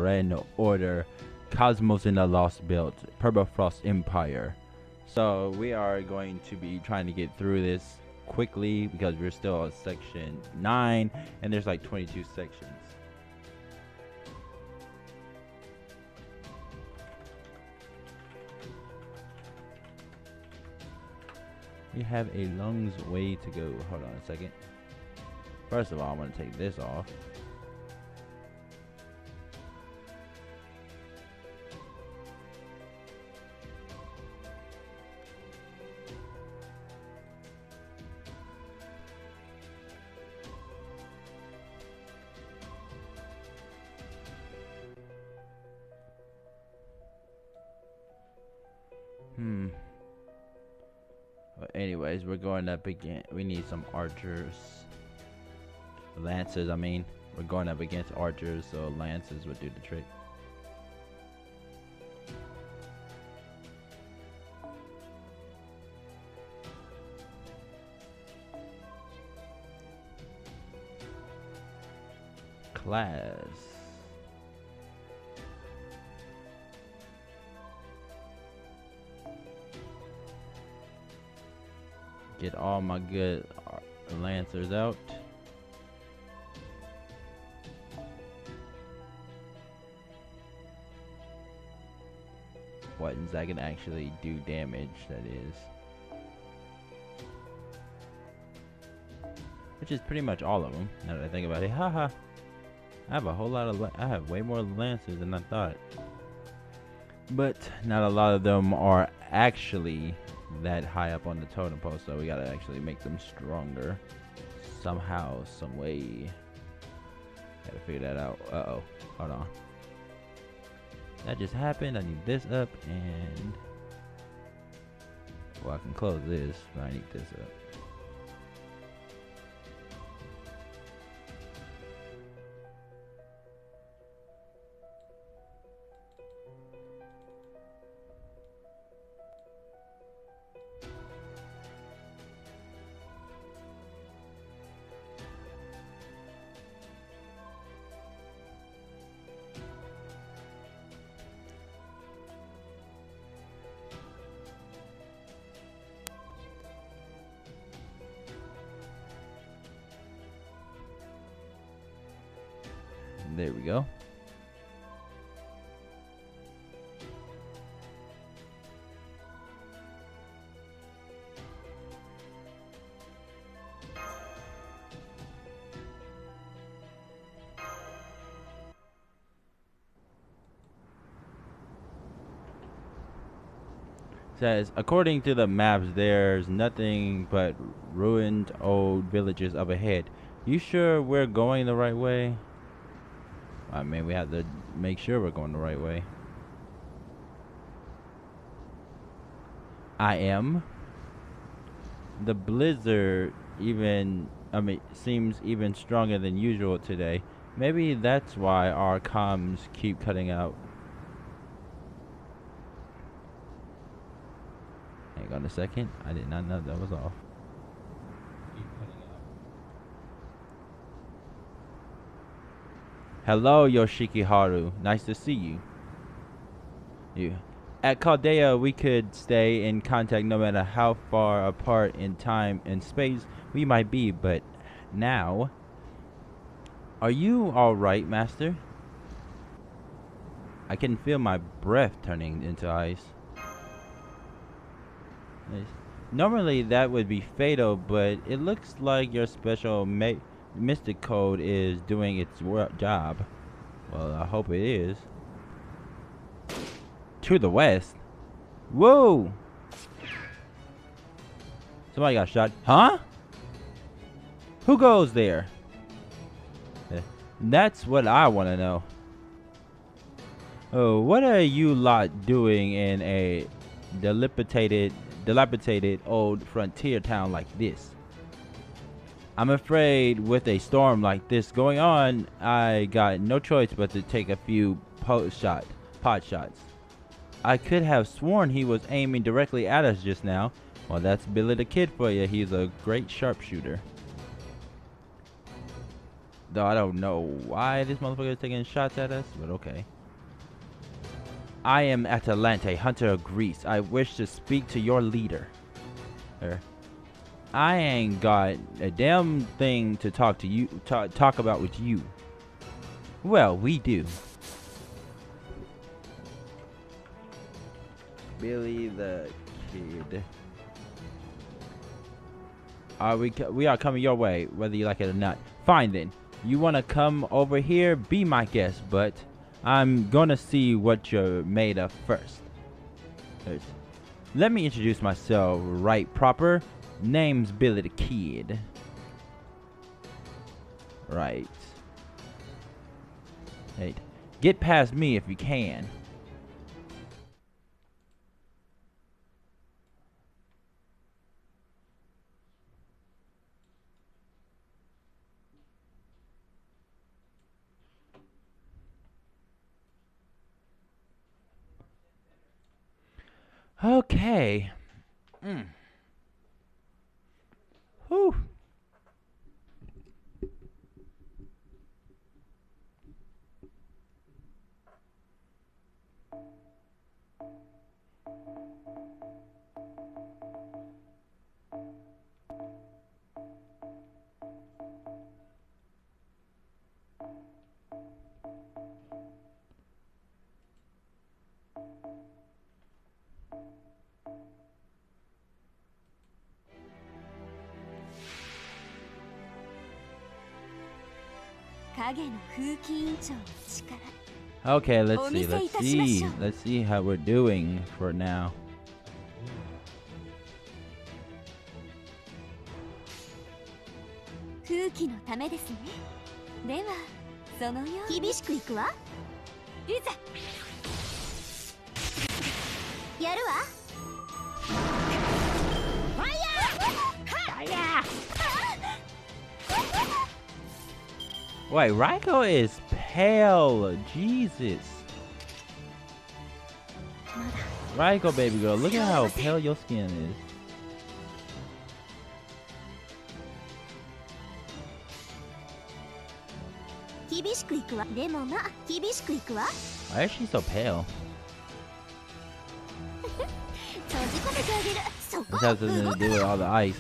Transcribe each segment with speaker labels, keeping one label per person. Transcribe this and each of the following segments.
Speaker 1: Ren Order, Cosmos in the Lostbelts, Permafrost Empire. So we are going to be trying to get through this quickly because we're still on section 9 and there's like 22 sections. We have a long way to go. Hold on a second. First of all, I want to take this off. But anyways, we're going up again. We need some archers. Lancers, I mean. We're going up against archers, so lancers would do the trick. Class. Get all my good lancers out. Buttons that can actually do damage, that is. Which is pretty much all of them, now that I think about it. Haha. I have a whole lot of, I have way more lancers than I thought. But not a lot of them are actually that high up on the totem pole, so we gotta actually make them stronger somehow, some way. Gotta figure that out. Uh-oh, hold on. That just happened. I need this up, and well, I can close this, but I need this up. There we go. Says, according to the maps, there's nothing but ruined old villages up ahead. You sure we're going the right way? I mean, we have to make sure we're going the right way. I am. The blizzard seems even stronger than usual today. Maybe that's why our comms keep cutting out. Hang on a second. I did not know that was off. Hello, Yoshikiharu. Nice to see you. At Chaldea, we could stay in contact no matter how far apart in time and space we might be, but now... Are you alright, Master? I can feel my breath turning into ice. Normally that would be fatal, but it looks like your special Mystic Code is doing its job. Well, I hope it is. To the west? Whoa! Somebody got shot. Huh? Who goes there? That's what I want to know. Oh, what are you lot doing in a dilapidated old frontier town like this? I'm afraid with a storm like this going on, I got no choice but to take a few pot shots. I could have sworn he was aiming directly at us just now. Well, that's Billy the Kid for you. He's a great sharpshooter. Though I don't know why this motherfucker is taking shots at us, but okay. I am Atalante, hunter of Greece. I wish to speak to your leader. I ain't got a damn thing to talk to you talk about with you. Well, we do. Billy the Kid. We are coming your way, whether you like it or not. Fine then. You wanna come over here? Be my guest, but I'm gonna see what you're made of first. Let me introduce myself right proper. Name's Billy the Kid. Right. Hey, get past me if you can. Okay. Whew. Okay, let's see how we're doing for now. Wait, Raiko is pale. Jesus. Raiko, baby girl, look at how pale your skin is. Why is she so pale? This has something to do with all the ice.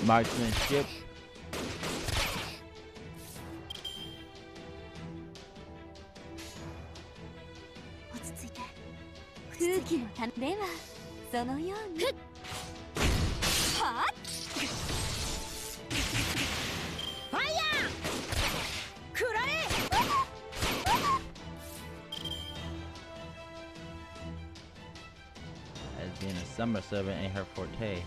Speaker 1: Marksmanship. As being a summer servant ain't her forte.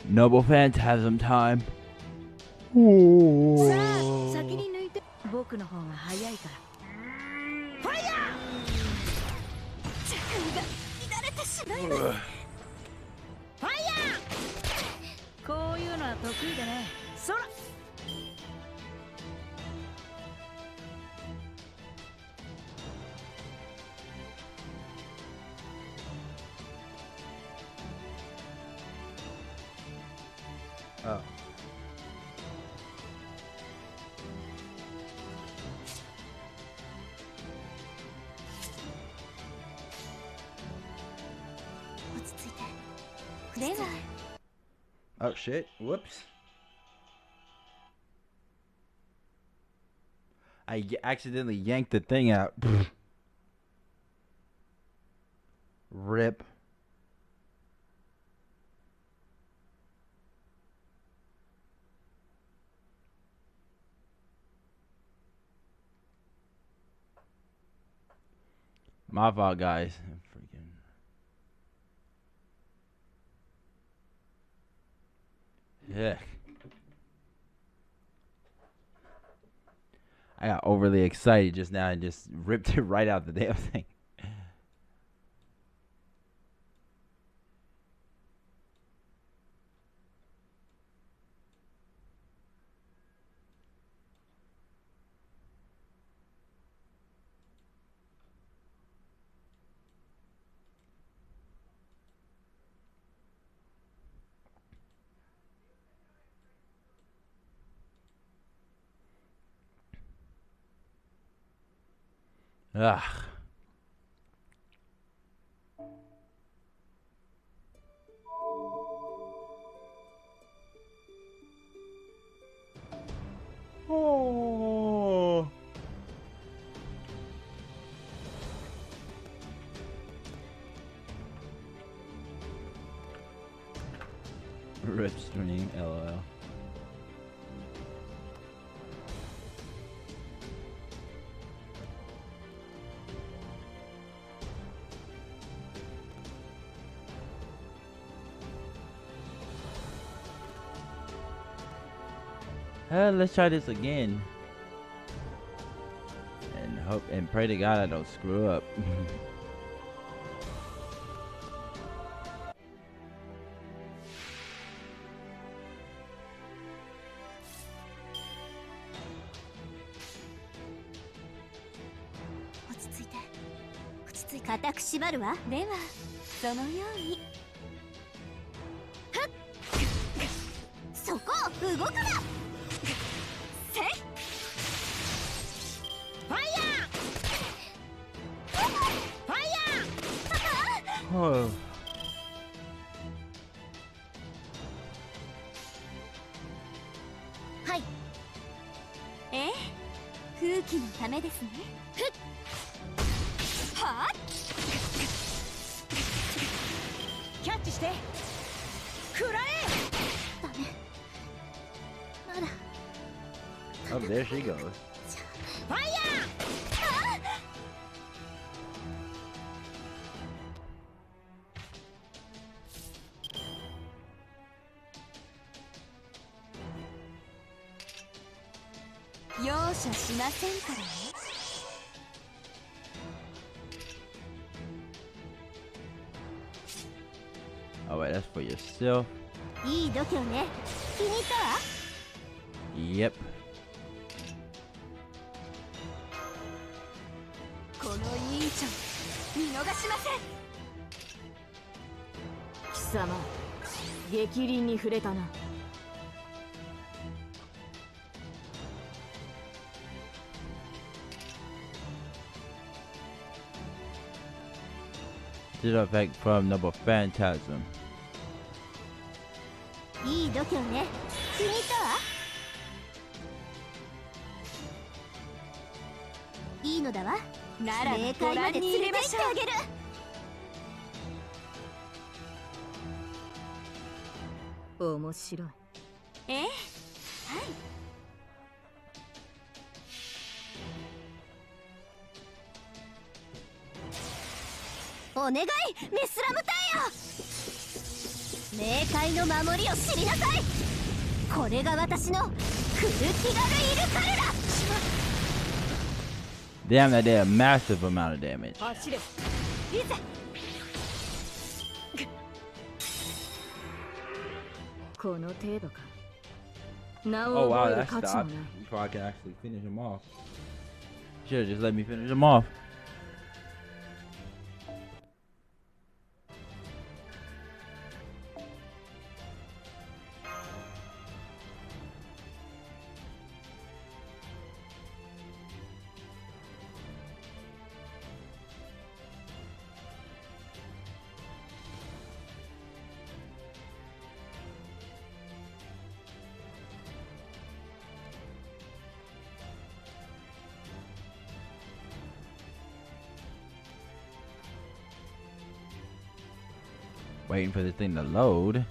Speaker 1: Noble Phantasm time. Oh. Oh shit, whoops. I accidentally yanked the thing out. Rip. My fault, guys. Freaking. Heck. I got overly excited just now and just ripped it right out the damn thing. Ugh. Oh. Rip stream, LOL. Let's try this again. And hope and pray to God I don't screw up. Oh. Oh, there she goes. Oh wait, that's for yourself. Yep. Did effect from Noble Phantasm. Damn, that did a massive amount of damage. Oh wow, that stopped before I can actually finish him off. Should've just let me finish him off. Waiting for this thing to load.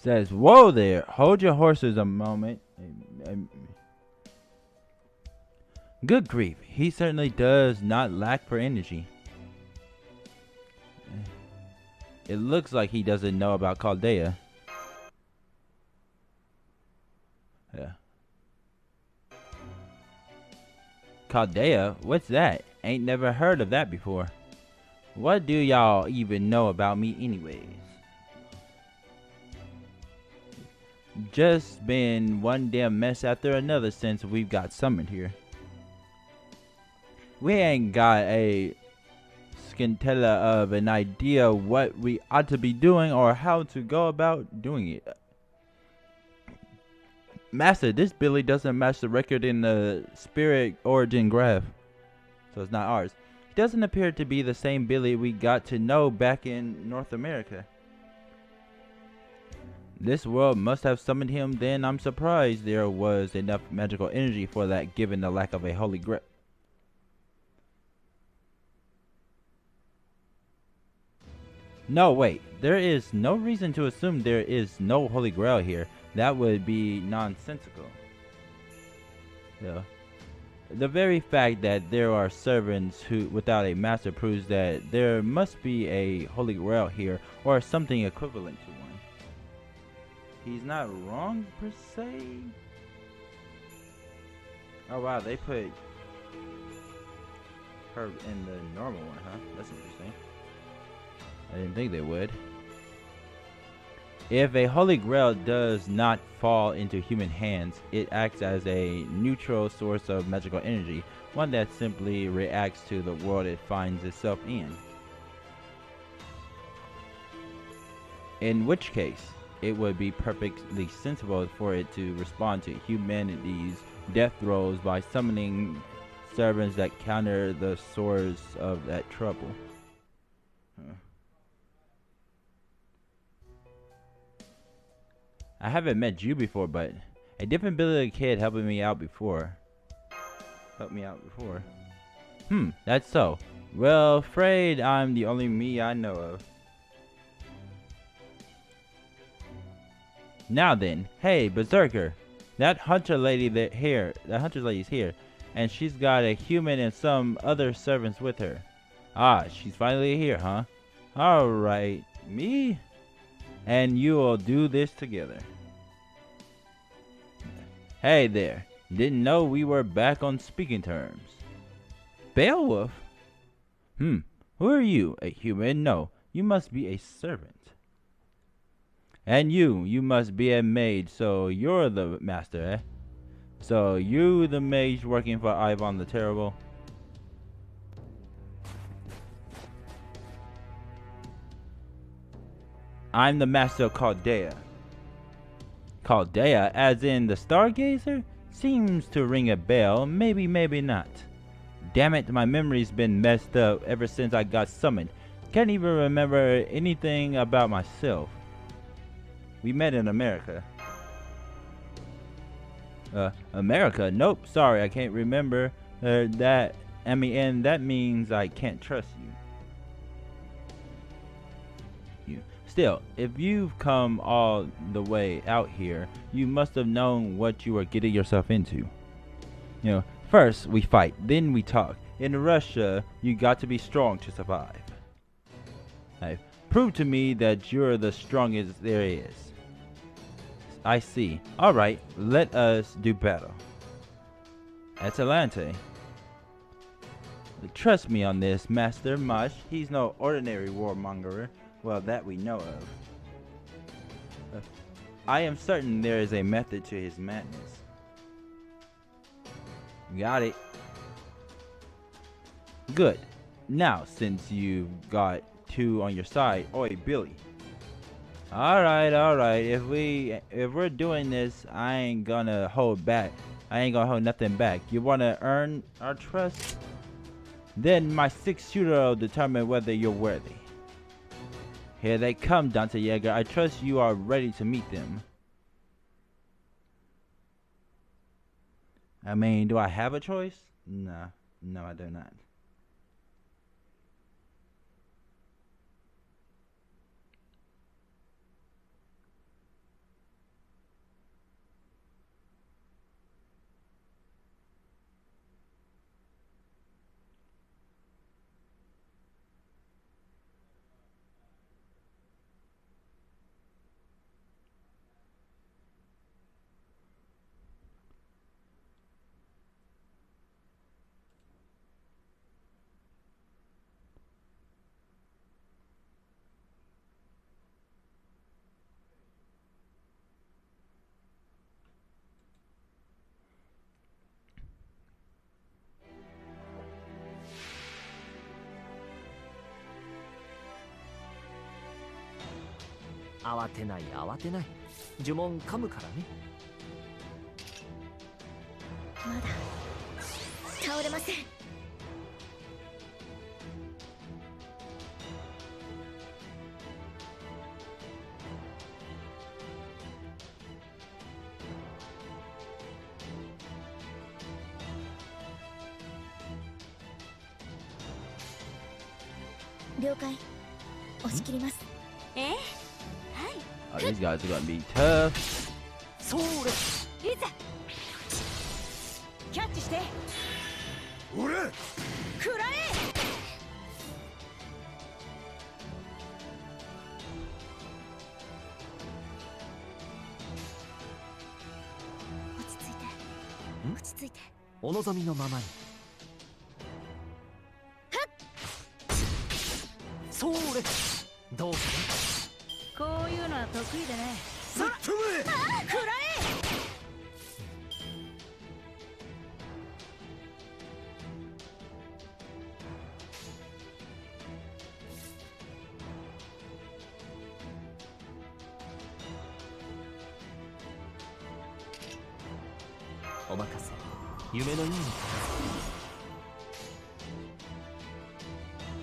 Speaker 1: Says, whoa there, hold your horses a moment. Good grief, he certainly does not lack for energy. It looks like he doesn't know about Chaldea. Yeah. Chaldea? What's that? Ain't never heard of that before. What do y'all even know about me anyways? Just been one damn mess after another since we've got summoned here. We ain't got a scintilla of an idea what we ought to be doing or how to go about doing it. Master, this Billy doesn't match the record in the spirit origin graph, so it's not ours. He doesn't appear to be the same Billy we got to know back in North America. This world must have summoned him, then I'm surprised there was enough magical energy for that given the lack of a holy grip. No, wait. There is no reason to assume there is no Holy Grail here. That would be nonsensical. Yeah. The very fact that there are servants who without a master proves that there must be a Holy Grail here or something equivalent to one. He's not wrong per se. Oh wow, they put her in the normal one, huh? That's interesting. I didn't think they would. If a Holy Grail does not fall into human hands, it acts as a neutral source of magical energy, one that simply reacts to the world it finds itself in. In which case, it would be perfectly sensible for it to respond to humanity's death throes by summoning servants that counter the source of that trouble. I haven't met you before, but a different Billy the Kid helped me out before. That's so. Well, afraid I'm the only me I know of. Now then, hey, Berserker, that hunter lady's here, and she's got a human and some other servants with her. Ah, she's finally here, huh? Alright, me and you'll do this together. Hey there, didn't know we were back on speaking terms. Beowulf? Who are you? A human? No, you must be a servant. And you must be a mage, so you're the master, eh? So you the mage working for Ivan the Terrible? I'm the master of Chaldea. Chaldea, as in the Stargazer? Seems to ring a bell, maybe, maybe not. Damn it, my memory's been messed up ever since I got summoned. Can't even remember anything about myself. We met in America. America? Nope, sorry, I can't remember that. I mean, and that means I can't trust you. Still, if you've come all the way out here, you must have known what you were getting yourself into. First we fight, then we talk. In Russia, you got to be strong to survive. Now, prove to me that you're the strongest there is. I see. Alright, let us do battle. Atalante. Trust me on this, Master Mush. He's no ordinary warmonger. Well, that we know of. I am certain there is a method to his madness. Got it. Good. Now, since you've got two on your side, oi, Billy. Alright. If we're doing this, I ain't gonna hold back. I ain't gonna hold nothing back. You wanna earn our trust? Then my 6-shooter will determine whether you're worthy. Here they come, Dante Yeager. I trust you are ready to meet them. I mean, do I have a choice? No, I do not.
Speaker 2: 慌てない慌てない。呪文噛むからね。
Speaker 3: まだ倒れません。了解。押し切ります。
Speaker 1: Oh, these guys are gonna be tough.
Speaker 2: それ。
Speaker 3: いざキャッチして。
Speaker 4: 俺
Speaker 3: 食らえ。落ち着いて落ち着いて。
Speaker 2: お望みのままに。それ。どうか
Speaker 3: こういうのは得意でね。
Speaker 4: ぶっ飛べ。
Speaker 3: 食らえ。
Speaker 2: お任せ。夢のように片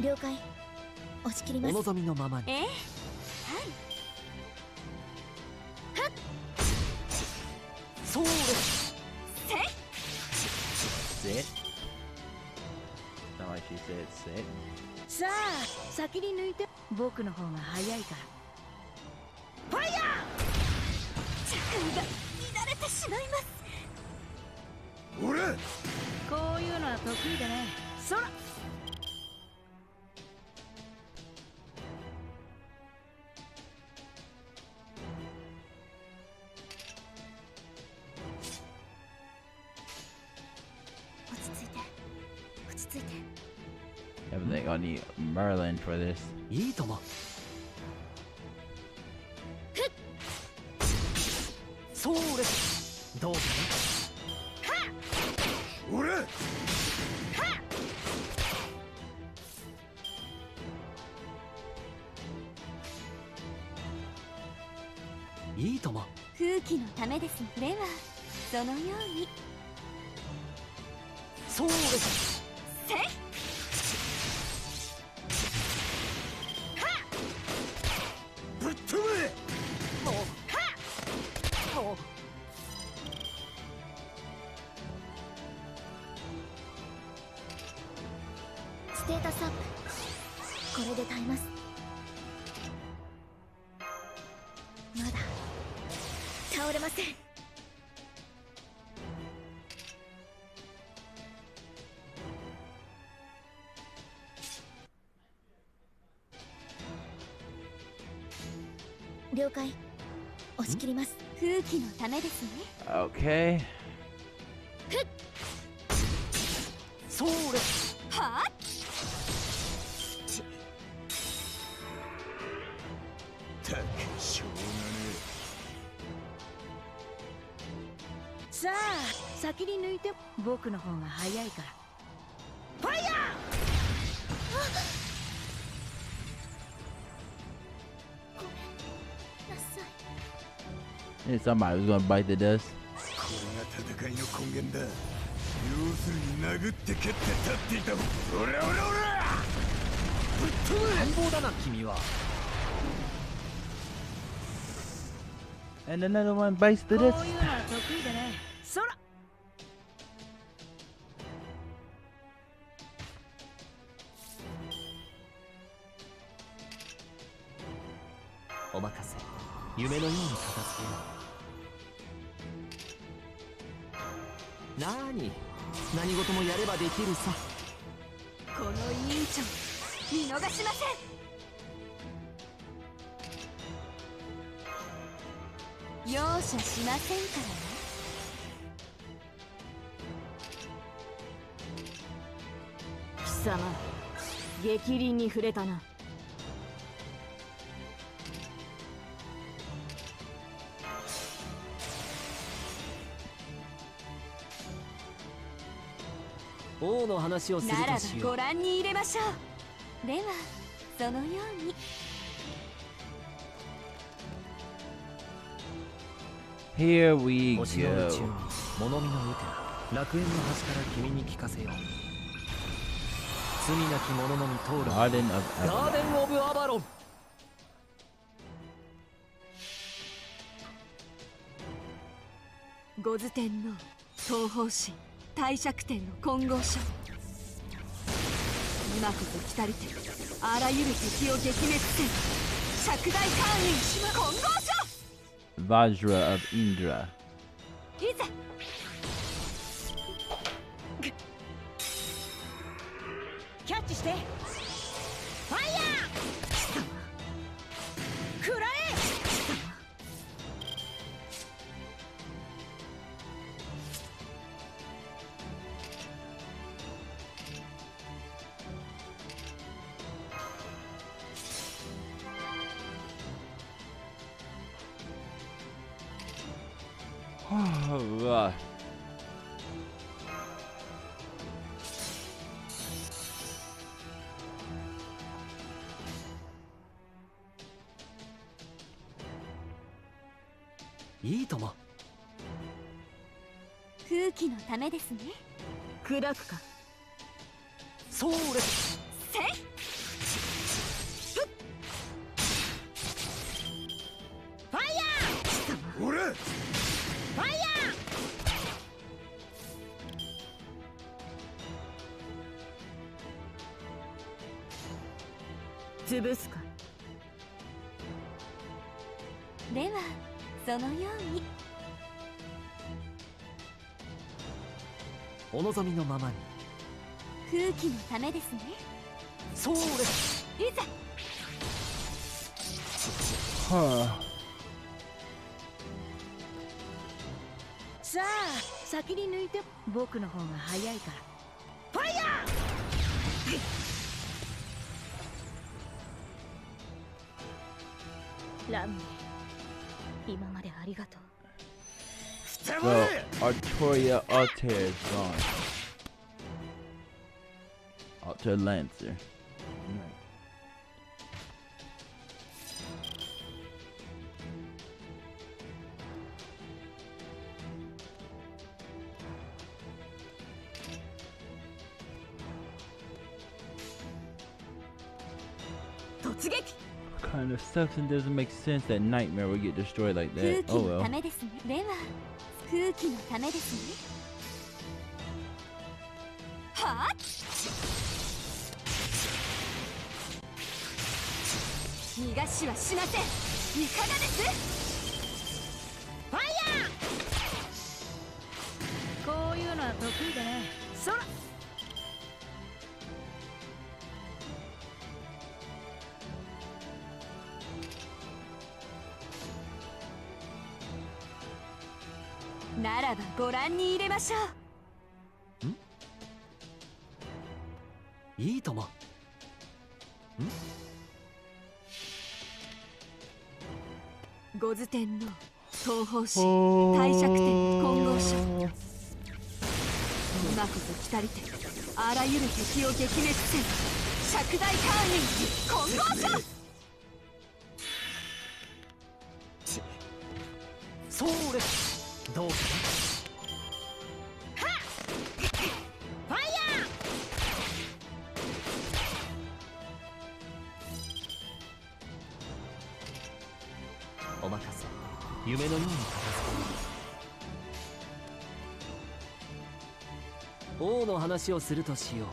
Speaker 2: 付
Speaker 3: 了解。押し切り
Speaker 2: け。
Speaker 3: ます。
Speaker 2: お望みのままに。それ。
Speaker 1: Sit. Not like she said sit.
Speaker 3: さあ先に抜いて。僕の方が早いから。ファイヤー。着衣が乱れてしまいます。
Speaker 4: 俺
Speaker 3: こういうのは得意でね。そら。落ち着いて落ち着いて。
Speaker 1: Everything gonna need Merlin for this.
Speaker 2: いいとも。それ。どうかね。
Speaker 4: 俺
Speaker 2: いいとも。
Speaker 3: 空気のためですではそのように。
Speaker 2: それ。
Speaker 4: ぶっ飛べ。
Speaker 2: もう
Speaker 3: ステータスアップ。これで耐えます。まだ倒れません。了解。押し切ります。空気のためですね。
Speaker 1: Okay.
Speaker 2: それ。
Speaker 3: はあ。
Speaker 4: たくしょうがね
Speaker 3: さあ先に抜いて。僕の方が早いから。ファイヤー。ごめんなさい。
Speaker 1: There's somebody who's gonna bite the dust.
Speaker 4: これが戦いの根源だ。要するに殴って蹴って立っていた。オラオラオラぶっ飛べ。
Speaker 2: 乱暴だな君は。
Speaker 1: And another one bites the
Speaker 3: こう
Speaker 1: dust.
Speaker 3: いうのは得意でね。そら。
Speaker 2: お任せ。夢のように片付けよう。何事もやればできるさ。
Speaker 3: この委員長見逃しません。容赦しませんからね。貴様逆鱗に触れたな。
Speaker 2: 王の話をする
Speaker 3: ならば
Speaker 2: としよう。
Speaker 3: ご覧に入れましょう。ではそのように。
Speaker 1: Here we
Speaker 2: 星の宇宙
Speaker 1: go.
Speaker 2: に物見のウテナ、楽園の端から君に聞かせよう。罪なき者のみ通る
Speaker 1: Garden of
Speaker 2: ガーデ
Speaker 1: Avalon.
Speaker 2: ン・オブ・アバロン。
Speaker 3: ゴズ天皇東方神帝釈天の金剛書。今こそ来たりてあらゆる敵を撃滅せん釈大官員金剛書。
Speaker 1: Vajra of Indra.
Speaker 3: いざキャッチしてファイヤーくらえ。
Speaker 1: Oh,
Speaker 2: いいとも。
Speaker 3: 空気のためですね。砕くか。
Speaker 2: そうれ。
Speaker 3: せいファイヤー
Speaker 4: 俺
Speaker 3: ファイヤー潰すか。ではそのように。
Speaker 2: お望みのままに。
Speaker 3: 空気のためですね。
Speaker 2: そうれ。
Speaker 3: いざ
Speaker 1: huh.
Speaker 3: さあ先に抜いて。僕の方が早いからファイヤー。ラムネ今までありがとう。
Speaker 1: So, Artoria Altair is gone. Altair Lancer. Kind of sucks and doesn't make sense that Nightmare would get destroyed like
Speaker 3: 空
Speaker 1: that.
Speaker 3: 気
Speaker 1: Oh
Speaker 3: のた
Speaker 1: well.
Speaker 3: めですね。では空気のためですね。はあ逃がしはしません。いかがですファイヤー。こういうのは得意だね。そらならばご覧に入れましょう。
Speaker 2: いいとも。
Speaker 3: ゴズ天皇東方神帝釈天金剛書。今こそ来たりてあらゆる敵を撃滅せん釈大官員金剛書。
Speaker 2: そうれ。どうか
Speaker 3: ファイヤ
Speaker 2: お任せ。夢のように片付けよう。王の話をするとしよう。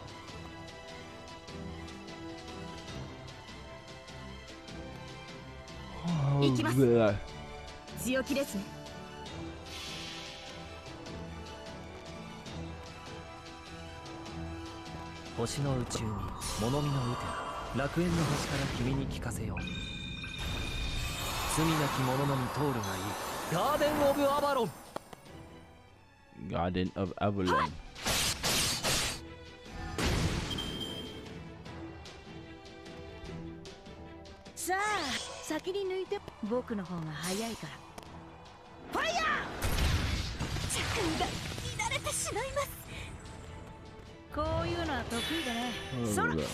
Speaker 1: Oh,
Speaker 3: 行きます。
Speaker 1: bleh.
Speaker 3: 強気ですね。
Speaker 2: 星の宇宙に物見のウテナ、楽園の端から君に聞かせよう。罪なき者のみ通るがいい。ガーデン・オブ・アバロン。
Speaker 1: Garden of Avalon.
Speaker 3: さあ先に抜いて。僕の方が早いからファイヤー。時間が乱れてしまいます。こういうのは得意だね。
Speaker 1: Oh,
Speaker 3: そら
Speaker 1: bleh.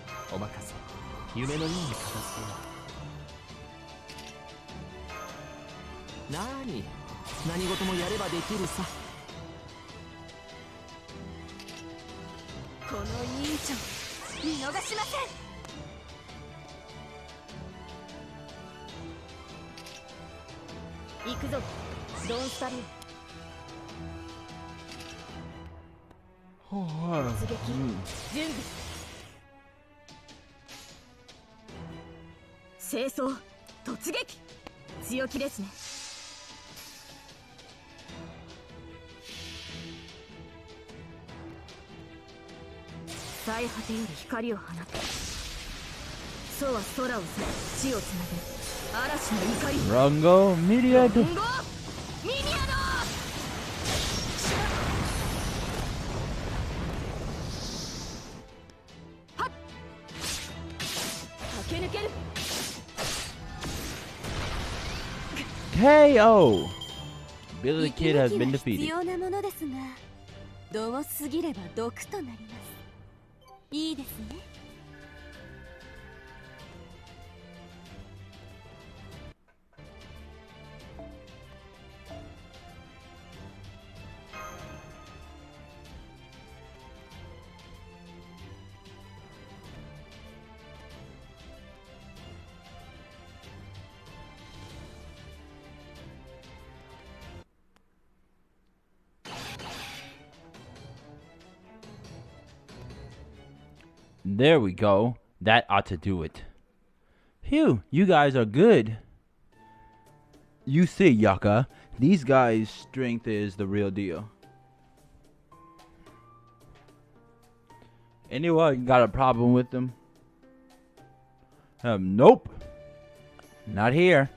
Speaker 3: フ
Speaker 2: お任せ。夢のように片付けよう。何事もやればできるさ。
Speaker 3: この委員長見逃しません。行くぞドンスタリオ。突撃準備。清掃突撃強気ですね。最果てより光を放ってソは空を去り地をつなぐ嵐の怒り。
Speaker 1: ロンゴミリアド。
Speaker 3: ロンゴミリアド。はっ駆け抜ける。
Speaker 1: KO! Billy the Kid has been
Speaker 3: 息抜
Speaker 1: defeated.
Speaker 3: きは必要なものですが、度を過ぎれば毒となります。いいですね。
Speaker 1: There we go. That ought to do it. Phew, you guys are good. You see, Yaka, these guys' strength is the real deal. Anyone got a problem with them? Nope. Not here.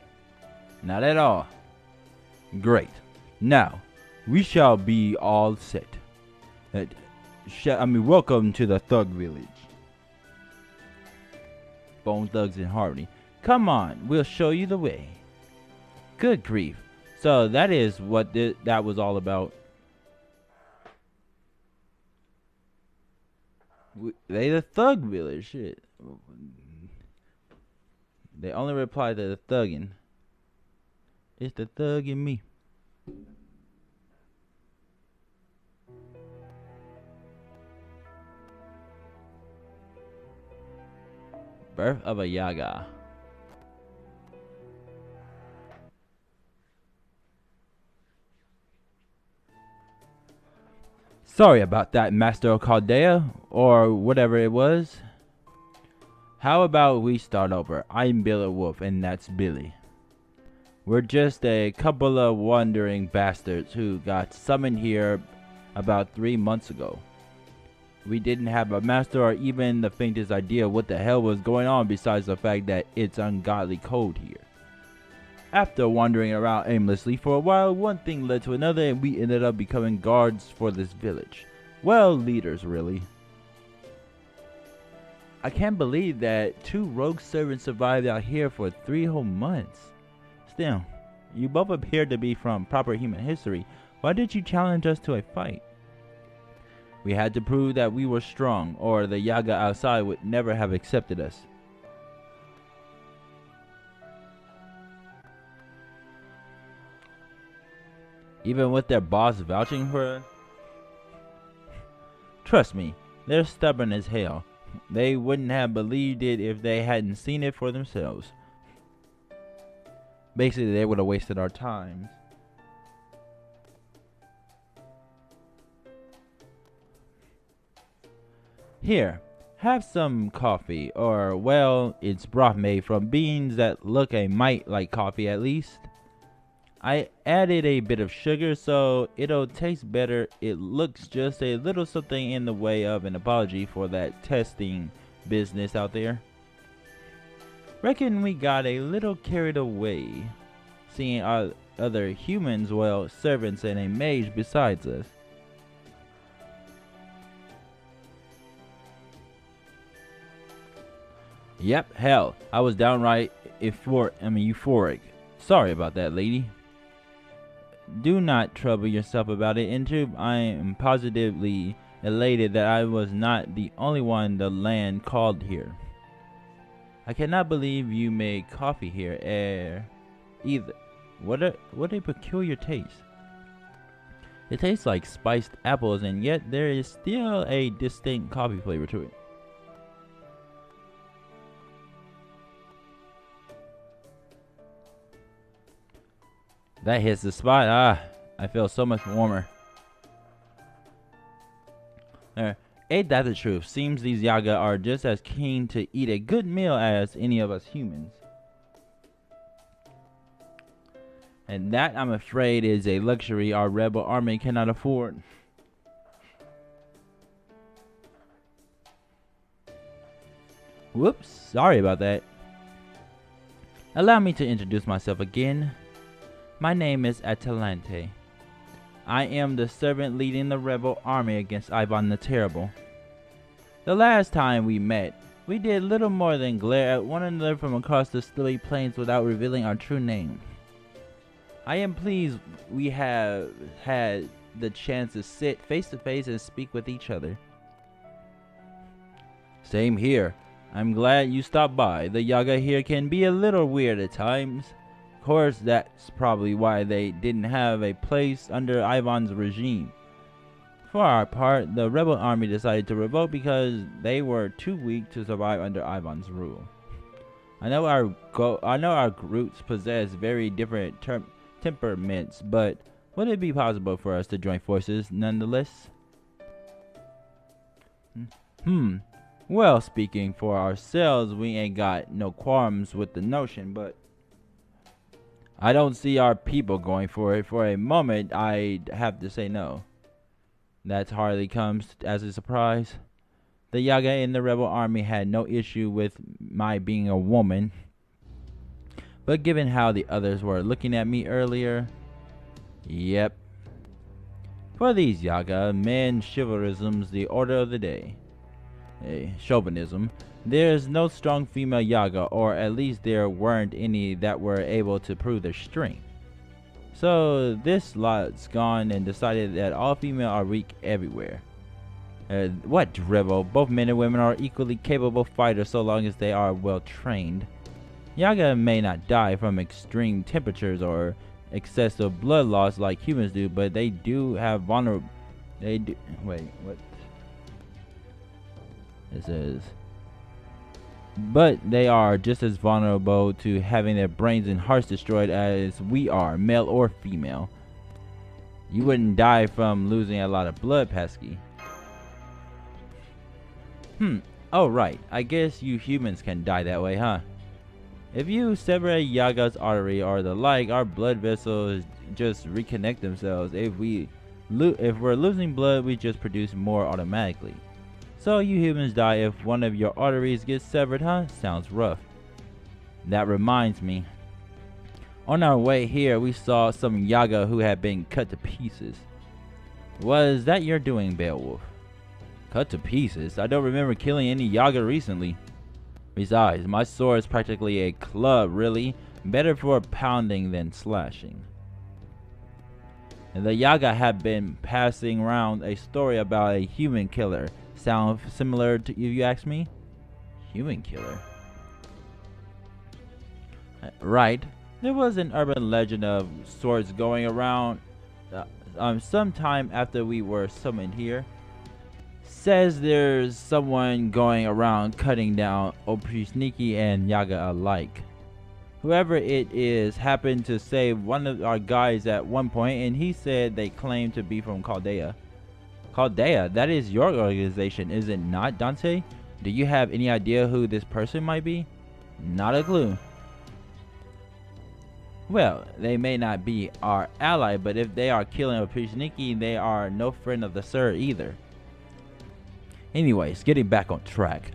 Speaker 1: Not at all. Great. Now, we shall be all set. Welcome to the Thug Village. Bone Thugs in Harmony. Come on, we'll show you the way. Good grief. So that is what that was all about. They the Thug Village, shit. They only reply to the thuggin'. It's the thug in me. Birth of a Yaga. Sorry about that, Master Caldea, or whatever it was. How about we start over? I'm Billy Wolf, and that's Billy. We're just a couple of wandering bastards who got summoned here about 3 months ago. We didn't have a master or even the faintest idea what the hell was going on besides the fact that it's ungodly cold here. After wandering around aimlessly for a while, one thing led to another and we ended up becoming guards for this village. Well, leaders really. I can't believe that 2 rogue servants survived out here for 3 whole months. Still, you both appear to be from proper human history. Why did you challenge us to a fight? We had to prove that we were strong, or the Yaga outside would never have accepted us. Even with their boss vouching for us? Trust me, they're stubborn as hell. They wouldn't have believed it if they hadn't seen it for themselves. Basically, they would have wasted our time. Here, have some coffee, or well, it's broth made from beans that look a mite like coffee at least. I added a bit of sugar so it'll taste better. It looks just a little something in the way of an apology for that testing business out there. Reckon we got a little carried away, seeing our other humans, well, servants and a mage besides us. Yep, hell, I was downright euphoric. Sorry about that, lady. Do not trouble yourself about it, Intube. I am positively elated that I was not the only one the land called here. I cannot believe you made coffee here either. What a peculiar taste. It tastes like spiced apples, and yet there is still a distinct coffee flavor to it. That hits the spot. Ah, I feel so much warmer. Ain't that the truth? Seems these Yaga are just as keen to eat a good meal as any of us humans. And that, I'm afraid, is a luxury our rebel army cannot afford. Whoops, sorry about that. Allow me to introduce myself again. My name is Atalante. I am the servant leading the rebel army against Ivan the Terrible. The last time we met, we did little more than glare at one another from across the snowy plains without revealing our true name. I am pleased we have had the chance to sit face to face and speak with each other. Same here. I'm glad you stopped by. The Yaga here can be a little weird at times. Of course, that's probably why they didn't have a place under Ivan's regime. For our part, the rebel army decided to revolt because they were too weak to survive under Ivan's rule. I know our groups possess very different temperaments, but would it be possible for us to join forces nonetheless? Well, speaking for ourselves, we ain't got no qualms with the notion, but I don't see our people going for it. For a moment, I'd have to say no. That hardly comes as a surprise. The Yaga in the rebel army had no issue with my being a woman. But given how the others were looking at me earlier, yep. For these Yaga, men chivalrism's the order of the day. Chauvinism. There's no strong female Yaga, or at least there weren't any that were able to prove their strength. So this lot's gone and decided that all female are weak everywhere. What drivel? Both men and women are equally capable fighters so long as they are well trained. Yaga may not die from extreme temperatures or excessive blood loss like humans do, but they do have vulnerable. Wait, what? It says. But they are just as vulnerable to having their brains and hearts destroyed as we are, male or female. You wouldn't die from losing a lot of blood, Pesky. Oh right, I guess you humans can die that way, huh? If you sever a Yaga's artery or the like, our blood vessels just reconnect themselves. If we're losing blood, we just produce more automatically. So you humans die if one of your arteries gets severed, huh? Sounds rough. That reminds me. On our way here, we saw some Yaga who had been cut to pieces. Was that your doing, Beowulf? Cut to pieces? I don't remember killing any Yaga recently. Besides, my sword is practically a club, really. Better for pounding than slashing. And the Yaga have been passing around a story about a human killer. Sound similar to you ask me? Human killer. Right. There was an urban legend of sorts going around sometime after we were summoned here. Says there's someone going around cutting down Opishniki and Yaga alike. Whoever it is happened to save one of our guys at one point, and he said they claimed to be from Chaldea. Chaldea, that is your organization, is it not, Dante? Do you have any idea who this person might be? Not a clue. Well, they may not be our ally, but if they are killing Opishniki, they are no friend of the Sir either. Anyways, getting back on track.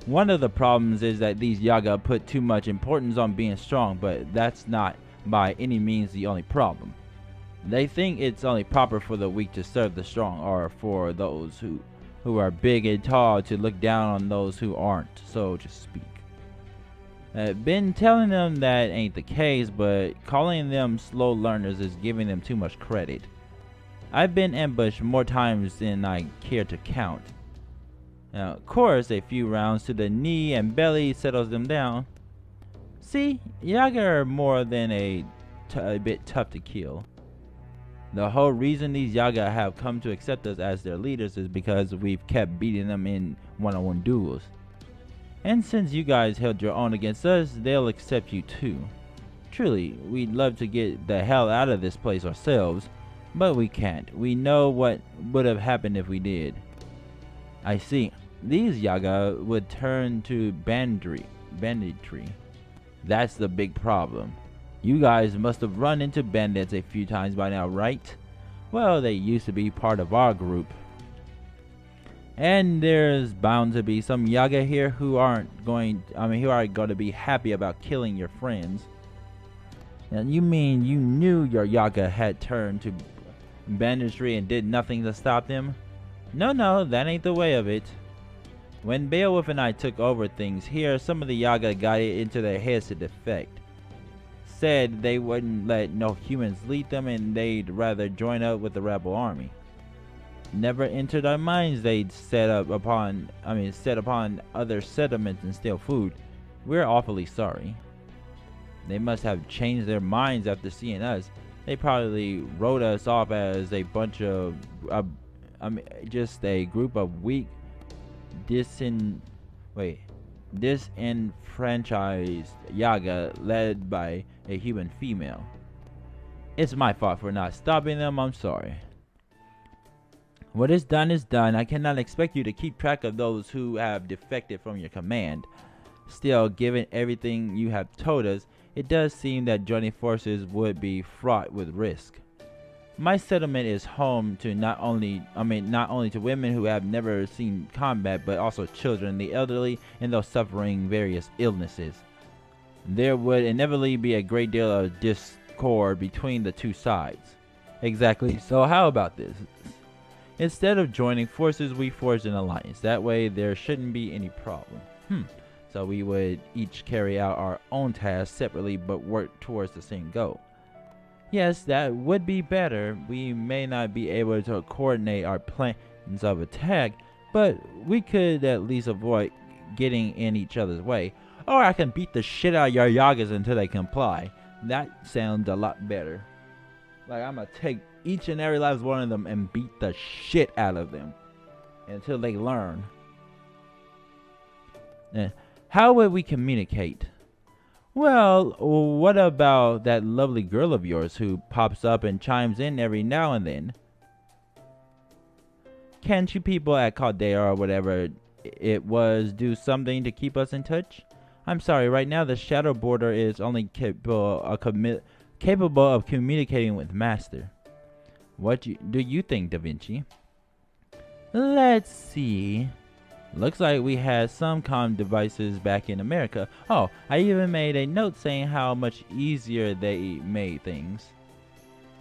Speaker 1: One of the problems is that these Yaga put too much importance on being strong, but that's not by any means the only problem. They think it's only proper for the weak to serve the strong, or for those who are big and tall to look down on those who aren't, so to speak. I've been telling them that ain't the case, but calling them slow learners is giving them too much credit. I've been ambushed more times than I care to count. Now, of course, a few rounds to the knee and belly settles them down. See, Yaga are more than a bit tough to kill. The whole reason these Yaga have come to accept us as their leaders is because we've kept beating them in one-on-one duels. And since you guys held your own against us, they'll accept you too. Truly, we'd love to get the hell out of this place ourselves, but we can't. We know what would have happened if we did. I see. These Yaga would turn to banditry. That's the big problem. You guys must have run into bandits a few times by now, right? Well, they used to be part of our group. And there's bound to be some Yaga here who aren't going to be happy about killing your friends. And you mean you knew your Yaga had turned to banditry and did nothing to stop them? No, that ain't the way of it. When Beowulf and I took over things here, some of the Yaga got it into their heads to defect. Said they wouldn't let no humans lead them and they'd rather join up with the rebel army. Never entered our minds they'd set upon other settlements and steal food. We're awfully sorry. They must have changed their minds after seeing us. They probably wrote us off as a bunch of just a group of weak disenfranchised Yaga led by a human female. It's my fault for not stopping them. I'm sorry. What is done is done. I cannot expect you to keep track of those who have defected from your command. Still, given everything you have told us, it does seem that joining forces would be fraught with risk. My settlement is home to not only to women who have never seen combat, but also children, the elderly, and those suffering various illnesses. There would inevitably be a great deal of discord between the two sides. Exactly. So how about this? Instead of joining forces, we forge an alliance. That way there shouldn't be any problem. So we would each carry out our own tasks separately but work towards the same goal. Yes, that would be better. We may not be able to coordinate our plans of attack, but we could at least avoid getting in each other's way. Or I can beat the shit out of your Yagas until they comply. That sounds a lot better. Like, I'm gonna take each and every last one of them and beat the shit out of them until they learn. How would we communicate? Well, what about that lovely girl of yours who pops up and chimes in every now and then? Can't you people at Caldea or whatever it was do something to keep us in touch? I'm sorry, right now the Shadow Border is only capable of communicating with Master. What do you think, Da Vinci? Let's see. Looks like we had some comm devices back in America. Oh, I even made a note saying how much easier they made things.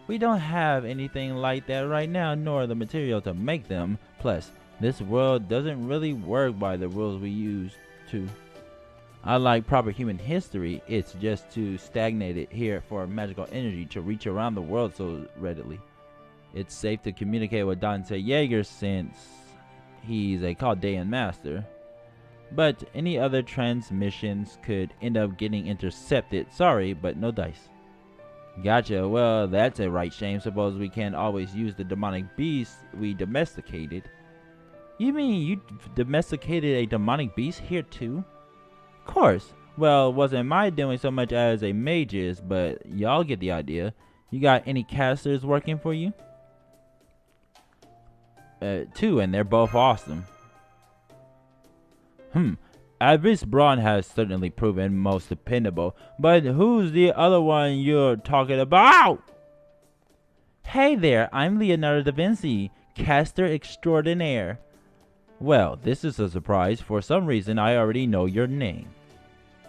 Speaker 1: We don't have anything like that right now, nor the material to make them. Plus, this world doesn't really work by the rules we used to. Unlike proper human history, it's just too stagnated here for magical energy to reach around the world so readily. It's safe to communicate with Dante Jaeger since he's a Chaldean master, but any other transmissions could end up getting intercepted. Sorry, but no dice. Gotcha. Well, that's a right shame. Suppose we can't always use the demonic beast we domesticated. You mean you domesticated a demonic beast here too? Of course. Well, wasn't my doing so much as a mage's, but y'all get the idea. You got any casters working for you? Two, and they're both awesome. Abyss Braun has certainly proven most dependable, but who's the other one you're talking about? Hey there, I'm Leonardo da Vinci, caster extraordinaire. Well, this is a surprise. For some reason, I already know your name.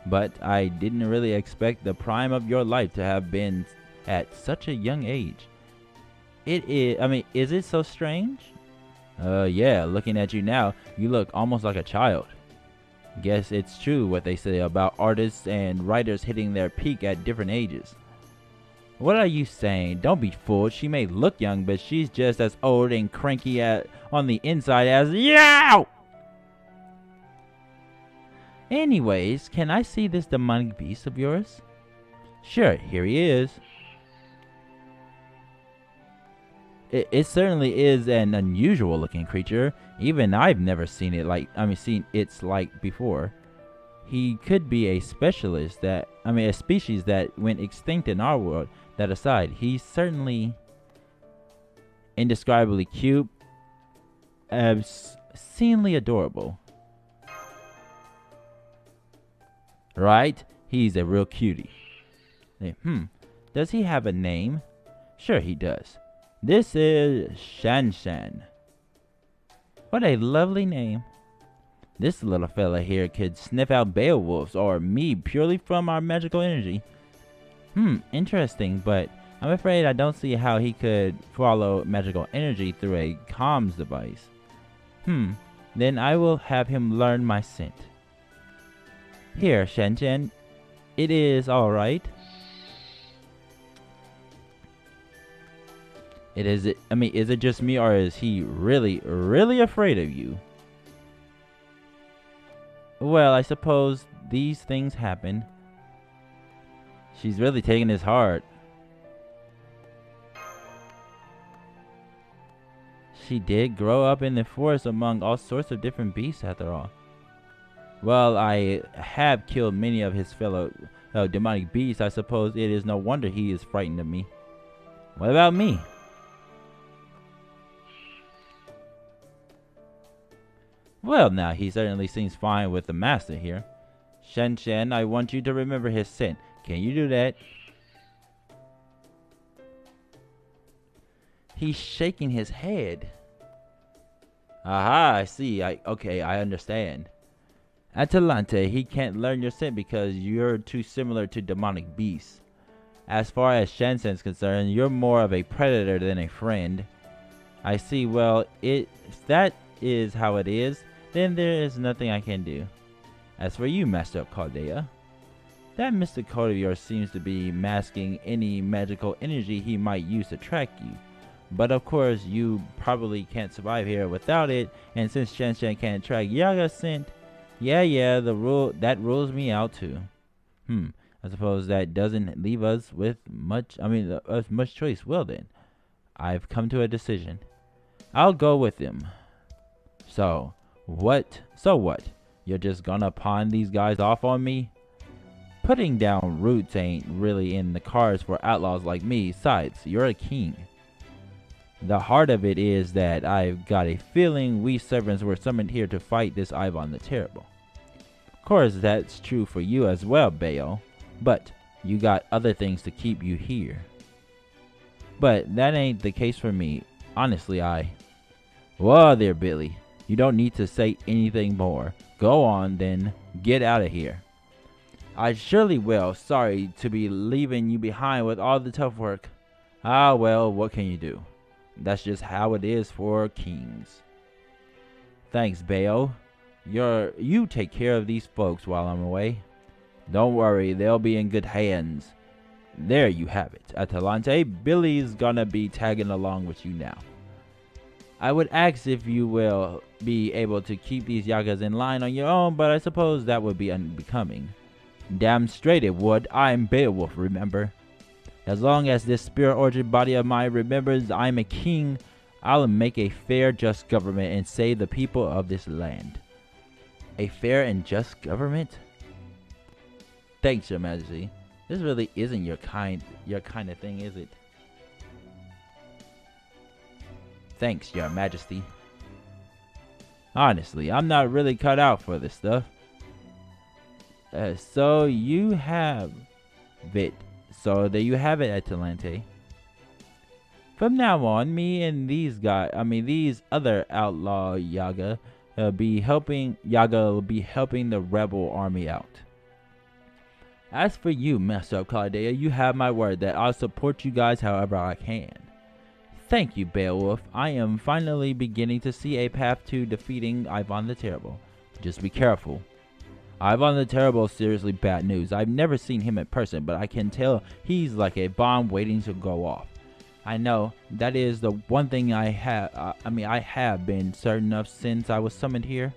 Speaker 1: But I didn't really expect the prime of your life to have been at such a young age. Is it so strange? Yeah, looking at you now, you look almost like a child. Guess it's true what they say about artists and writers hitting their peak at different ages. What are you saying? Don't be fooled. She may look young, but she's just as old and cranky on the inside as yow! Anyways, can I see this demonic beast of yours? Sure, here he is. It certainly is an unusual looking creature. Even I've never seen it seen its like before. He could be a specialist that, a species that went extinct in our world. That aside, he's certainly indescribably cute, obscenely adorable. Right? He's a real cutie. Does he have a name? Sure he does. This is Shan Shan. What a lovely name. This little fella here could sniff out Beowulf's or me purely from our magical energy. Interesting, but I'm afraid I don't see how he could follow magical energy through a comms device. Then I will have him learn my scent. Here, Shan Shan. It is alright. Is it just me, or is he really, really afraid of you? Well, I suppose these things happen. She's really taking this hard. She did grow up in the forest among all sorts of different beasts after all. Well, I have killed many of his fellow demonic beasts. I suppose it is no wonder he is frightened of me. What about me? Well, now, he certainly seems fine with the master here. Shan Shan, I want you to remember his scent. Can you do that? He's shaking his head. Aha, I see. Okay, I understand. Atalante, he can't learn your scent because you're too similar to demonic beasts. As far as Shan Shan's concerned, you're more of a predator than a friend. I see. Well, if that is how it is, then there is nothing I can do. As for you, Master of Chaldea, that mystic coat of yours seems to be masking any magical energy he might use to track you. But of course, you probably can't survive here without it, and since Shan Shan can't track Yaga's scent, yeah, that rules me out too. I suppose that doesn't leave us with much choice. Well then, I've come to a decision. I'll go with him. So what? You're just gonna pawn these guys off on me? Putting down roots ain't really in the cards for outlaws like me. Besides, you're a king. The heart of it is that I've got a feeling we servants were summoned here to fight this Ivan the Terrible. Of course, that's true for you as well, Bayo. But you got other things to keep you here. But that ain't the case for me. Honestly, Whoa there, Billy. You don't need to say anything more. Go on, then. Get out of here. I surely will. Sorry to be leaving you behind with all the tough work. Ah, well, what can you do? That's just how it is for kings. Thanks, Bayo. You take care of these folks while I'm away. Don't worry, they'll be in good hands. There you have it. Atalante, Billy's gonna be tagging along with you now. I would ask if you will be able to keep these Yagas in line on your own, but I suppose that would be unbecoming. Damn straight it would. I'm Beowulf, remember? As long as this spirit-origin body of mine remembers I'm a king, I'll make a fair, just government and save the people of this land. A fair and just government? Thanks, Your Majesty. This really isn't your kind of thing, is it? Thanks, Your Majesty. Honestly, I'm not really cut out for this stuff. So you have it. So there you have it, Atalante. From now on, me and these other outlaw Yaga will be helping the rebel army out. As for you, Master of Chaldea, you have my word that I'll support you guys however I can. Thank you, Beowulf. I am finally beginning to see a path to defeating Ivan the Terrible. Just be careful. Ivan the Terrible is seriously bad news. I've never seen him in person, but I can tell he's like a bomb waiting to go off. I know, that is the one thing I have been certain of since I was summoned here.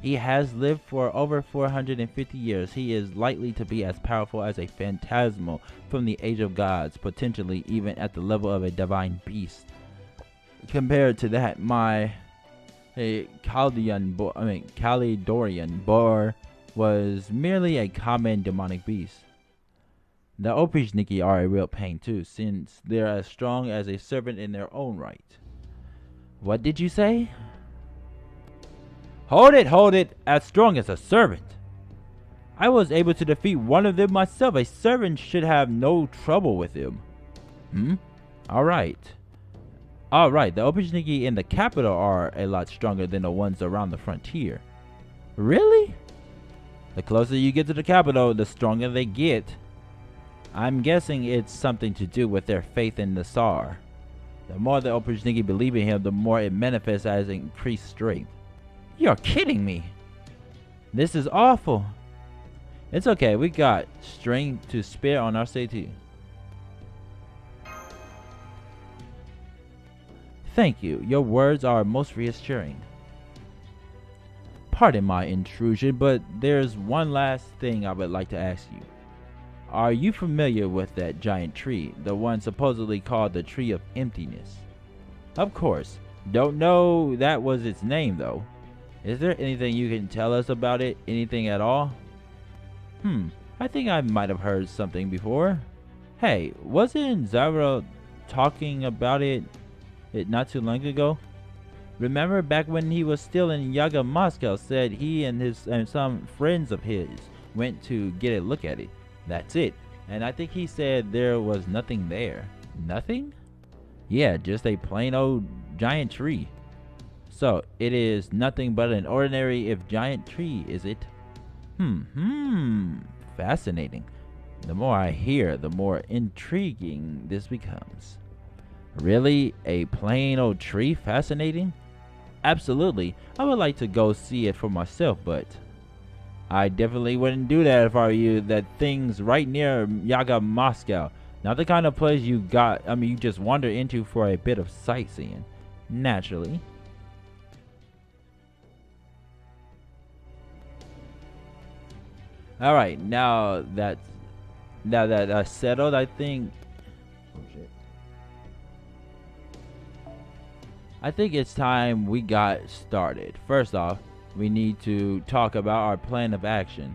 Speaker 1: He has lived for over 450 years. He is likely to be as powerful as a phantasmal from the Age of Gods, potentially even at the level of a divine beast. Compared to that, my Caledonian boar was merely a common demonic beast. The Opichniki are a real pain too, since they're as strong as a serpent in their own right. What did you say? Hold it, as strong as a serpent. I was able to defeat one of them myself. A servant should have no trouble with him. Alright, the Opichniki in the capital are a lot stronger than the ones around the frontier. Really? The closer you get to the capital, the stronger they get. I'm guessing it's something to do with their faith in the Tsar. The more the Opichniki believe in him, the more it manifests as increased strength. You're kidding me. This is awful. It's okay, we got strength to spare on our side too. Thank you. Your words are most reassuring. Pardon my intrusion, but there's one last thing I would like to ask you. Are you familiar with that giant tree, the one supposedly called the Tree of Emptiness? Of course. Don't know that was its name though. Is there anything you can tell us about it? Anything at all? I think I might have heard something before. Hey, wasn't Zyra talking about it not too long ago? Remember back when he was still in Yaga Moscow, said he and some friends of his went to get a look at it. That's it. And I think he said there was nothing there. Nothing? Yeah, just a plain old giant tree. So it is nothing but an ordinary if giant tree, is it? Fascinating. The more I hear, the more intriguing this becomes. Really? A plain old tree? Fascinating? Absolutely. I would like to go see it for myself, but I definitely wouldn't do that if I were you. That thing's right near Yaga Moscow. Not the kind of place you just wander into for a bit of sightseeing. Naturally. Alright, now that settled, I think it's time we got started. First off, we need to talk about our plan of action.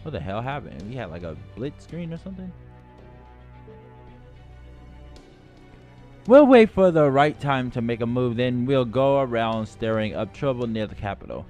Speaker 1: What the hell happened? We had like a blitz screen or something? We'll wait for the right time to make a move, then we'll go around stirring up trouble near the capital.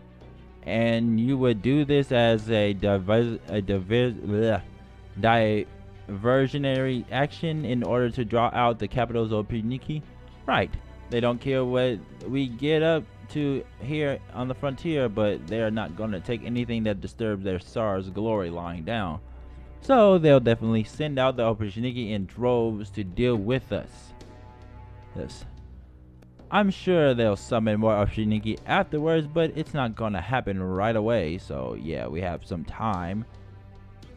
Speaker 1: And you would do this as a diversionary action in order to draw out the capital's Opichniki? Right. They don't care what we get up to here on the frontier, but they are not going to take anything that disturbs their Tsar's glory lying down. So they'll definitely send out the Opichniki in droves to deal with us. Yes. I'm sure they'll summon more Opichniki afterwards, but it's not gonna happen right away. So yeah, we have some time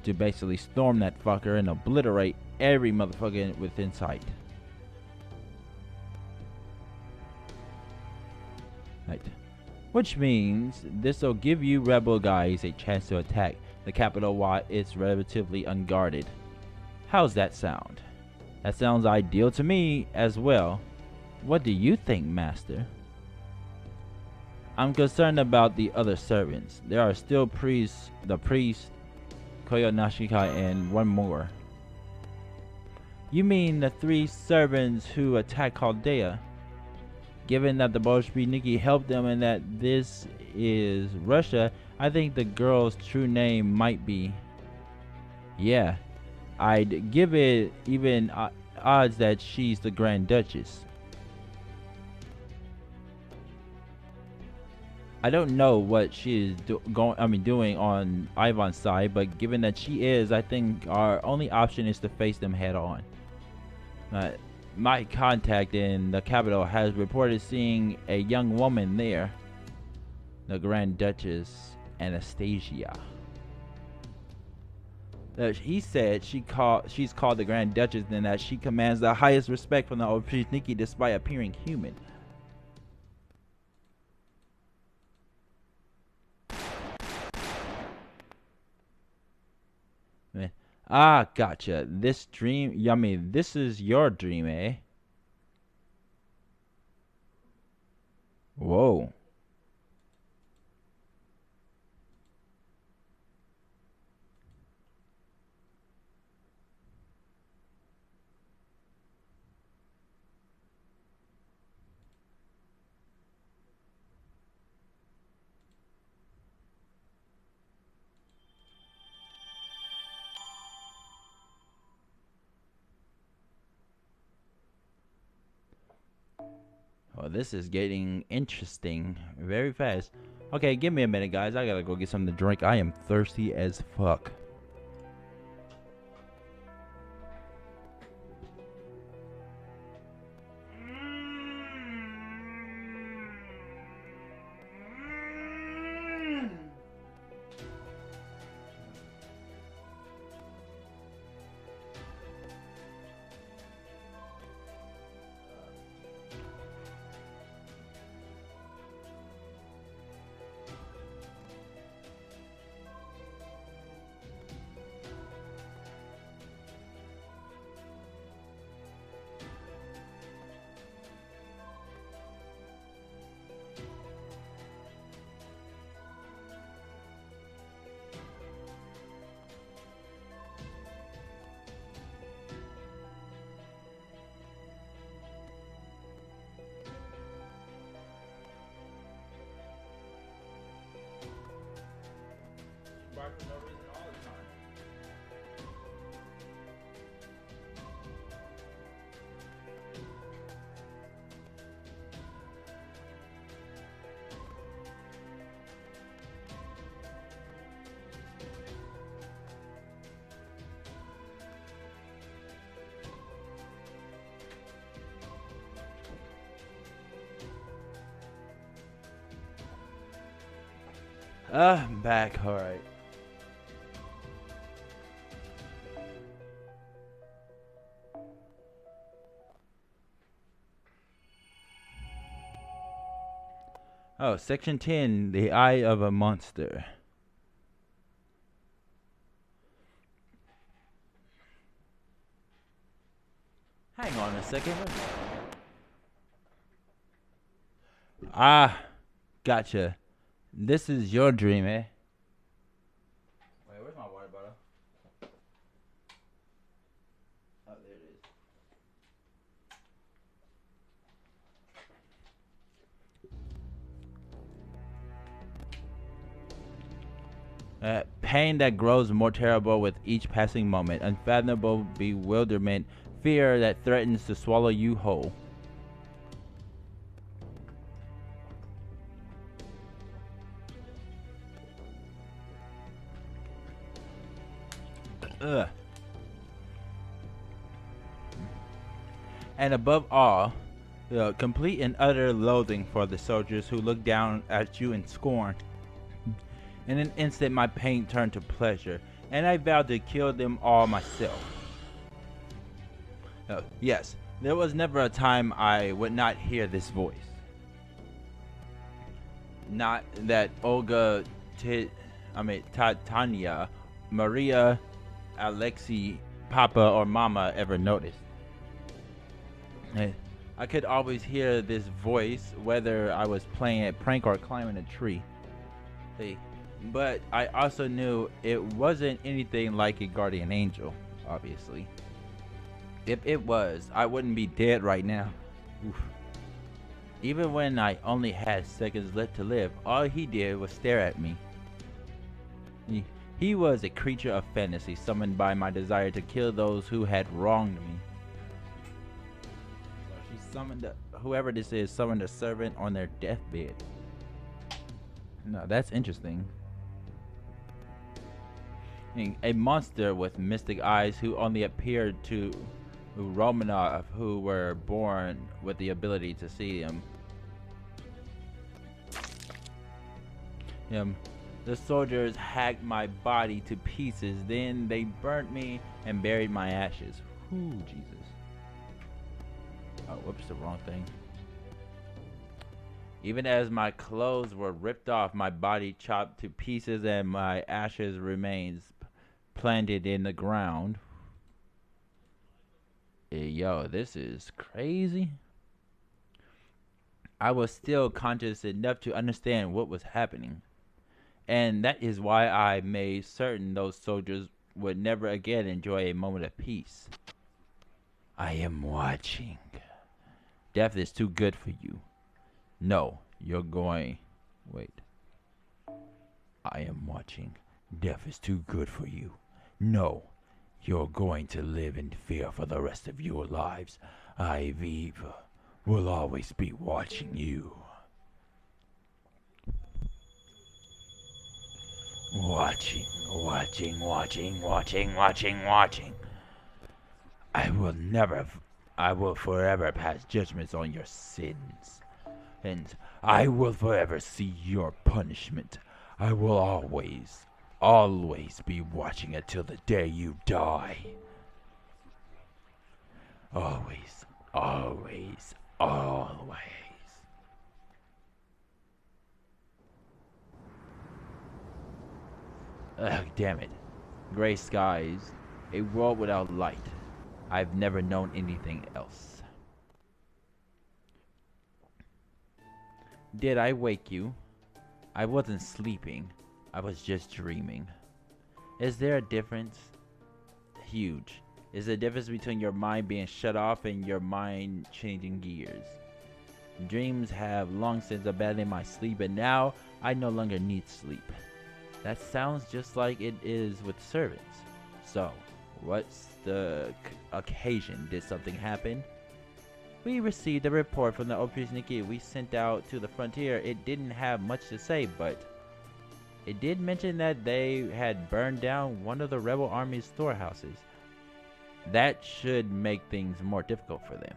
Speaker 1: to basically storm that fucker and obliterate every motherfucker within sight. Right. Which means this will give you rebel guys a chance to attack the capital while it's relatively unguarded. How's that sound? That sounds ideal to me as well. What do you think, Master? I'm concerned about the other servants. There are still priests, the priest, Koyonashika, and one more. You mean the 3 servants who attacked Chaldea? Given that the Bolsheviki helped them and that this is Russia, I think the girl's true name might be... Yeah, I'd give it even odds that she's the Grand Duchess. I don't know what she is doing on Ivan's side, but given that she is, I think our only option is to face them head on. My contact in the capital has reported seeing a young woman there, the Grand Duchess Anastasia. He said she's called the Grand Duchess and that she commands the highest respect from the Obshniki despite appearing human. Ah, gotcha. This dream, yummy. This is your dream, eh? Whoa. Oh, this is getting interesting very fast. Okay, give me a minute, guys. I gotta go get something to drink. I am thirsty as fuck. For no reason all the time. I'm back, alright. Oh, Section 10, the Eye of a Monster. Hang on a second. Ah, gotcha. This is your dream, eh? Wait, where's my water bottle? Oh, there it is. Pain that grows more terrible with each passing moment. Unfathomable bewilderment. Fear that threatens to swallow you whole. Ugh. And above all, the complete and utter loathing for the soldiers who look down at you in scorn. In an instant, my pain turned to pleasure, and I vowed to kill them all myself. Yes, there was never a time I would not hear this voice. Not that Olga, Tanya, Maria, Alexei, Papa, or Mama ever noticed. I could always hear this voice, whether I was playing a prank or climbing a tree. But I also knew it wasn't anything like a guardian angel, obviously. If it was, I wouldn't be dead right now. Oof. Even when I only had seconds left to live, all he did was stare at me. He was a creature of fantasy, summoned by my desire to kill those who had wronged me. So she summoned, whoever this is, summoned a servant on their deathbed. No, that's interesting. A monster with mystic eyes who only appeared to Romanov who were born with the ability to see him. The soldiers hacked my body to pieces, then they burnt me and buried my ashes. Whew, Jesus. Oh, whoops, the wrong thing. Even as my clothes were ripped off, my body chopped to pieces, and my ashes remains planted in the ground. Hey, yo, this is crazy. I was still conscious enough to understand what was happening. And that is why I made certain those soldiers would never again enjoy a moment of peace. I am watching. Death is too good for you. No, you're going... Wait. I am watching. Death is too good for you. No, you're going to live in fear for the rest of your lives. I, Viva, will always be watching you. Watching. I will forever pass judgments on your sins. And I will forever see your punishment. I will always be watching until the day you die. Always. Ugh, damn it. Gray skies, a world without light. I've never known anything else. Did I wake you? I wasn't sleeping. I was just dreaming. Is there a difference? Huge. Is the difference between your mind being shut off and your mind changing gears. Dreams have long since abandoned my sleep, and now I no longer need sleep. That sounds just like it is with servants. So, what's the occasion? Did something happen? We received a report from the Oprichniki we sent out to the frontier. It didn't have much to say, but it did mention that they had burned down one of the rebel army's storehouses. That should make things more difficult for them.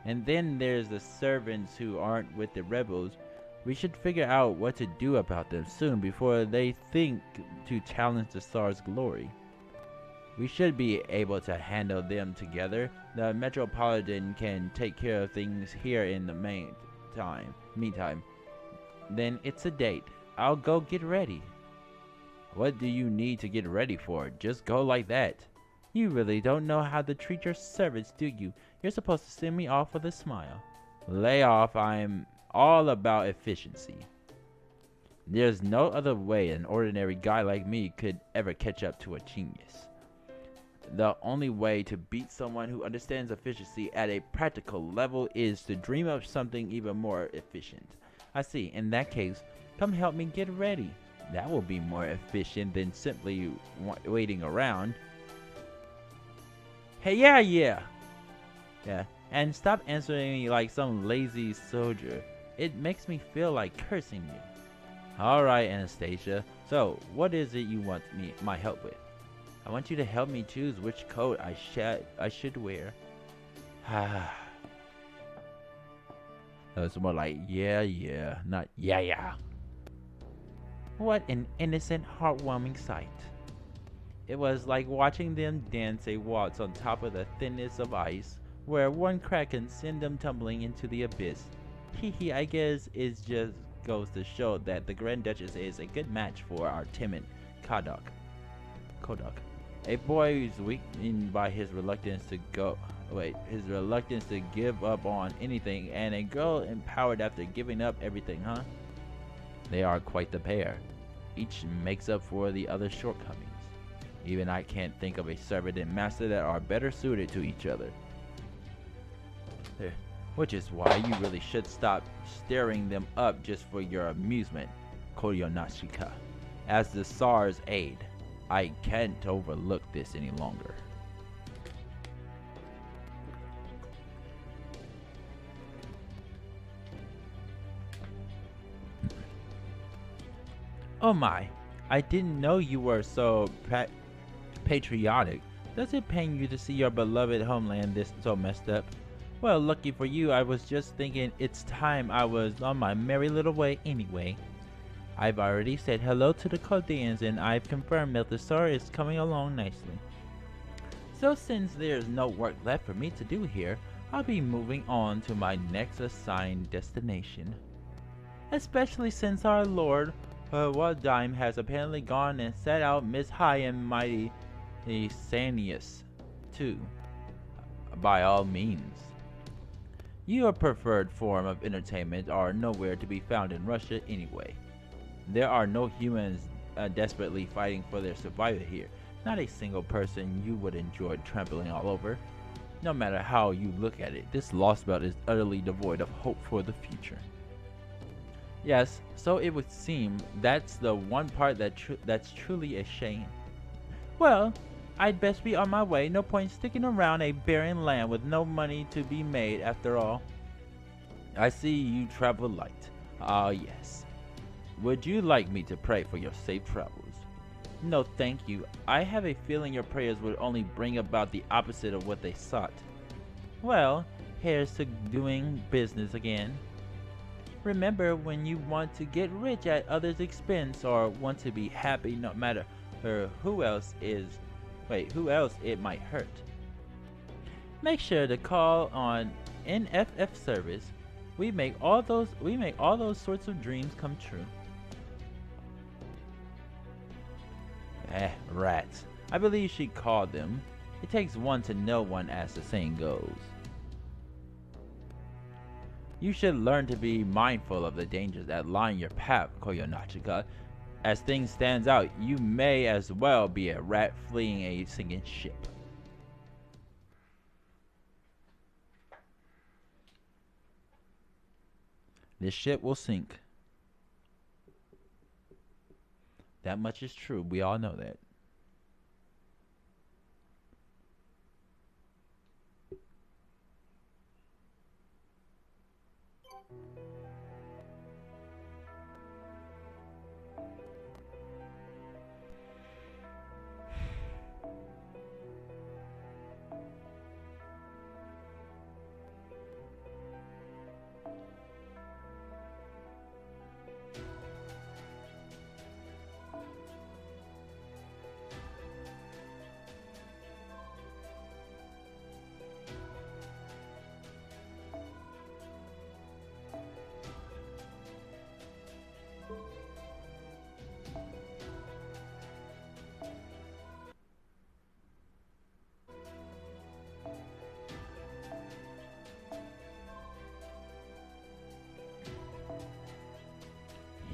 Speaker 1: And then there's the servants who aren't with the rebels. We should figure out what to do about them soon before they think to challenge the Tsar's glory. We should be able to handle them together. The Metropolitan can take care of things here in the meantime. Then it's a date. I'll go get ready. What do you need to get ready for? Just go like that. You really don't know how to treat your servants, do you? You're supposed to send me off with a smile. Lay off, I'm all about efficiency. There's no other way an ordinary guy like me could ever catch up to a genius. The only way to beat someone who understands efficiency at a practical level is to dream up something even more efficient. I see. In that case, come help me get ready. That will be more efficient than simply waiting around. Hey, yeah. And stop answering me like some lazy soldier. It makes me feel like cursing you. Alright, Anastasia. So, what is it you want my help with? I want you to help me choose which coat I should wear. It's more like yeah, not yeah. What an innocent, heartwarming sight. It was like watching them dance a waltz on top of the thinness of ice, where one crack can send them tumbling into the abyss. Hehe, I guess it just goes to show that the Grand Duchess is a good match for our timid Kodok. A boy who's weakened by his reluctance to give up on anything, and a girl empowered after giving up everything, huh? They are quite the pair. Each makes up for the other's shortcomings. Even I can't think of a servant and master that are better suited to each other. Which is why you really should stop stirring them up just for your amusement, Koryonashika. As the Tsar's aide, I can't overlook this any longer. Oh my, I didn't know you were so patriotic. Does it pain you to see your beloved homeland this so messed up? Well, lucky for you, I was just thinking it's time I was on my merry little way anyway. I've already said hello to the Chaldeans and I've confirmed that the Star is coming along nicely. So since there's no work left for me to do here, I'll be moving on to my next assigned destination. Especially since our Lord Waldheim has apparently gone and set out Miss High and Mighty Sanius too. By all means. Your preferred form of entertainment are nowhere to be found in Russia anyway. There are no humans desperately fighting for their survival here. Not a single person you would enjoy trampling all over. No matter how you look at it, this Lostbelt is utterly devoid of hope for the future. Yes, so it would seem that's the one part that's truly a shame. Well, I'd best be on my way. No point sticking around a barren land with no money to be made after all. I see you travel light. Ah, yes. Would you like me to pray for your safe travels? No, thank you. I have a feeling your prayers would only bring about the opposite of what they sought. Well, here's to doing business again. Remember, when you want to get rich at others' expense or want to be happy no matter who else it might hurt, make sure to call on NFF service. We make all those sorts of dreams come true. Rats. I believe she called them. It takes one to know one, as the saying goes. You should learn to be mindful of the dangers that line your path, Koyonachika. As things stands out, you may as well be a rat fleeing a sinking ship. This ship will sink. That much is true. We all know that.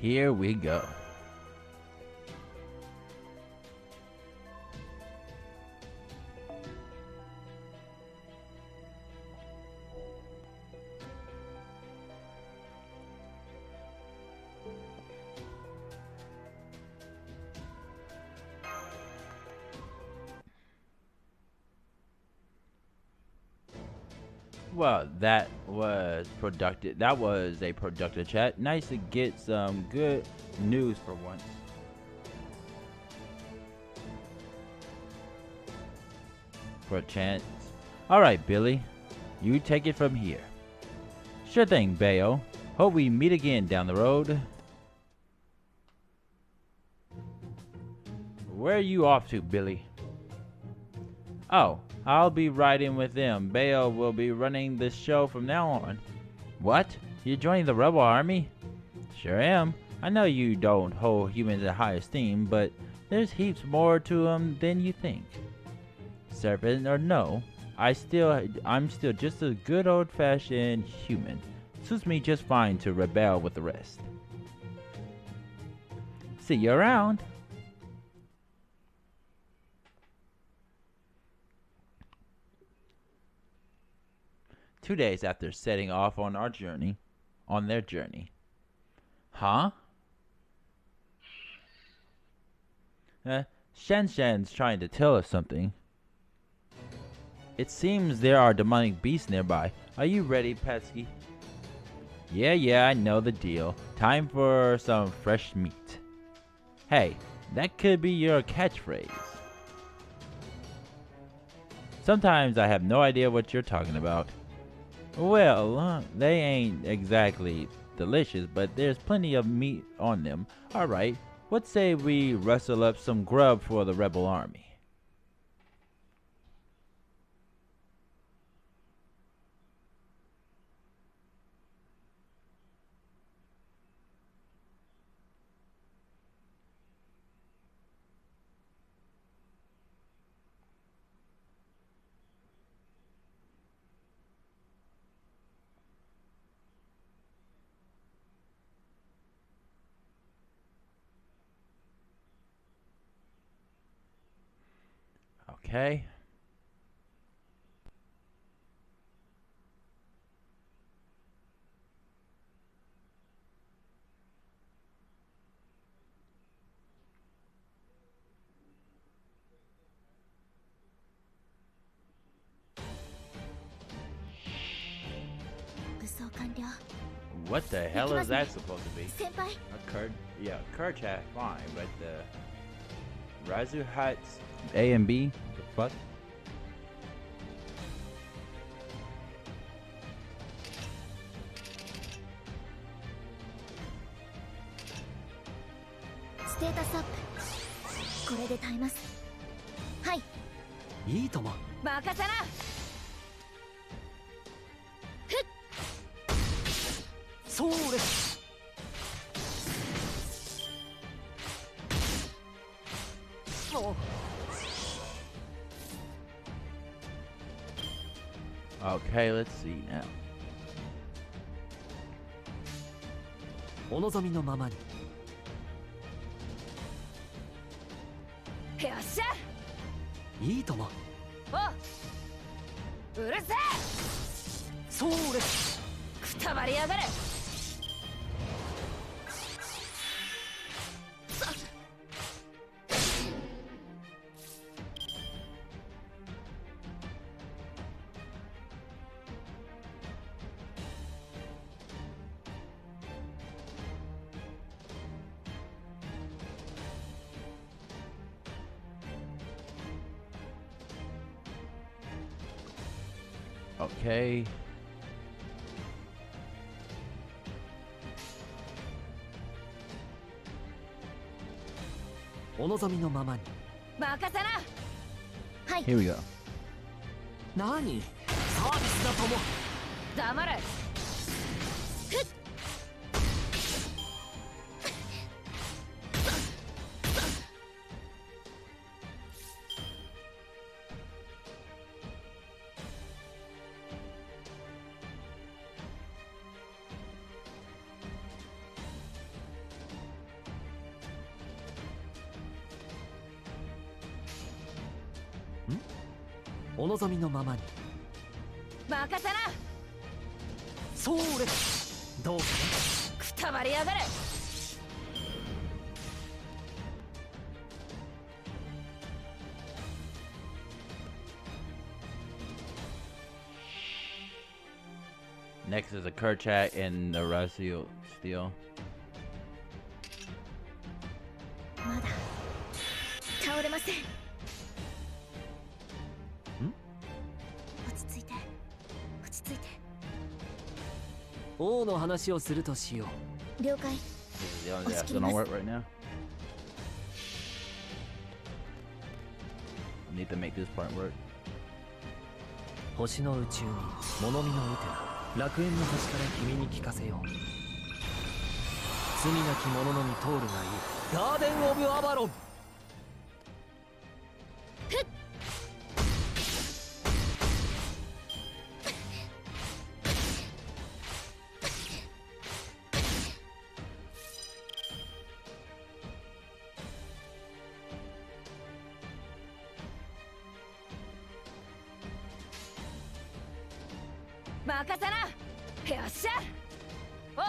Speaker 1: Here we go. Well, that was productive. That was a productive chat. Nice to get some good news for once. For a chance. Alright, Billy. You take it from here. Sure thing, Bayo. Hope we meet again down the road. Where are you off to, Billy? Oh, I'll be riding with them. Bayo will be running this show from now on. What? You're joining the rebel army? Sure am. I know you don't hold humans in high esteem, but there's heaps more to them than you think. Serpent or no, I'm still just a good old-fashioned human. Suits me just fine to rebel with the rest. See you around. Two days after setting off on their journey. Huh? Shen-Shen's trying to tell us something. It seems there are demonic beasts nearby. Are you ready, Petsky? Yeah, I know the deal. Time for some fresh meat. Hey, that could be your catchphrase. Sometimes I have no idea what you're talking about. Well, they ain't exactly delicious, but there's plenty of meat on them. Alright, what say we rustle up some grub for the rebel army? Okay. What the hell is that supposed to be? A card? Yeah, card chat, fine, but the Razu Huts A and B? The fuck?
Speaker 3: Status up. これで耐えます。はい。
Speaker 2: いいとも。
Speaker 3: 任せな。
Speaker 2: それ。お。
Speaker 1: Okay, let's see now.
Speaker 2: お望みのままに。
Speaker 3: よっしゃ。
Speaker 2: いいとも。
Speaker 3: お。うるせえ。
Speaker 2: それ。
Speaker 3: くたばりやがれ。
Speaker 1: Okay.
Speaker 2: お望みのままに。
Speaker 3: 任せな。はい。
Speaker 1: Here we go.
Speaker 2: 何？サービスだとも。
Speaker 3: 黙れ。
Speaker 2: お望みのままに。
Speaker 3: 任せな。
Speaker 2: それ。どうか
Speaker 3: くたばりやがれ。
Speaker 1: Next is a Kerchat and the Raziel Steel.
Speaker 3: まだ倒れません。
Speaker 2: 王の話をするとしよ
Speaker 3: う。了解。
Speaker 1: This is the only thing that's gonna work right now. I need to make this part work.
Speaker 2: 星の宇宙に物見のウテナ、楽園の星から君に聞かせよう。罪なき者のみ通るがいい。ガーデン・オブ・アバロン。
Speaker 3: 任せな。よっしゃ。お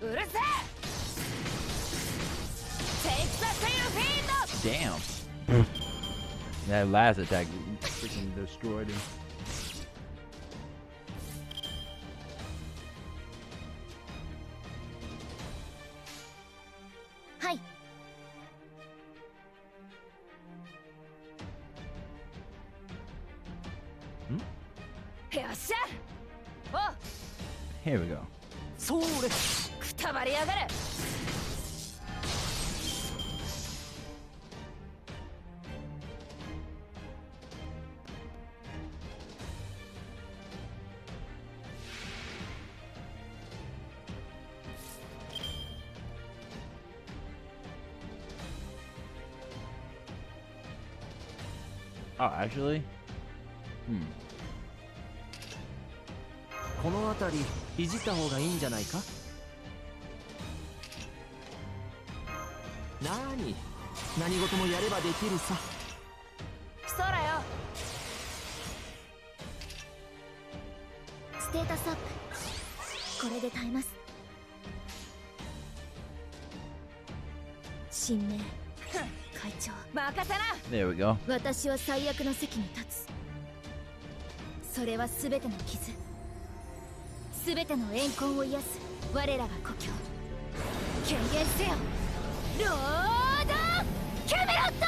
Speaker 3: う。うるせえ。Take the tail feed.
Speaker 1: Damn. That last attack freaking destroyed him. Here we go.
Speaker 2: それ
Speaker 3: くたばりやがれ。
Speaker 1: Oh, actually?
Speaker 2: この辺りいじった方がいいんじゃないか。何事もやればできるさ。
Speaker 3: そらよ。ステータスアップ。これで耐えます。新名会長。任せな。
Speaker 1: There we go.
Speaker 3: 私は最悪の席に立つ。それは全ての傷、全ての怨恨を癒す我らが故郷。権限せよ、ロードキャメロット。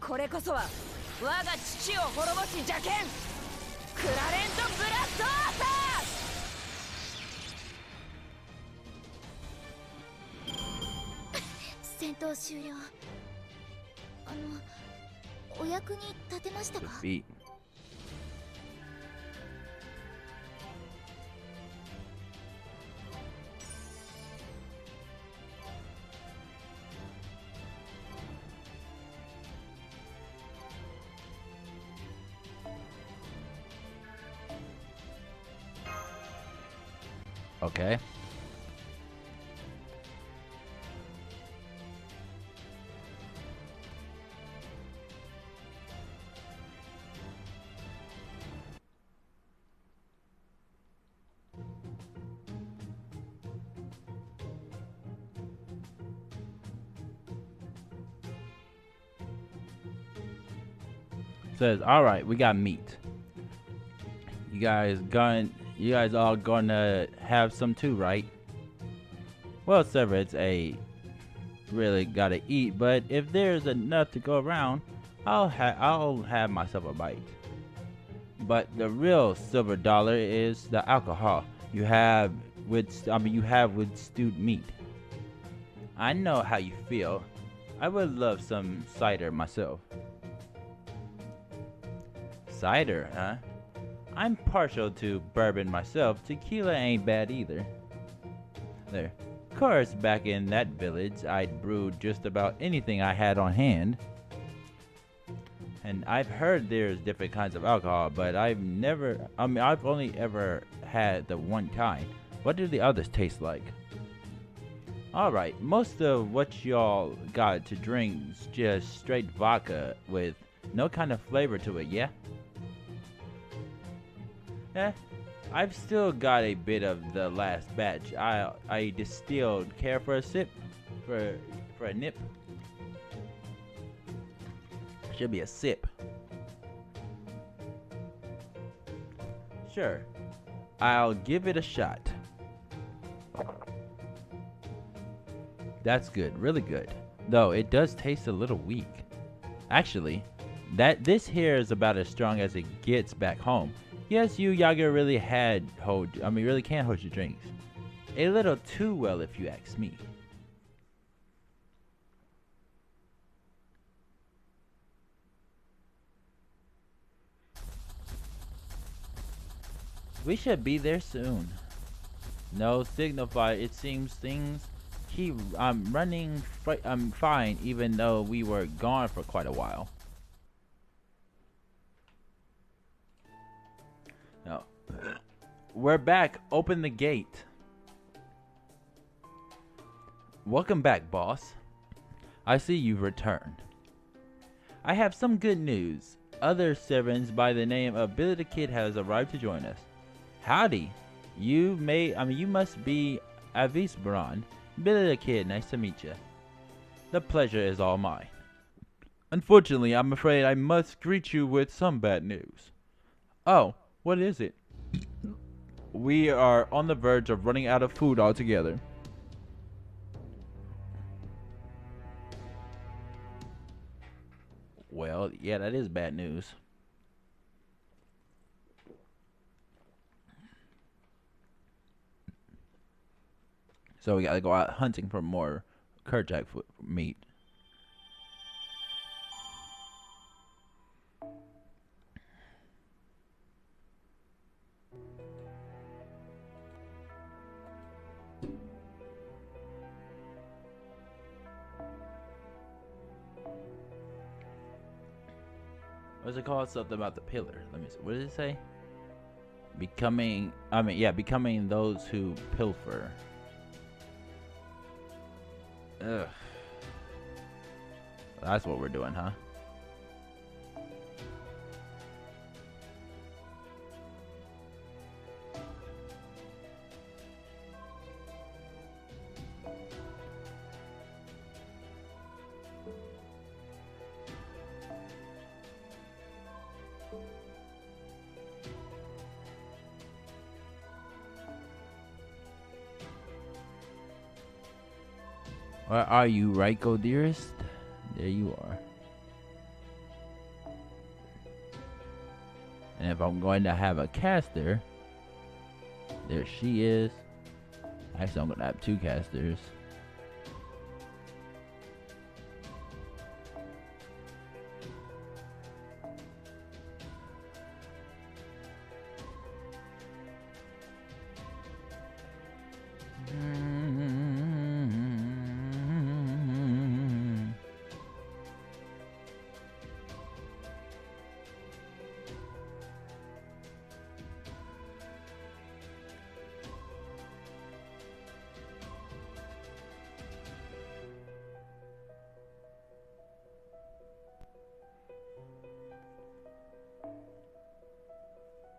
Speaker 3: これこそは我が父を滅ぼし邪剣、クラレント・ブラストアーサー。 戦闘終了。お役に立てましたか？
Speaker 1: Defeat. Okay. Says, all right, we got meat. You guys all gonna have some too, right? Well, Severance really gotta eat, but if there's enough to go around, I'll have myself a bite. But the real silver dollar is the alcohol you have with stewed meat. I know how you feel. I would love some cider myself. Cider, huh? I'm partial to bourbon myself. Tequila ain't bad either. There. Of course, back in that village, I'd brewed just about anything I had on hand. And I've heard there's different kinds of alcohol, but I've only ever had the one kind. What do the others taste like? Alright, most of what y'all got to drink's just straight vodka with no kind of flavor to it, yeah? I've still got a bit of the last batch I distilled. Care for a sip? For a nip? Should be a sip. Sure. I'll give it a shot. That's good, really good. Though it does taste a little weak. Actually, this here is about as strong as it gets back home. Yes, you Yaga really can hold your drinks. A little too well if you ask me. We should be there soon. No signify, it seems things keep running fine even though we were gone for quite a while. No. We're back. Open the gate. Welcome back, boss. I see you've returned. I have some good news. Other servants by the name of Billy the Kid has arrived to join us. Howdy. You must be Avisbaron. Billy the Kid, nice to meet you. The pleasure is all mine. Unfortunately, I'm afraid I must greet you with some bad news. Oh, what is it? We are on the verge of running out of food altogether. Well, yeah, that is bad news. So we gotta go out hunting for more Kerchak meat. What's it called? Something about the pillar. Let me see. What did it say? Becoming those who pilfer. Ugh. That's what we're doing, huh? Where are you, Raiko, dearest? There you are. And if I'm going to have a caster, there she is. Actually, I'm going to have 2 casters.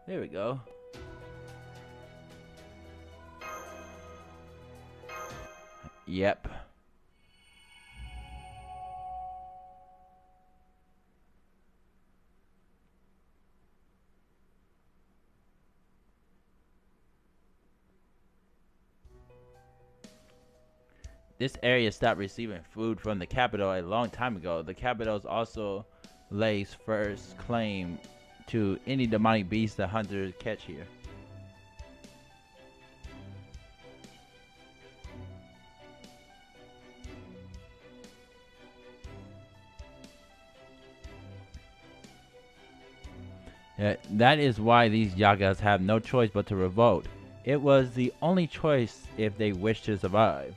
Speaker 1: There we go. Yep. This area stopped receiving food from the capital a long time ago. The capital also lays first claim to any demonic beast the hunters catch here. Yeah, that is why these Yagas have no choice but to revolt. It was the only choice if they wish to survive.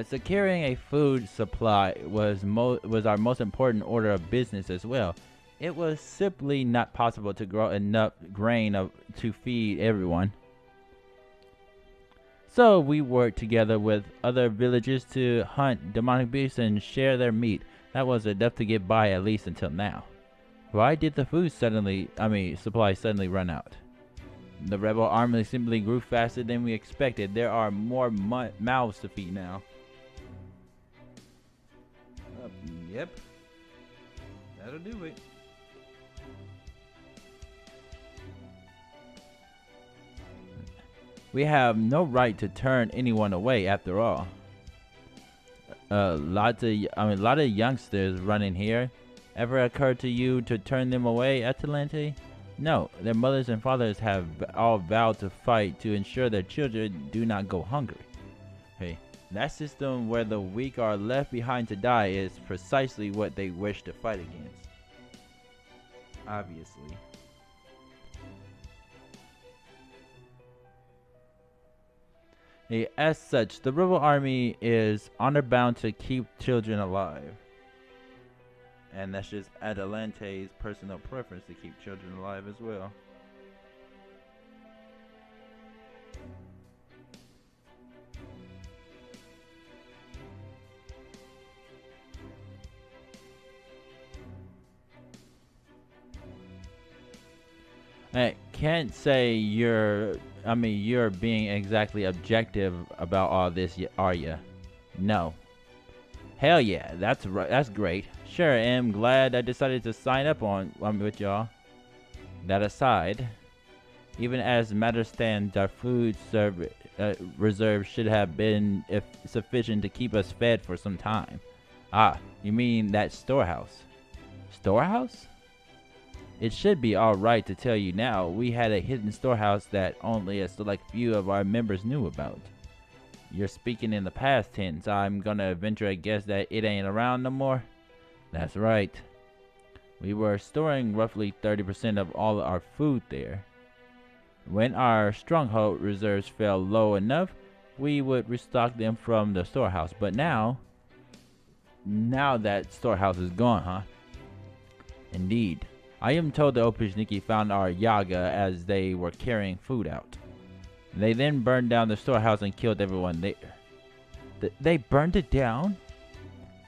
Speaker 1: Securing a food supply was our most important order of business as well. It was simply not possible to grow enough grain to feed everyone. So we worked together with other villagers to hunt demonic beasts and share their meat. That was enough to get by at least until now. Why did the supply suddenly run out? The rebel army simply grew faster than we expected. There are more mouths to feed now. Yep. That'll do it. We have no right to turn anyone away after all. A lot of youngsters running here. Ever occurred to you to turn them away, Atalante? No, their mothers and fathers have all vowed to fight to ensure their children do not go hungry. Hey, that system where the weak are left behind to die is precisely what they wish to fight against. Obviously. Hey, as such, the rebel army is honor-bound to keep children alive. And that's just Atalante's personal preference to keep children alive as well. I can't say you're being exactly objective about all this, are ya? No. Hell yeah, that's right. That's great. Sure, I'm glad I decided to sign up with y'all. That aside, even as matters stand, our food reserve should have been sufficient to keep us fed for some time. Ah, you mean that storehouse? Storehouse? It should be alright to tell you now, we had a hidden storehouse that only a select few of our members knew about. You're speaking in the past tense. I'm gonna venture a guess that it ain't around no more? That's right. We were storing roughly 30% of all our food there. When our stronghold reserves fell low enough, we would restock them from the storehouse. But now that storehouse is gone, huh? Indeed. I am told the Opushniki found our Yaga as they were carrying food out. They then burned down the storehouse and killed everyone there. They burned it down?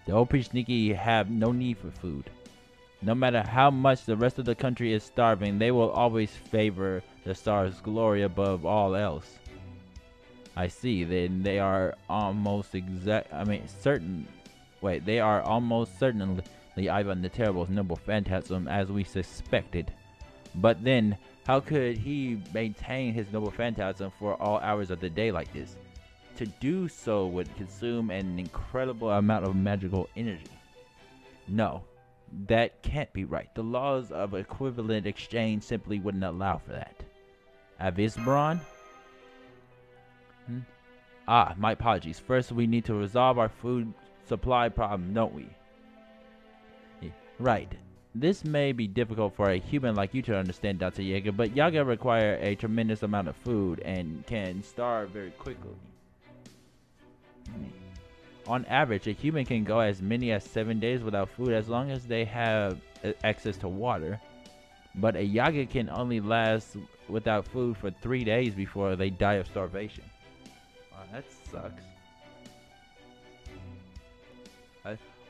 Speaker 1: The Opushniki have no need for food. No matter how much the rest of the country is starving, they will always favor the star's glory above all else. I see. Then they are almost certain. Wait, they are almost certainly Ivan the Terrible's noble phantasm, as we suspected. But then, how could he maintain his noble phantasm for all hours of the day like this? To do so would consume an incredible amount of magical energy. No, that can't be right. The laws of equivalent exchange simply wouldn't allow for that. Avisbron? Ah, my apologies. First, we need to resolve our food supply problem, don't we? Right. This may be difficult for a human like you to understand, Dr. Yaga, but Yaga require a tremendous amount of food and can starve very quickly. On average, a human can go as many as 7 days without food as long as they have access to water. But a Yaga can only last without food for 3 days before they die of starvation. Wow, that sucks.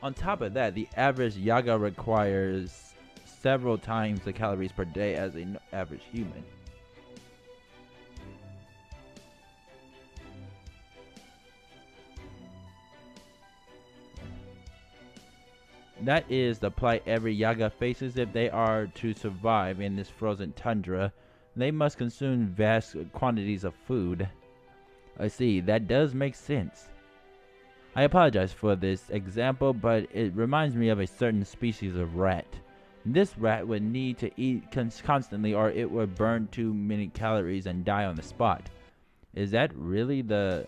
Speaker 1: On top of that, the average Yaga requires several times the calories per day as an average human. That is the plight every Yaga faces if they are to survive in this frozen tundra. They must consume vast quantities of food. I see, that does make sense. I apologize for this example, but it reminds me of a certain species of rat. This rat would need to eat constantly or it would burn too many calories and die on the spot. Is that really the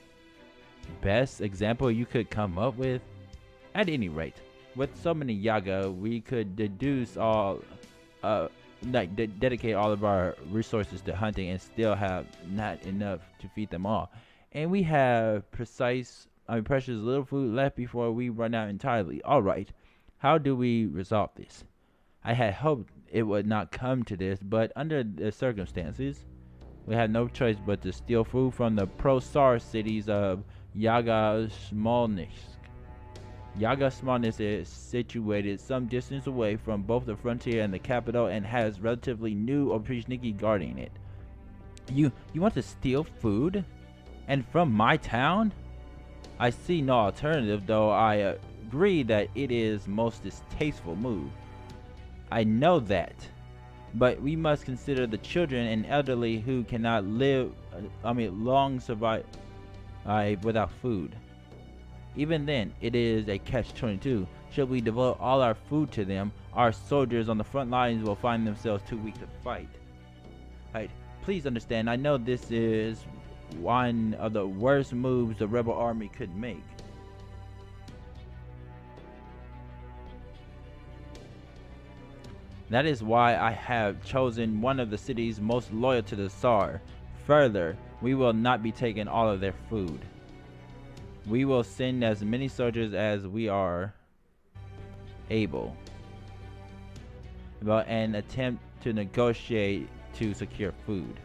Speaker 1: best example you could come up with? At any rate, with so many Yaga, we could dedicate all of our resources to hunting and still have not enough to feed them all. And we have precious little food left before we run out entirely. Alright, how do we resolve this? I had hoped it would not come to this, but under the circumstances, we have no choice but to steal food from the pro-Tsar cities of Yaga Smolnysk. Yaga Smolnysk is situated some distance away from both the frontier and the capital and has relatively new Opushniki guarding it. You want to steal food? And from my town? I see no alternative, though I agree that it is most distasteful move. I know that, but we must consider the children and elderly who cannot long survive without food. Even then, it is a catch-22. Should we devote all our food to them, our soldiers on the front lines will find themselves too weak to fight. Right, please understand, I know this is one of the worst moves the rebel army could make. That is why I have chosen one of the cities most loyal to the Tsar. Further, we will not be taking all of their food. We will send as many soldiers as we are able, and attempt to negotiate to secure food.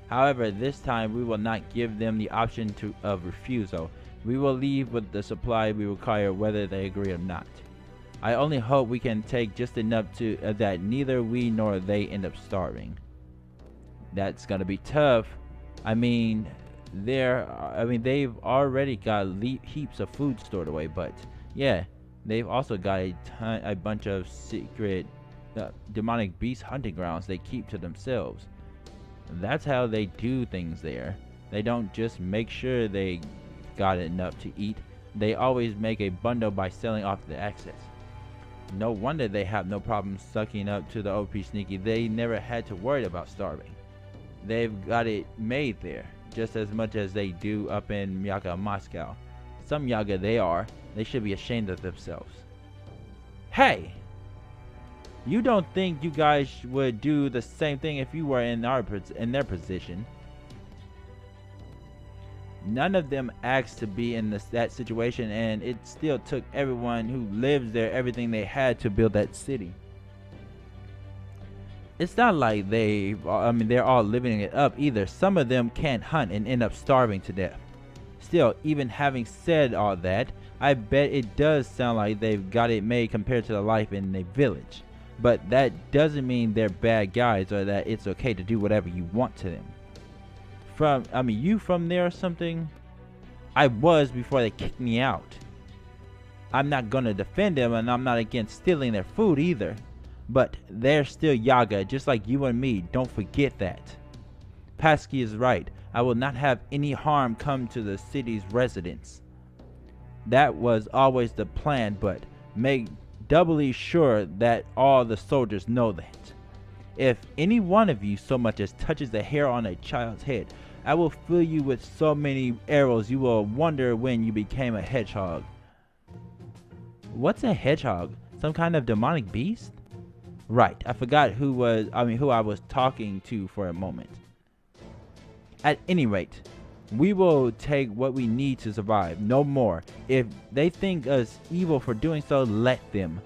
Speaker 1: However, this time we will not give them the option of refusal. We will leave with the supply we require whether they agree or not. I only hope we can take just enough to that neither we nor they end up starving. That's gonna be tough. They've already got heaps of food stored away, but yeah, they've also got a bunch of secret demonic beast hunting grounds they keep to themselves. That's how they do things there. They don't just make sure they got enough to eat. they always make a bundle by selling off the excess. No wonder they have no problem sucking up to the OP sneaky. They never had to worry about starving. They've got it made there, just as much as they do up in Yaga, Moscow. Some Yaga they should be ashamed of themselves. Hey! You don't think you guys would do the same thing if you were in their position? None of them asked to be in that situation, and it still took everyone who lives there everything they had to build that city. It's not like they're all living it up either. Some of them can't hunt and end up starving to death. Still, even having said all that, I bet it does sound like they've got it made compared to the life in a village. But that doesn't mean they're bad guys or that it's okay to do whatever you want to them. You from there or something? I was before they kicked me out. I'm not gonna defend them, and I'm not against stealing their food either. But they're still Yaga, just like you and me. Don't forget that. Pasky is right. I will not have any harm come to the city's residents. That was always the plan, but make doubly sure that all the soldiers know that. If any one of you so much as touches the hair on a child's head, I will fill you with so many arrows you will wonder when you became a hedgehog. What's a hedgehog? Some kind of demonic beast? Right, I forgot who I was talking to for a moment. At any rate, we will take what we need to survive, no more. If they think us evil for doing so, let them.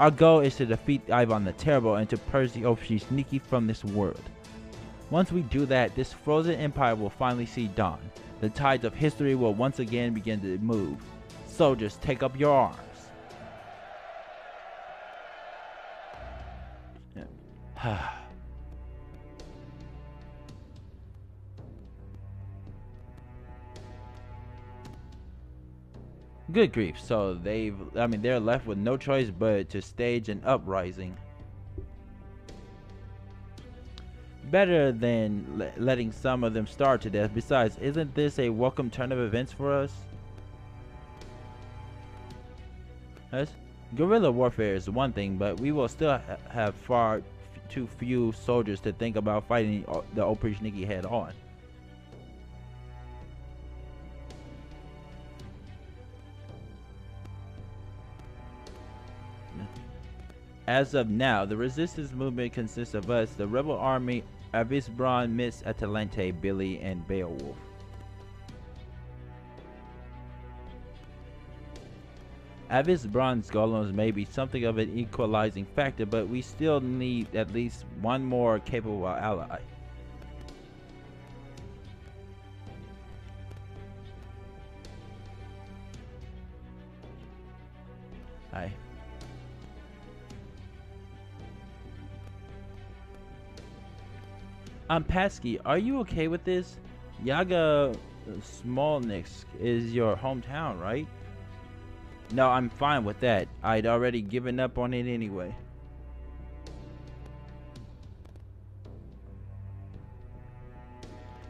Speaker 1: Our goal is to defeat Ivan the Terrible and to purge the OP sneaky from this world. Once we do that, this frozen empire will finally see dawn. The tides of history will once again begin to move. Soldiers, take up your arms. Good grief, so they're left with no choice but to stage an uprising. Better than letting some of them starve to death. Besides, isn't this a welcome turn of events for us? Guerrilla warfare is one thing, but we will still have far too few soldiers to think about fighting the Oprichniki head on. As of now, the resistance movement consists of us, the rebel army, Avisbron, Miss Atalante, Billy, and Beowulf. Avisbron's golems may be something of an equalizing factor, but we still need at least one more capable ally. Hi. Pasky, are you okay with this? Yaga Smolnix is your hometown, right? No, I'm fine with that. I'd already given up on it anyway.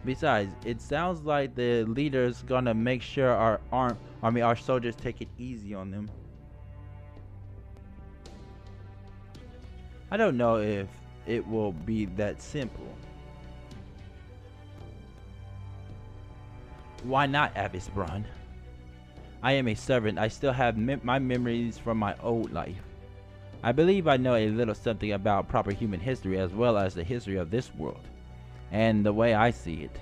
Speaker 1: Besides, it sounds like the leader's gonna make sure our soldiers take it easy on them. I don't know if it will be that simple. Why not, Avisbron? I am a servant. I still have my memories from my old life. I believe I know a little something about proper human history as well as the history of this world, and the way I see it.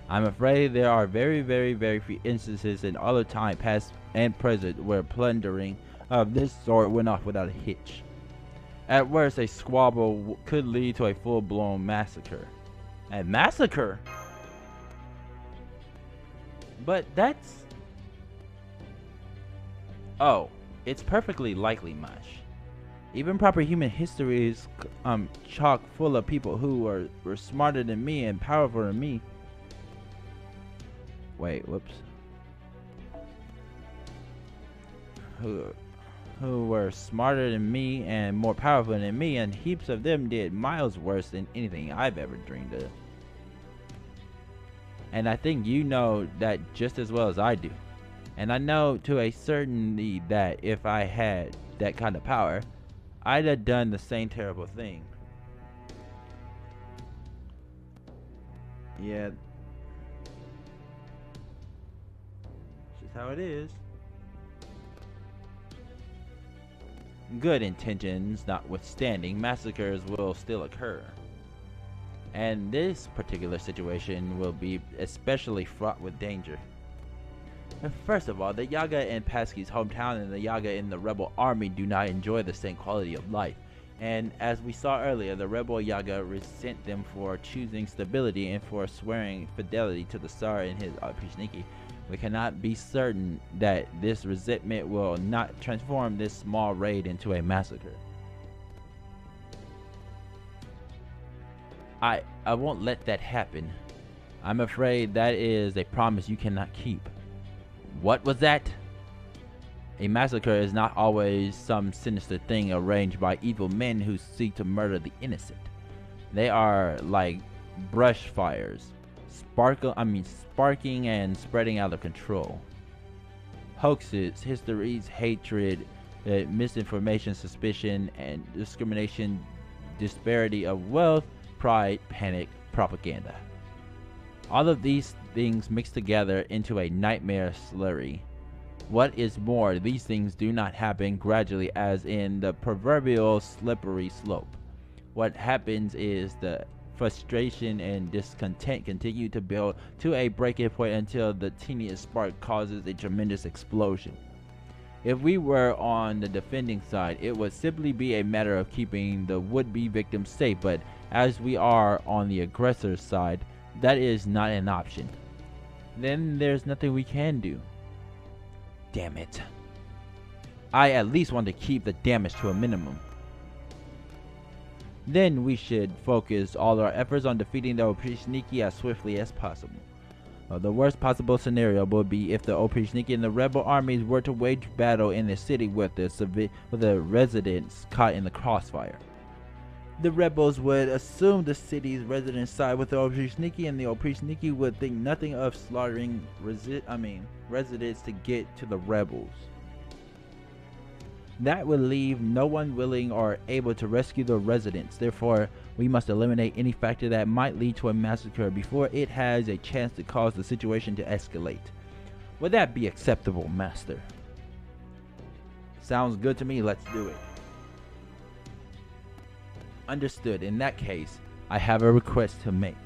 Speaker 1: I'm afraid there are very, very, very few instances in all of time, past and present, where plundering of this sort went off without a hitch. At worst, a squabble could lead to a full-blown massacre. A massacre? But that's... Oh, it's perfectly likely, Mash. Even proper human history is chock full of people who were smarter than me and powerful than me. Wait, whoops. Who were smarter than me and more powerful than me, and heaps of them did miles worse than anything I've ever dreamed of. And I think you know that just as well as I do. And I know to a certainty that if I had that kind of power, I'd have done the same terrible thing. Yeah. It's just how it is. Good intentions notwithstanding, massacres will still occur. And this particular situation will be especially fraught with danger. First of all, the Yaga in Pasky's hometown and the Yaga in the rebel army do not enjoy the same quality of life. And as we saw earlier, the rebel Yaga resent them for choosing stability and for swearing fidelity to the Tsar and his Oprichniki. We cannot be certain that this resentment will not transform this small raid into a massacre. I won't let that happen. I'm afraid that is a promise you cannot keep. What was that? A massacre is not always some sinister thing arranged by evil men who seek to murder the innocent. They are like brush fires, sparking and spreading out of control. Hoaxes, histories, hatred, misinformation, suspicion, and discrimination, disparity of wealth, pride, panic, propaganda. All of these things mixed together into a nightmare slurry. What is more, these things do not happen gradually as in the proverbial slippery slope. What happens is the frustration and discontent continue to build to a breaking point until the teeniest spark causes a tremendous explosion. If we were on the defending side, it would simply be a matter of keeping the would-be victims safe, but as we are on the aggressor's side, that is not an option. Then there's nothing we can do. Damn it. I at least want to keep the damage to a minimum. Then we should focus all our efforts on defeating the Oprichniki as swiftly as possible. The worst possible scenario would be if the Oprichniki and the rebel armies were to wage battle in the city with the residents caught in the crossfire. The rebels would assume the city's residents side with the Oprichniki, and the Oprichniki would think nothing of slaughtering residents to get to the rebels. That would leave no one willing or able to rescue the residents. Therefore, we must eliminate any factor that might lead to a massacre before it has a chance to cause the situation to escalate. Would that be acceptable, Master? Sounds good to me. Let's do it. Understood. In that case, I have a request to make.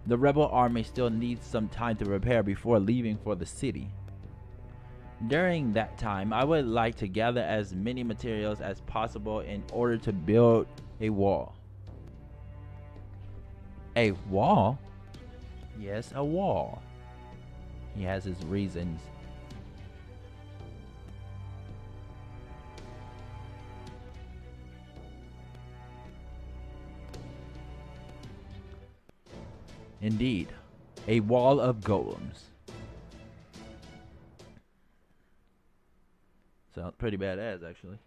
Speaker 1: The rebel army still needs some time to prepare before leaving for the city. During that time, I would like to gather as many materials as possible in order to build a wall. A wall? Yes, a wall. He has his reasons. Indeed, a wall of golems. Sounds pretty badass, actually.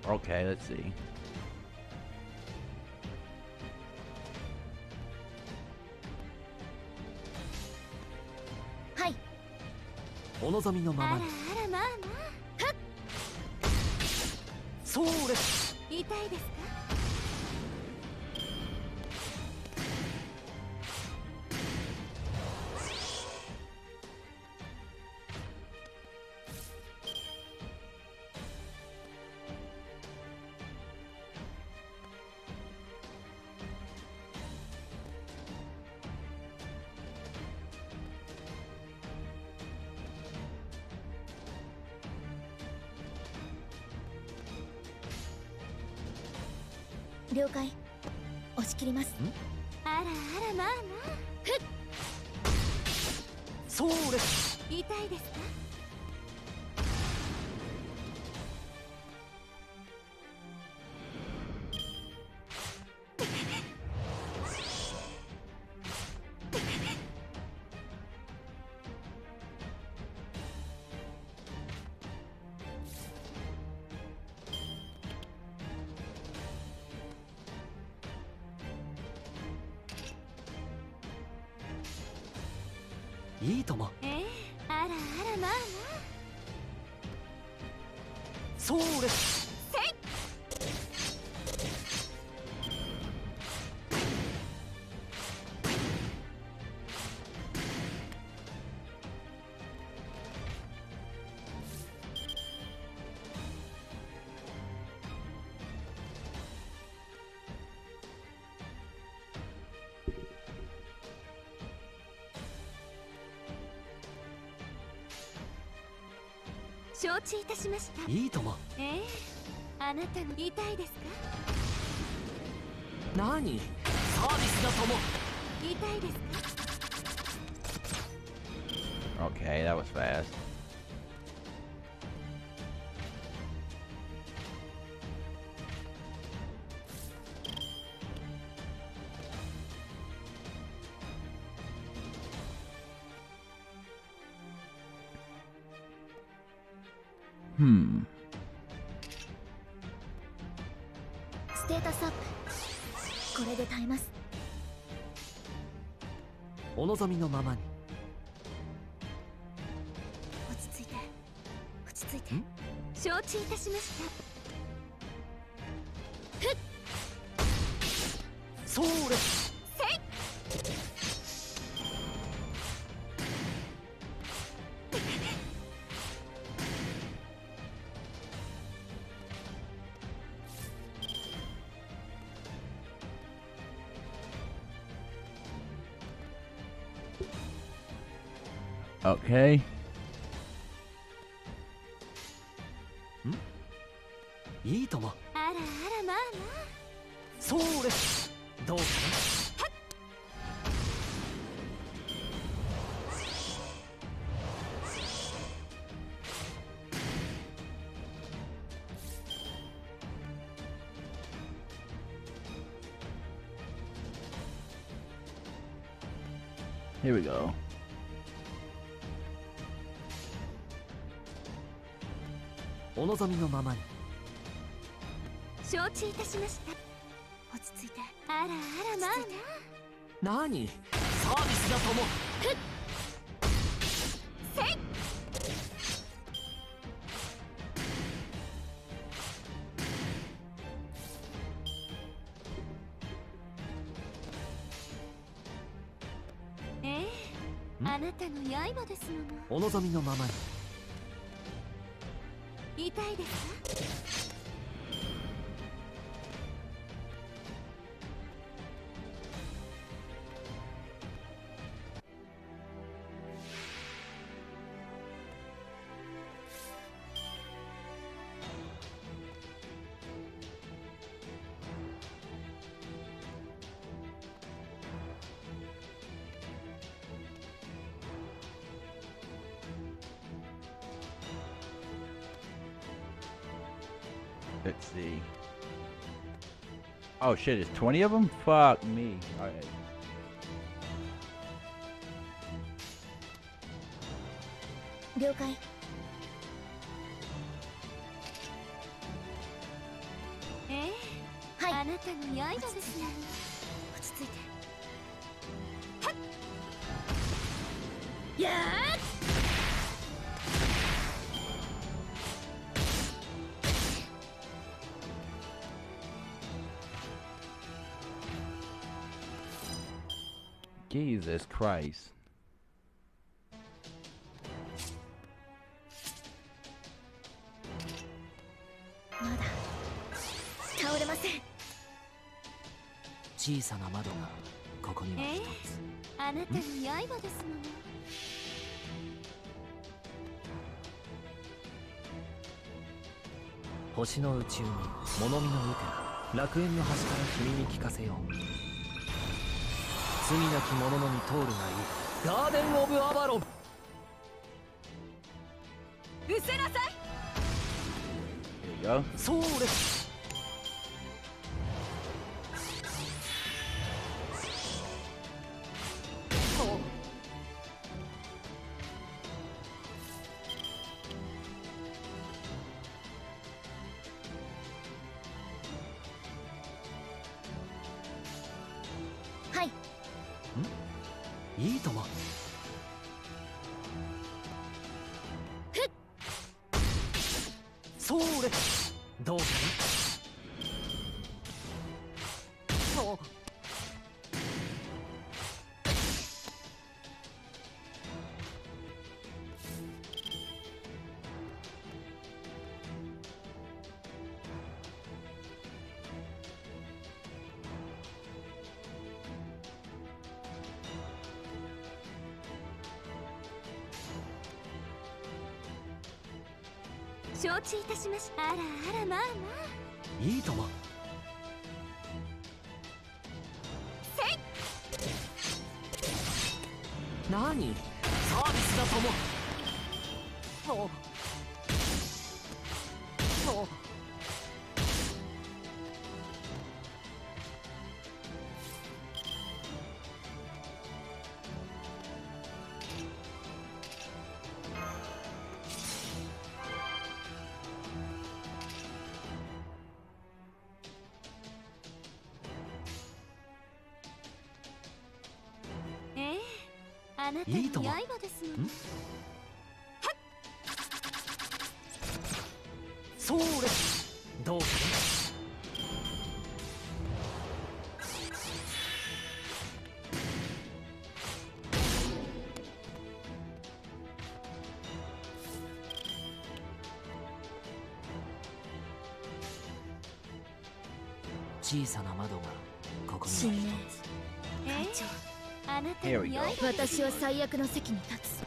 Speaker 1: Okay, let's see.
Speaker 2: Hi. お望みのままに。それ。痛いですか？
Speaker 3: 了解。押し切ります。あらあら、まあまあ。ふっ。
Speaker 2: そうです。
Speaker 3: 痛いですか？
Speaker 2: いいとも。
Speaker 3: あらあら、まあまあ。
Speaker 2: そうです。
Speaker 3: せい。承知いたしました。
Speaker 2: いいとも。
Speaker 3: あなたの痛いですか？
Speaker 2: 何？サービスだとも。
Speaker 3: 痛いですか？
Speaker 1: Okay, that was fast. Hmm.
Speaker 3: ステータスアップ。これで耐えます。
Speaker 2: お望みのままに。
Speaker 3: 落ち着いて。落ち着いて。承知いたしました。ふっ。
Speaker 2: そうです。
Speaker 3: せい。
Speaker 1: Okay.
Speaker 2: いいとも。
Speaker 3: あらあら、まあまあ。
Speaker 2: そうです。どうかな。
Speaker 1: Here we go.
Speaker 2: お望みのままに。
Speaker 3: 承知いたしました。落ち着いて。あらあら、まあまあ。
Speaker 2: 何？サービスだとも。
Speaker 3: ふっ。せい。あなたの刃ですもの。
Speaker 2: お望みのままに。
Speaker 3: 痛いですか？
Speaker 1: Let's see. Oh shit, it's 20 of them? Fuck me. Alright.
Speaker 3: 了解。はい。あなたの刃ですね。落ち着いて。はっ。やーっ。
Speaker 1: Jesus Christ.
Speaker 3: まだ倒れません。
Speaker 2: 小さな窓がここには一つ。
Speaker 3: あなたの刃ですもの。
Speaker 2: 星の宇宙に物見のウテナ。楽園の端から君に聞かせよう。罪なき者のみ通るがいい。ガーデン・オブ・アバロン。
Speaker 3: 失せなさい。
Speaker 1: There you go.
Speaker 2: それ。
Speaker 3: はい。
Speaker 2: いいとも。それ。どうかな。お。
Speaker 3: 承知いたしました。あらあら、まあまあ。
Speaker 2: いいとも。
Speaker 3: せい。
Speaker 2: 何サービスだとも。お。お。
Speaker 3: あなたの刃ですもん。
Speaker 2: それ。どうかな。小さな窓がここに。
Speaker 3: 新名会長、あなたの刃。私は最悪の席に立つ。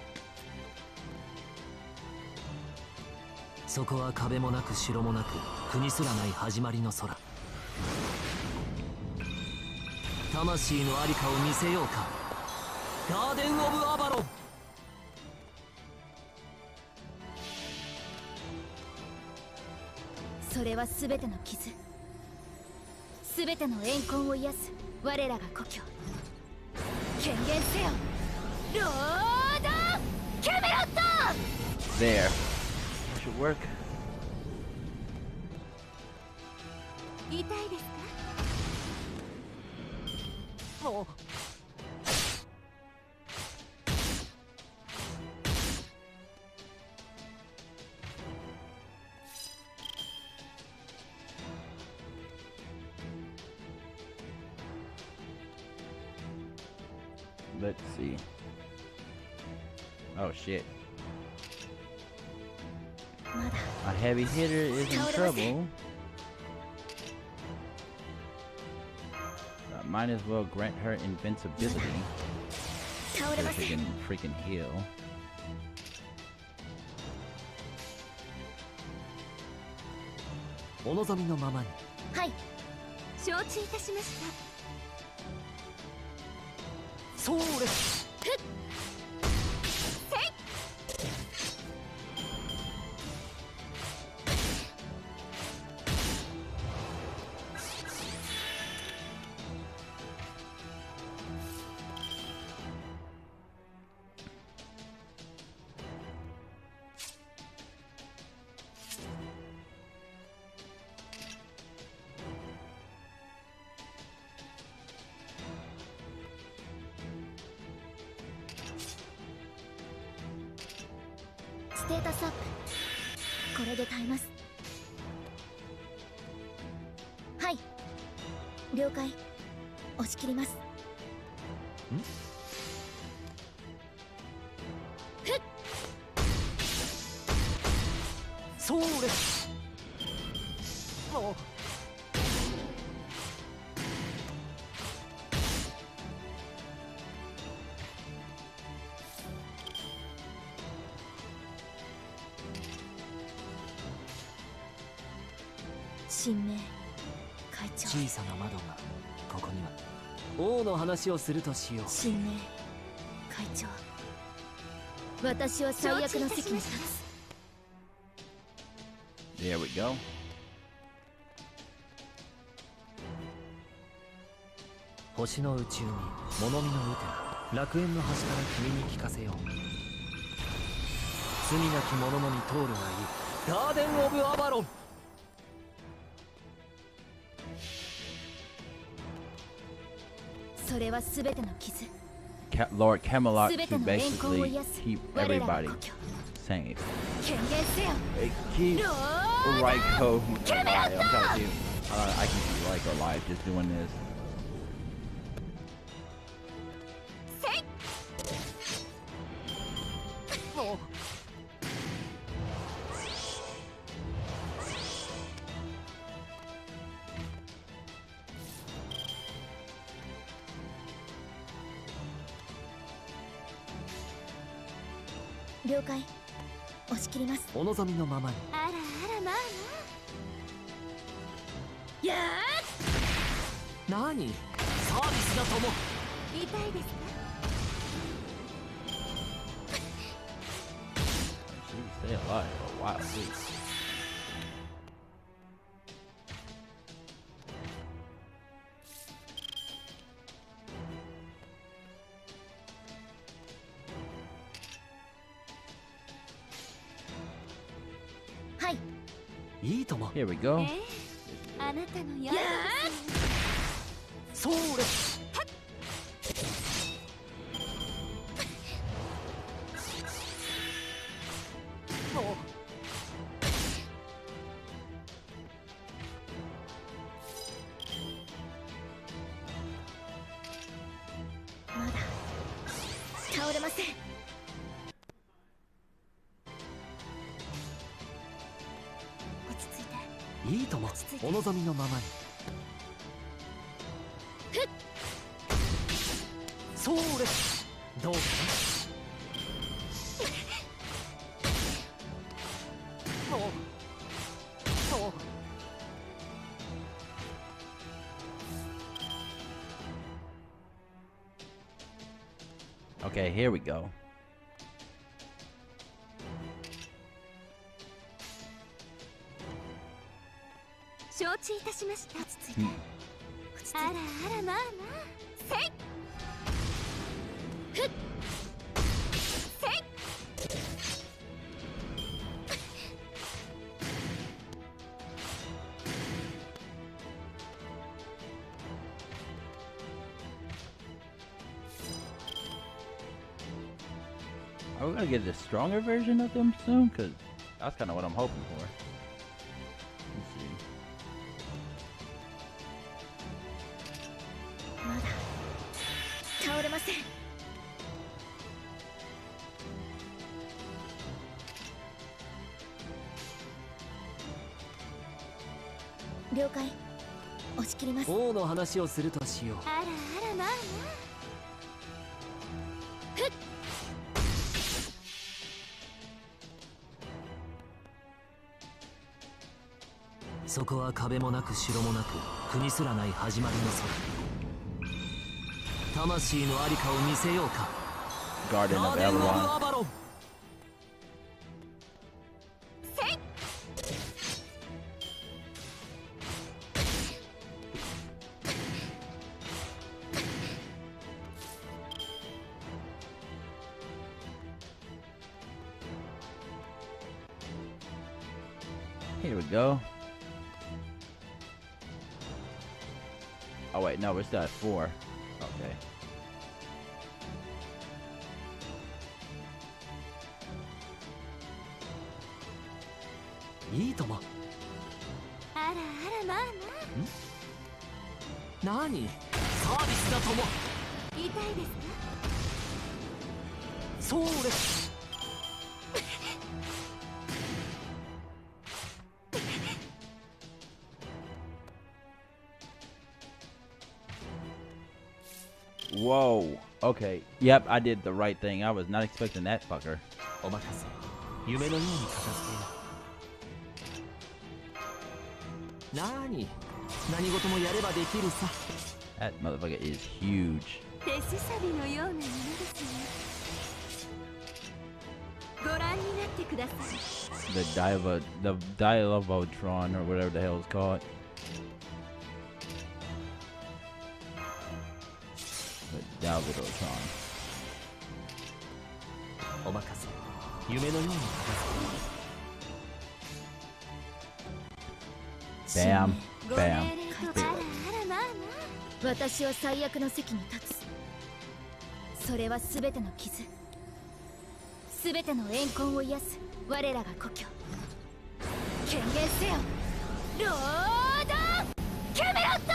Speaker 2: そこは壁もなく城もなく国すらない始まりの空。魂のありかを見せようか。ガーデン・オブ・アバロン。
Speaker 3: それは全ての傷、全ての怨恨を癒す我らが故郷。権限せよ、ロード・キャメロット。
Speaker 1: There. Should work.
Speaker 3: 痛いですか。
Speaker 2: お。
Speaker 1: Let's see. Oh shit.
Speaker 3: まだ
Speaker 1: A heavy hitter is in trouble. Might as well grant her invincibility
Speaker 3: 倒
Speaker 1: so
Speaker 3: れま
Speaker 1: she
Speaker 3: せん。
Speaker 1: can freaking heal.
Speaker 2: お望みのままに。
Speaker 3: はい、承知いたしました。
Speaker 2: それ。
Speaker 3: ステータスアップ、これで耐えます。はい、了解。押し切ります。
Speaker 2: それ。お。
Speaker 3: 新名会長、
Speaker 2: 小さな窓がここには。王の話をするとしよう。
Speaker 3: 新年会長、私は最悪の席に立つ。
Speaker 1: There we go.
Speaker 2: 星の宇宙に物見のウテナ、楽園の端から君に聞かせよう。罪なき者のみ通るがいい。ガーデン・オブ・アバロン。
Speaker 3: それは全ての傷。
Speaker 1: Lord Camelot to basically keep everybody safe.
Speaker 3: 権限せよ。
Speaker 1: Hey, keep Raiko alive. I'm telling you, I can keep Raiko alive just doing this.
Speaker 3: 了解。押し切ります。
Speaker 2: お望みのままに。
Speaker 3: あらあらまあまあ。や
Speaker 2: 何？サービスだとも。
Speaker 3: 痛いですか？
Speaker 1: She stay alive for a while, please. Here we go.
Speaker 3: あなたのや
Speaker 2: それ。
Speaker 3: まだ倒れません。
Speaker 2: いいとも。お望みのままに。それ。どうかな。
Speaker 1: Okay, here we go.
Speaker 3: 承知いたしました。落ち着いて。あらあらまあまあ。せい。ふっ。せい。
Speaker 1: Are we gonna get the stronger version of them soon? Cause that's kind of what I'm hoping for. Let's see.
Speaker 3: まだ倒れません。了解。押し切ります。
Speaker 2: 王の話をするとしよう。
Speaker 3: あらあらまあまあ。ふっ。
Speaker 2: そこは壁もなく城もなく国すらない始まりの空。魂のありかを見せようか。
Speaker 1: Garden of Everyone. Here we go. Oh wait, no, we're still at 4. Okay.
Speaker 2: いいとも。
Speaker 3: あらあらまあまあ。
Speaker 2: 何？サービスだとも。
Speaker 3: 痛いですか？
Speaker 2: そうです。
Speaker 1: Whoa. Okay. Yep, I did the right thing. I was not expecting that fucker.
Speaker 2: お任せ。夢のように片付けよう。何？何事もやればできるさ。
Speaker 1: That motherfucker is huge.
Speaker 3: 手すさびのようなものですね。ご覧になってください。
Speaker 1: The Dialogotron or whatever the hell it's called. The Dialogotron.
Speaker 2: お任せ。夢のように片付け。
Speaker 1: Bam.
Speaker 3: ご
Speaker 1: Bam.
Speaker 3: 命令とあらあらまあまあ。私は最悪の席に立つ。それは全ての傷、全ての怨恨を癒す我らが故郷。権限せよ、ロード・キャメロット。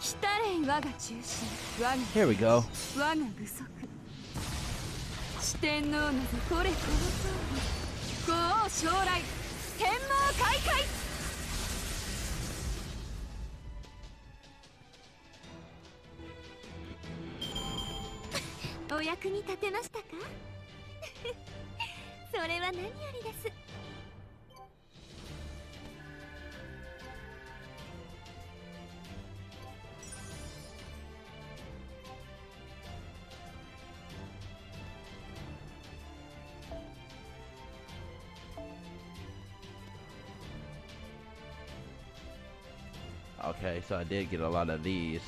Speaker 3: 来たれん我が中心、我が
Speaker 1: Here we go.
Speaker 3: 我が具足。四天王などこれこの通り。ご王将来、天網開会。お役に立てましたか？それは何よりです。
Speaker 1: Okay, so I did get a lot of these.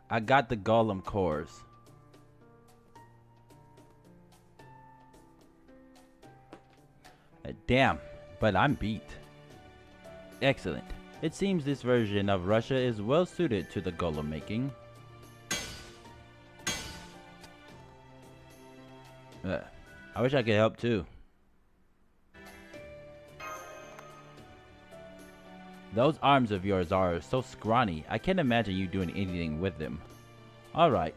Speaker 1: I got the golem cores. Damn, but I'm beat. Excellent. It seems this version of Russia is well suited to the golem making. I wish I could help too. Those arms of yours are so scrawny, I can't imagine you doing anything with them. Alright.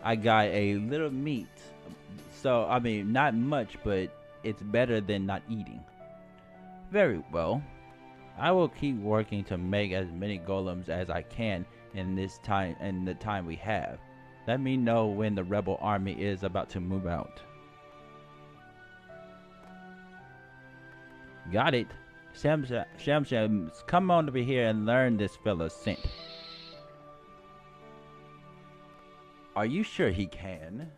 Speaker 1: I got a little meat. So, I mean, not much, but it's better than not eating. Very well. I will keep working to make as many golems as I can in the time we have. Let me know when the rebel army is about to move out. Got it. Shams, come on over here and learn this fella's scent. Are you sure he can?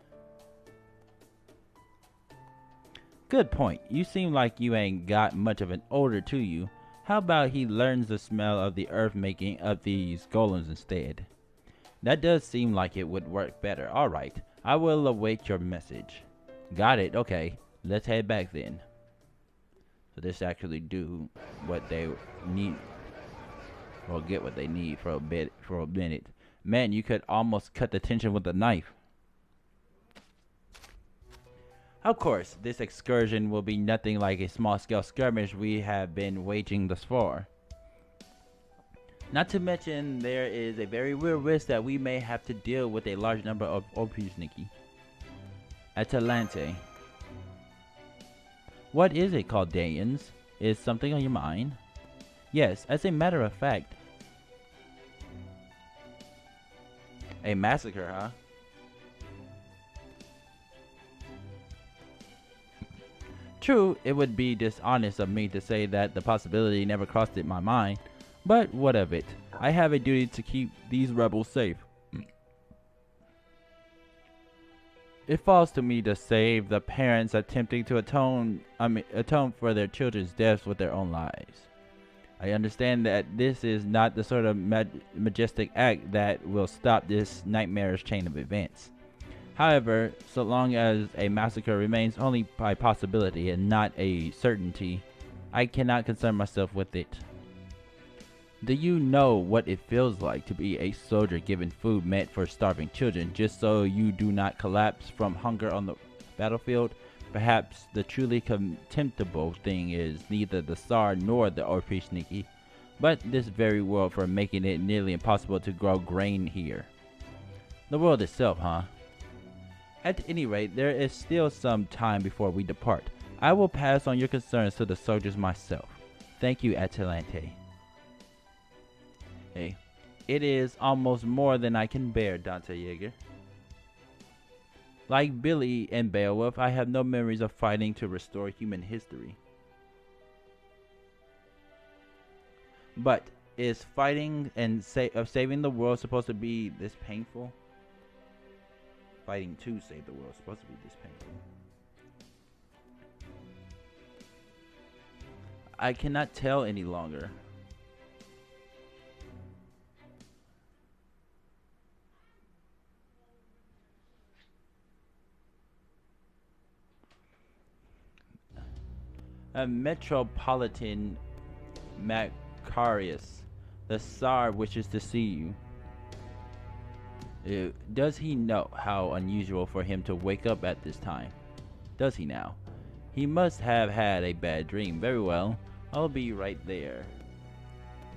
Speaker 1: Good point. You seem like you ain't got much of an odor to you. How about he learns the smell of the earth making of these golems instead? That does seem like it would work better. Alright, I will await your message. Got it, okay. Let's head back then. So this actually do what they need. Or get what they need for a minute. Man, you could almost cut the tension with a knife. Of course, this excursion will be nothing like a small-scale skirmish we have been waging thus far. Not to mention, there is a very real risk that we may have to deal with a large number of Opishniki. Atalante. What is it called, Danians? Is something on your mind? Yes, as a matter of fact. A massacre, huh? True, it would be dishonest of me to say that the possibility never crossed in my mind, but what of it? I have a duty to keep these rebels safe. It falls to me to save the parents attempting to atone for their children's deaths with their own lives. I understand that this is not the sort of majestic act that will stop this nightmarish chain of events. However, so long as a massacre remains only by possibility and not a certainty, I cannot concern myself with it. Do you know what it feels like to be a soldier given food meant for starving children just so you do not collapse from hunger on the battlefield? Perhaps the truly contemptible thing is neither the Tsar nor the Opishniki, but this very world for making it nearly impossible to grow grain here. The world itself, huh? At any rate, there is still some time before we depart. I will pass on your concerns to the soldiers myself. Thank you, Atalante. Hey, it is almost more than I can bear, Dante Yeager. Like Billy and Beowulf, I have no memories of fighting to restore human history. But is fighting and saving the world supposed to be this painful? Fighting to save the world is supposed to be this painful. I cannot tell any longer. A metropolitan Macarius, the Tsar wishes to see you. Does he know how unusual for him to wake up at this time? Does he now? He must have had a bad dream. Very well, I'll be right there.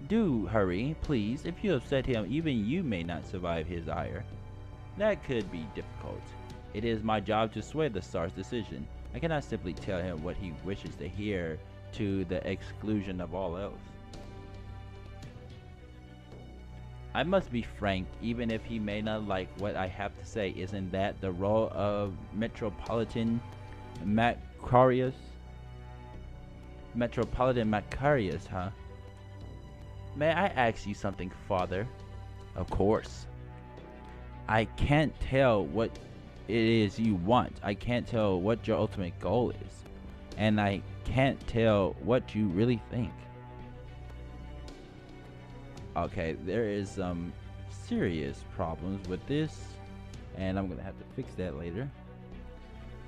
Speaker 1: Do hurry, please. If you upset him, even you may not survive his ire. That could be difficult. It is my job to sway the Tsar's decision. I cannot simply tell him what he wishes to hear to the exclusion of all else. I must be frank, even if he may not like what I have to say. Isn't that the role of Metropolitan Macarius? Metropolitan Macarius, huh? May I ask you something, Father? Of course. I can't tell what it is you want. I can't tell what your ultimate goal is. And I can't tell what you really think. Okay, there is some serious problems with this, and I'm gonna have to fix that later.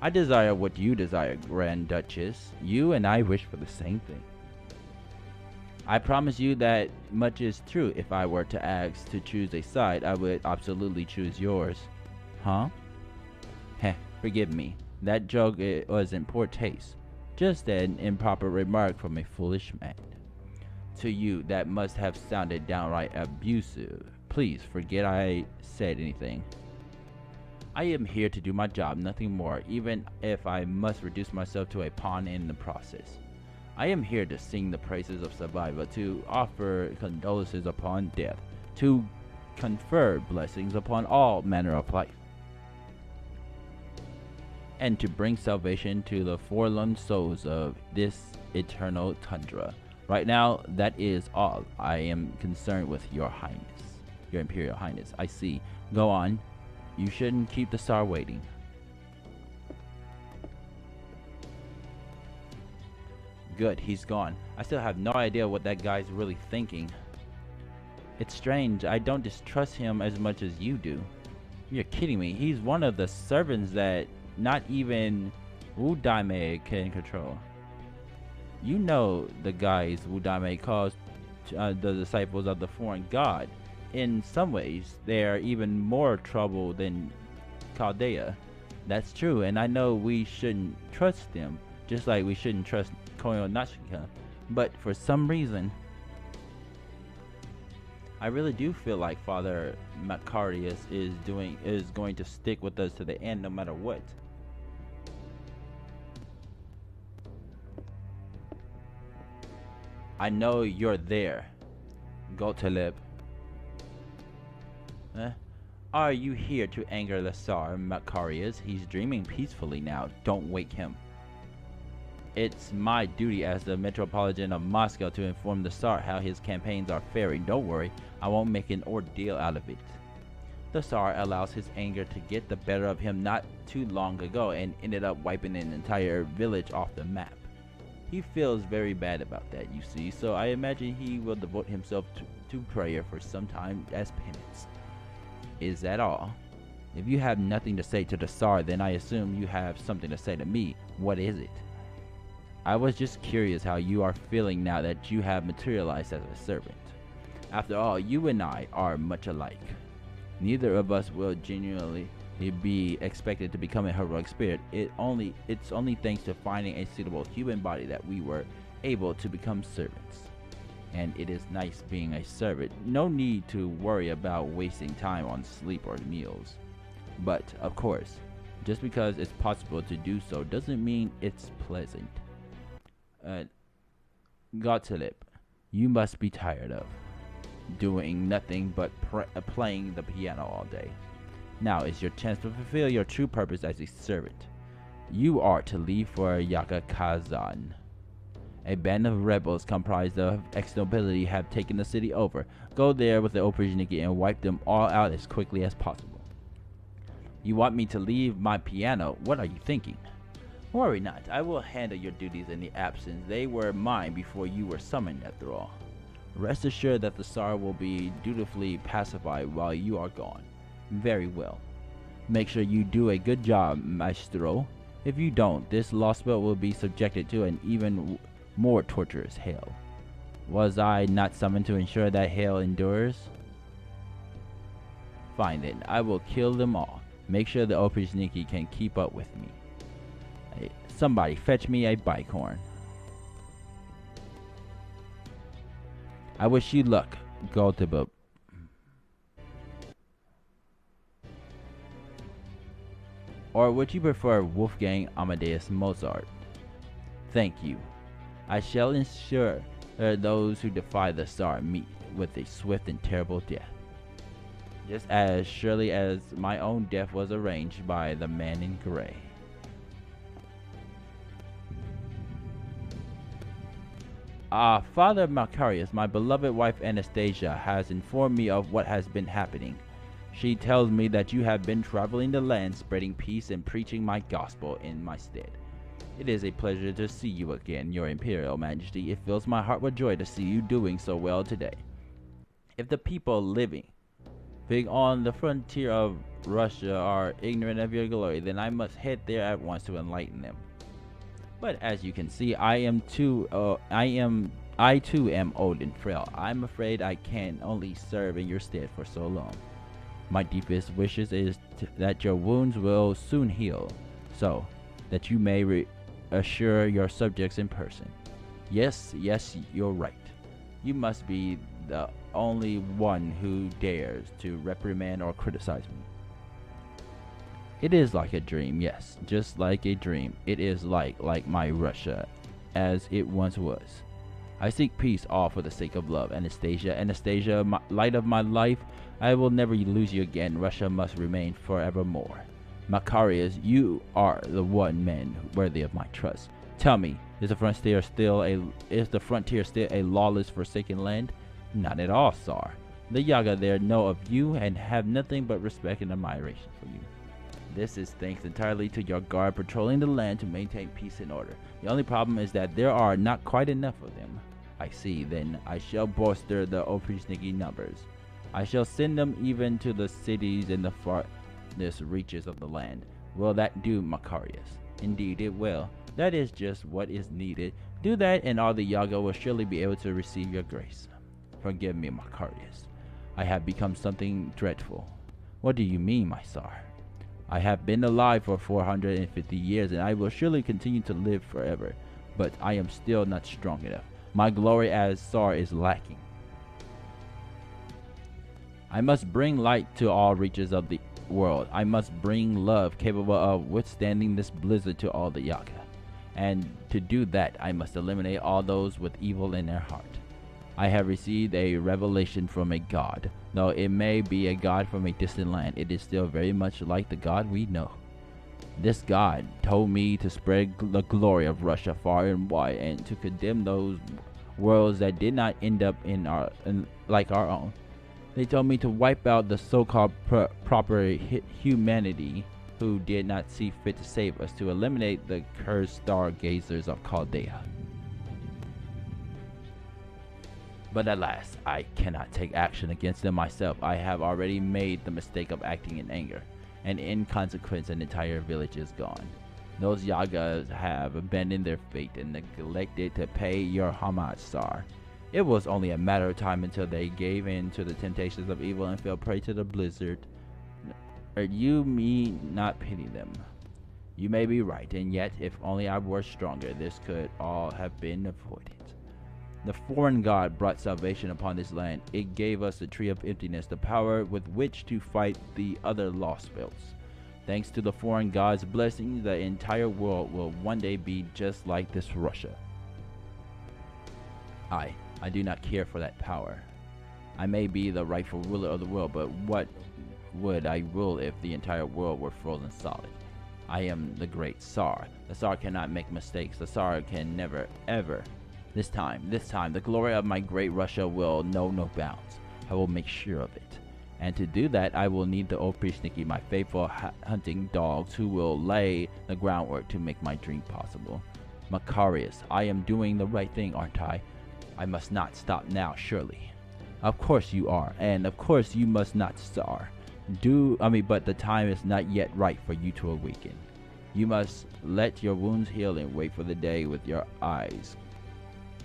Speaker 1: I desire what you desire, Grand Duchess. You and I wish for the same thing. I promise you that much is true. If I were to ask to choose a side, I would absolutely choose yours. Huh? Heh, forgive me. That joke was in poor taste. Just an improper remark from a foolish man. To you, that must have sounded downright abusive. Please forget I said anything. I am here to do my job, nothing more, even if I must reduce myself to a pawn in the process. I am here to sing the praises of survival, to offer condolences upon death, to confer blessings upon all manner of life, and to bring salvation to the forlorn souls of this eternal tundra. Right now, that is all I am concerned with, Your Highness. Your Imperial Highness. I see. Go on. You shouldn't keep the Tsar waiting. Good, he's gone. I still have no idea what that guy's really thinking. It's strange. I don't distrust him as much as you do. You're kidding me. He's one of the servants that not even Wudame can control. You know the guys Wudame calls the disciples of the foreign god. In some ways, they are even more trouble than Chaldea. That's true, and I know we shouldn't trust them, just like we shouldn't trust Koyo Nashika. But for some reason, I really do feel like Father Macarius is going to stick with us to the end, no matter what. I know you're there, Gotelib. Are you here to anger the Tsar, Macarius? He's dreaming peacefully now. Don't wake him. It's my duty as the Metropolitan of Moscow to inform the Tsar how his campaigns are faring. Don't worry, I won't make an ordeal out of it. The Tsar allows his anger to get the better of him not too long ago and ended up wiping an entire village off the map. He feels very bad about that, you see, so I imagine he will devote himself to prayer for some time as penance. Is that all? If you have nothing to say to the Tsar, then I assume you have something to say to me. What is it? I was just curious how you are feeling now that you have materialized as a servant. After all, you and I are much alike. Neither of us will genuinely be expected to become a heroic spirit. It's only thanks to finding a suitable human body that we were able to become servants. and it is nice being a servant. No need to worry about wasting time on sleep or meals. But, of course, just because it's possible to do so doesn't mean it's pleasant. Gottlieb, you must be tired of doing nothing but playing the piano all day. Now is your chance to fulfill your true purpose as a servant. You are to leave for Yakakazan. A band of rebels comprised of ex-nobility have taken the city over. Go there with the Opportunity and wipe them all out as quickly as possible. You want me to leave my piano? What are you thinking? Worry not. I will handle your duties in the absence. They were mine before you were summoned, after all. Rest assured that the Tsar will be dutifully pacified while you are gone. Very well. Make sure you do a good job, Maestro. If you don't, this Lostbelt will be subjected to an even more torturous hell. Was I not summoned to ensure that hell endures? Fine then, I will kill them all. Make sure the Opushniki can keep up with me. Hey, somebody fetch me a bike horn. I wish you luck, Goldebub. Or would you prefer Wolfgang Amadeus Mozart? Thank you. I shall ensure those who defy the Tsar meet with a swift and terrible death. Just as surely as my own death was arranged by the man in gray. Father Macarius, my beloved wife Anastasia has informed me of what has been happening. She tells me that you have been traveling the land, spreading peace and preaching my gospel in my stead. It is a pleasure to see you again, your Imperial Majesty. It fills my heart with joy to see you doing so well today. If the people living on the frontier of Russia are ignorant of your glory, then I must head there at once to enlighten them. But as you can see, I too am old and frail. I'm afraid I can only serve in your stead for so long. My deepest wishes is that your wounds will soon heal, so that you may assure your subjects in person. Yes, you're right. You must be the only one who dares to reprimand or criticize me. It is like a dream, yes, just like a dream. It is like my Russia, as it once was. I seek peace all for the sake of love. Anastasia, light of my life, I will never lose you again. Russia must remain forevermore. Macarius, you are the one man worthy of my trust. Tell me, is the frontier still a lawless, forsaken land? Not at all, Tsar. The Yaga there know of you and have nothing but respect and admiration for you. This is thanks entirely to your guard patrolling the land to maintain peace and order. The only problem is that there are not quite enough of them. I see, then I shall bolster the Opushniki numbers. I shall send them even to the cities in the farthest reaches of the land. Will that do, Macarius? Indeed it will. That is just what is needed. Do that and all the Yaga will surely be able to receive your grace. Forgive me, Macarius. I have become something dreadful. What do you mean, my Tsar? I have been alive for 450 years and I will surely continue to live forever, but I am still not strong enough. My glory as Tsar is lacking. I must bring light to all reaches of the world. I must bring love capable of withstanding this blizzard to all the Yaga. And to do that, I must eliminate all those with evil in their heart. I have received a revelation from a god. Though it may be a god from a distant land, it is still very much like the god we know. This god told me to spread the glory of Russia far and wide and to condemn those worlds that did not end up like our own. They told me to wipe out the so-called proper humanity who did not see fit to save us, to eliminate the cursed stargazers of Chaldea. But alas, I cannot take action against them myself. I have already made the mistake of acting in anger, and in consequence an entire village is gone. Those Yagas have abandoned their fate and neglected to pay your homage, Tsar. It was only a matter of time until they gave in to the temptations of evil and fell prey to the blizzard. You may not pity them. You may be right, and yet if only I were stronger, this could all have been avoided. The foreign god brought salvation upon this land. It gave us the Tree of Emptiness, the power with which to fight the other Lostbelts. Thanks to the foreign god's blessings, the entire world will one day be just like this Russia. I do not care for that power. I may be the rightful ruler of the world, but what would I rule if the entire world were frozen solid? I am the great Tsar. The Tsar cannot make mistakes. The Tsar can never, ever. This time, the glory of my great Russia will know no bounds. I will make sure of it. And to do that, I will need the Oprishniki, my faithful hunting dogs, who will lay the groundwork to make my dream possible. Macarius, I am doing the right thing, aren't I? I must not stop now, surely. Of course you are, and of course you must not, Tsar. But the time is not yet right for you to awaken. You must let your wounds heal and wait for the day with your eyes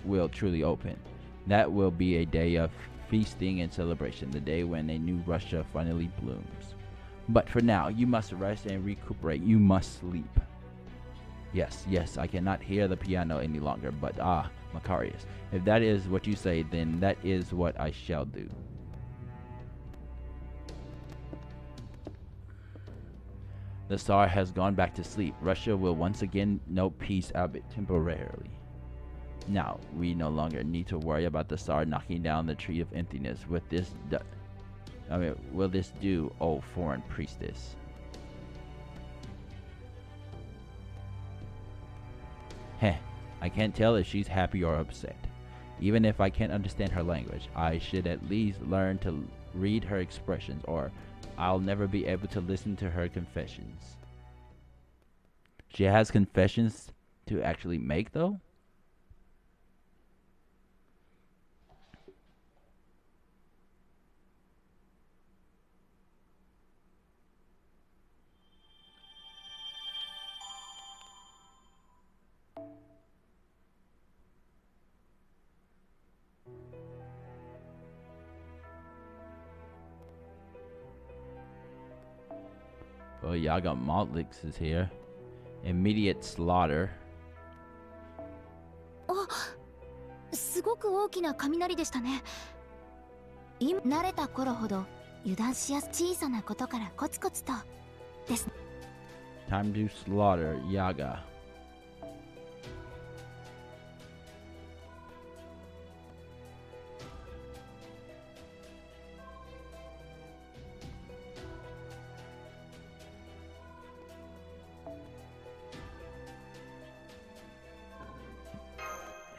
Speaker 1: will truly open. That will be a day of feasting and celebration, the day when a new Russia finally blooms. But for now, you must rest and recuperate. You must sleep. Yes, I cannot hear the piano any longer, but Macarius, if that is what you say, then that is what I shall do. The Tsar has gone back to sleep. Russia will once again know peace, albeit temporarily. Now, we no longer need to worry about the Tsar knocking down the Tree of Emptiness. Will this do, oh foreign priestess? Heh, I can't tell if she's happy or upset. Even if I can't understand her language, I should at least learn to read her expressions, or I'll never be able to listen to her confessions. She has confessions to actually make, though? Oh, Yaga Malix is here. Immediate slaughter.
Speaker 3: すごく大きな雷でしたね。今慣れた頃ほど油断しやす小さなことからコツコツとです。
Speaker 1: Time to slaughter Yaga.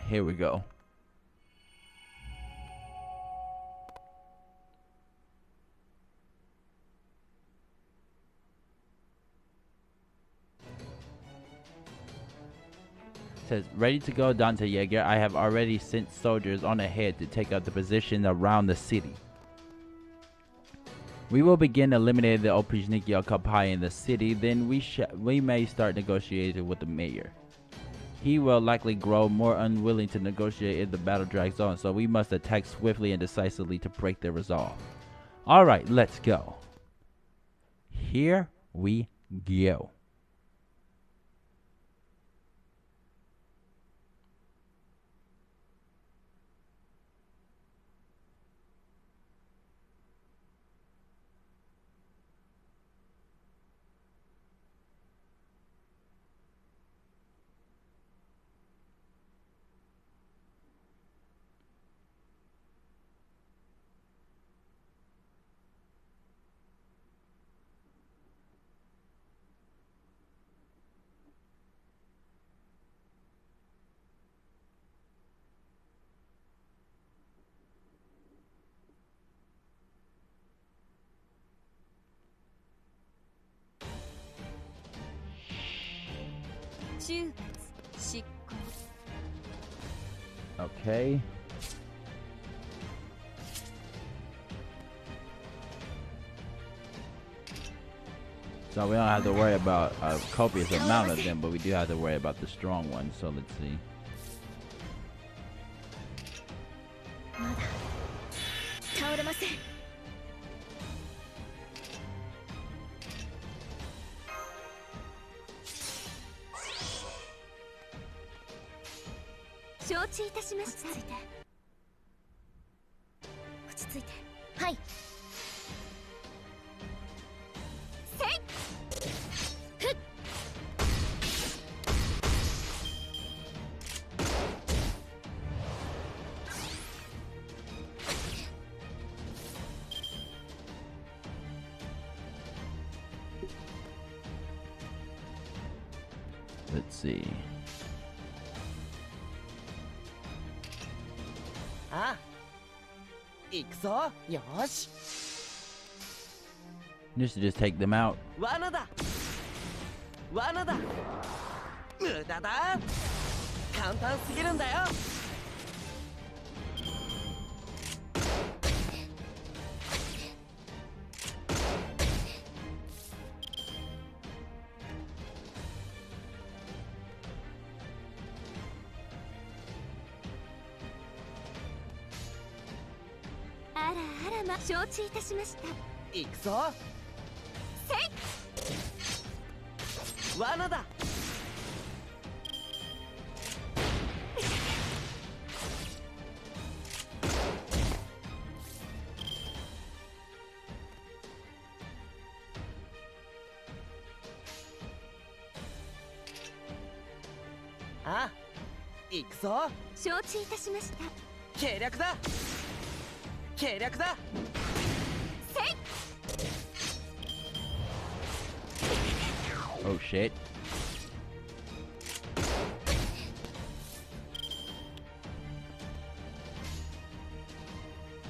Speaker 1: Here we go. Says, ready to go, Dante Jaeger. I have already sent soldiers on ahead to take up the position around the city. We will begin eliminating the Oprishniki occupying the city, then we may start negotiating with the mayor. He will likely grow more unwilling to negotiate if the battle drags on, so we must attack swiftly and decisively to break their resolve. Alright, let's go. Here we go. Okay. So we don't have to worry about a copious amount of them, but we do have to worry about the strong ones. So let's see.
Speaker 3: 承知いたしました。落ち着いて、落ち着いて。はい。せいふっ。
Speaker 1: Let's see.
Speaker 2: ああ、行くぞ。よし。
Speaker 1: Just to just take them out.
Speaker 2: 罠だ。罠だ。無駄だ。簡単すぎるんだよ。
Speaker 3: あらあらま、承知いたしました。
Speaker 2: 行くぞ。
Speaker 3: せい。
Speaker 2: 罠だ。ああ、行くぞ。
Speaker 3: 承知いたしました。
Speaker 2: 計略だ。計略だ。
Speaker 3: せい。
Speaker 1: Oh shit.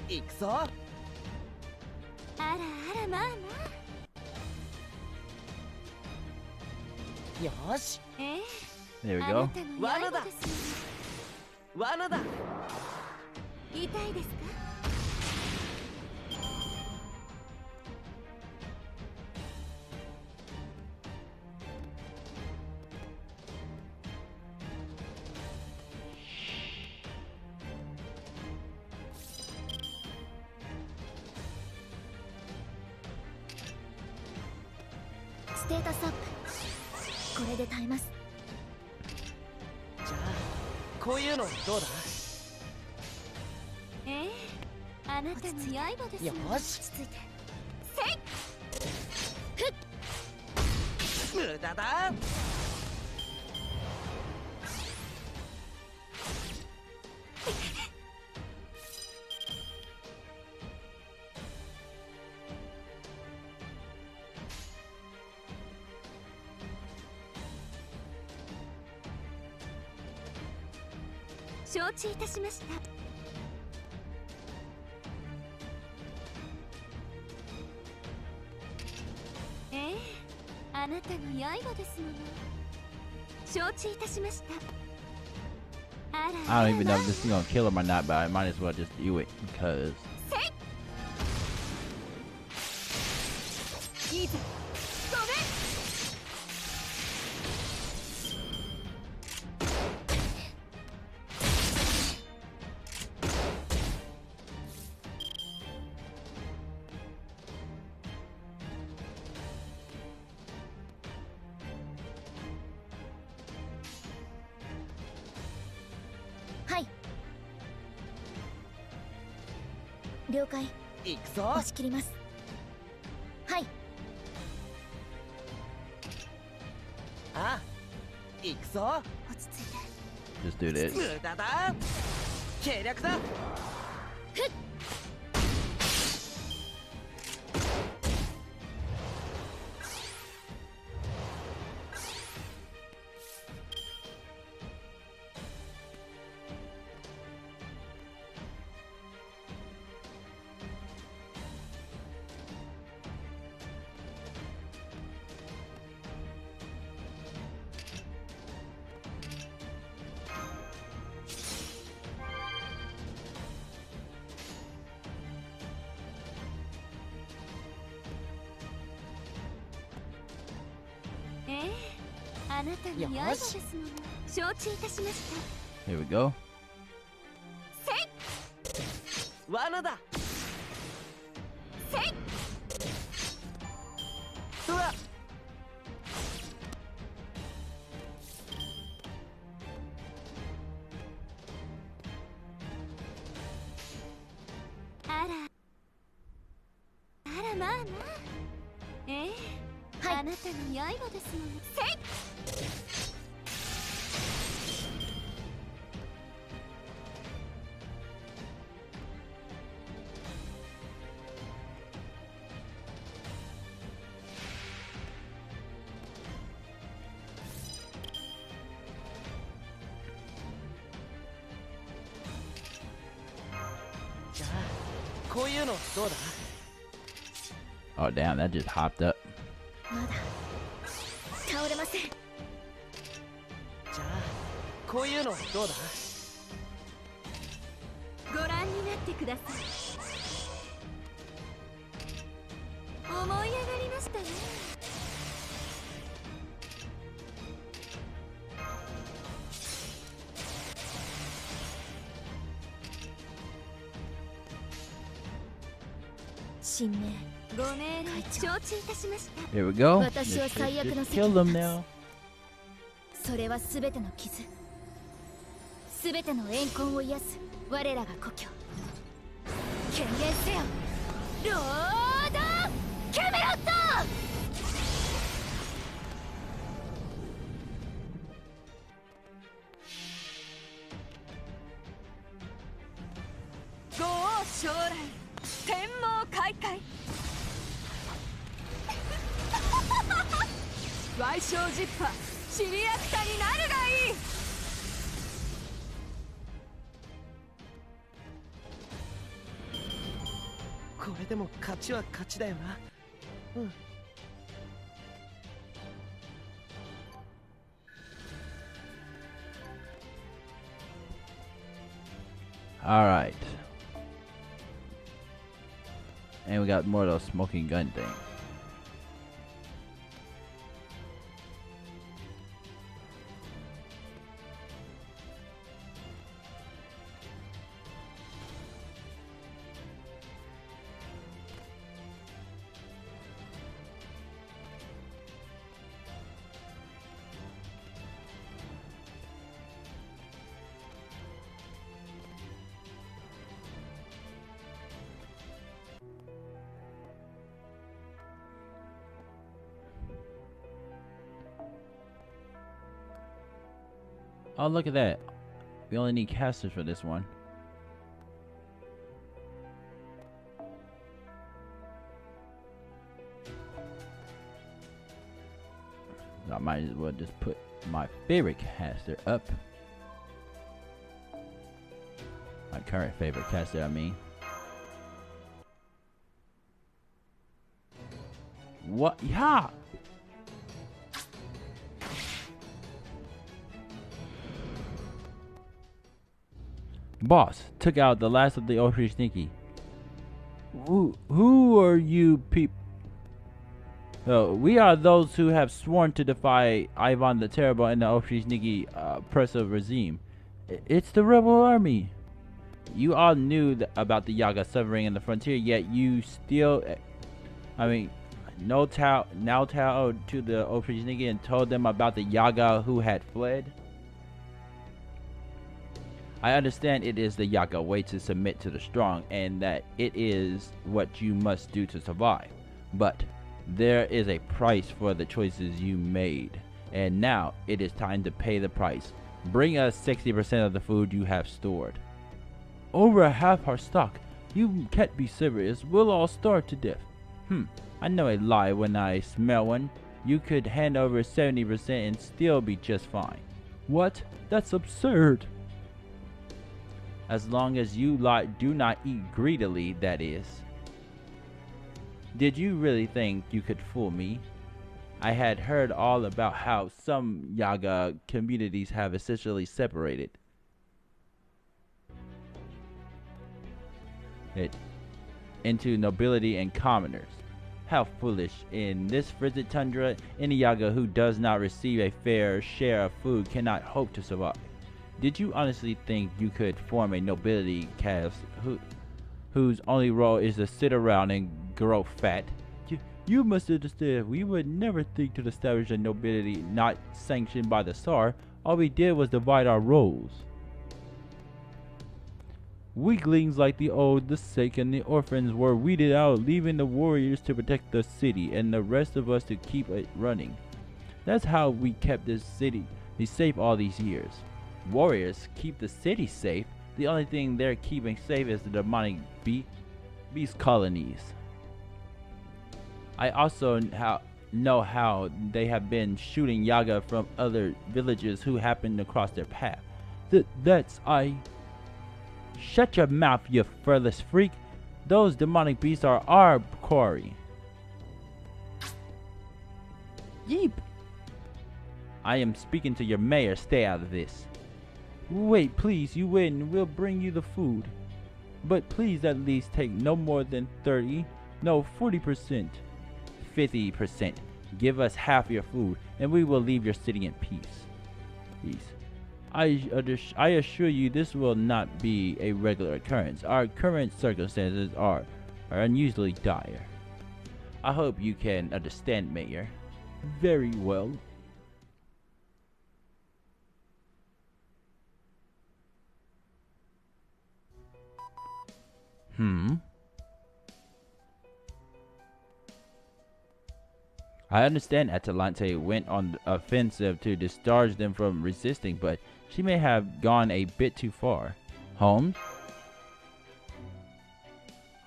Speaker 2: 行くぞ。
Speaker 3: あらあらまあまあ。
Speaker 2: よし。
Speaker 3: ええ。
Speaker 1: There we
Speaker 3: あな
Speaker 1: go.
Speaker 3: たの
Speaker 2: 罠だ。
Speaker 3: 刃です
Speaker 2: 罠だ。
Speaker 3: よ。痛いですか。ステータスアップ。これで耐えます。
Speaker 2: じゃあこういうのどうだ。
Speaker 3: ええ。あなたの刃です
Speaker 2: よ
Speaker 3: よ。
Speaker 2: し。
Speaker 3: 落ち着いて。せい。
Speaker 2: 無駄だ。
Speaker 3: 承知いたしました。ええ。あなたの刃ですもの。承知いたしました。あら
Speaker 1: I don't even know if this is gonna kill him or not, but I might as well just do it because.
Speaker 3: いいぞ。ごめん。はい。了解。
Speaker 2: 行くぞ。
Speaker 3: 押し切ります。はい。
Speaker 2: ああ、行くぞ。
Speaker 3: 落ち着いて。
Speaker 1: Just do this.
Speaker 2: 無駄だ。計略だ。
Speaker 3: あなたの刃ですもの。承知いたしました。
Speaker 1: Here we go.
Speaker 3: せい。
Speaker 2: 罠だ。
Speaker 3: せい。
Speaker 2: うわ。
Speaker 3: あまあな。ええ、あなたの刃ですもの。せい。
Speaker 2: じゃあこういうのどうだ？
Speaker 1: Oh damn, that just hopped up.
Speaker 3: まだ倒れません。
Speaker 2: じゃあこういうのどうだ？
Speaker 3: ご覧になってください。思い上がりましたね。神明、ご命令承知いたしました。
Speaker 1: Here we go.
Speaker 3: 私は最悪の
Speaker 1: Just
Speaker 3: 席
Speaker 1: kill
Speaker 3: に
Speaker 1: them
Speaker 3: 立
Speaker 1: now.
Speaker 3: つ。それはすべての傷、すべての怨恨を癒す我らが故郷。権限せよ、ロード・キャメロット。
Speaker 5: ご王将来、天網開会。矮小ジッパ、シリアクタになるがいい。
Speaker 2: これでも勝ちは勝ちだよな。うん。
Speaker 1: All right. And we got more of those smoking gun things. Oh, look at that. We only need casters for this one. I might as well just put my favorite caster up. My current favorite caster, I mean. What? Yeah! Boss, took out the last of the Ultra Sneaky. Who are you people? We are those who have sworn to defy Ivan the Terrible and the Ultra Sneaky oppressive regime. It's the rebel army. You all knew about the Yaga suffering in the frontier, yet you still, now to the Ultra Sneaky and told them about the Yaga who had fled. I understand it is the Yaga way to submit to the strong, and that it is what you must do to survive. But there is a price for the choices you made, and now it is time to pay the price. Bring us 60% of the food you have stored. Over half our stock. You can't be serious. We'll all starve to death. I know a lie when I smell one. You could hand over 70% and still be just fine. What? That's absurd. As long as you do not eat greedily, that is. Did you really think you could fool me? I had heard all about how some Yaga communities have essentially separated it into nobility and commoners. How foolish. In this frigid tundra, any Yaga who does not receive a fair share of food cannot hope to survive. Did you honestly think you could form a nobility caste whose only role is to sit around and grow fat? You must understand, we would never think to establish a nobility not sanctioned by the Tsar. All we did was divide our roles. Weaklings like the old, the sick, and the orphans were weeded out, leaving the warriors to protect the city and the rest of us to keep it running. That's how we kept this city safe all these years. Warriors keep the city safe. The only thing they're keeping safe is the demonic beast colonies. I also know how they have been shooting Yaga from other villages who happen to cross their path. Shut your mouth, you furless freak. Those demonic beasts are our quarry. Yeep. I am speaking to your mayor. Stay out of this. Wait, please, you win. We'll bring you the food. But please at least take no more than 30, no 40%, 50%. Give us half your food and we will leave your city in peace. I assure you this will not be a regular occurrence. Our current circumstances are unusually dire. I hope you can understand, Mayor. Very well. I understand Atalante went on the offensive to discharge them from resisting, but she may have gone a bit too far. Holmes?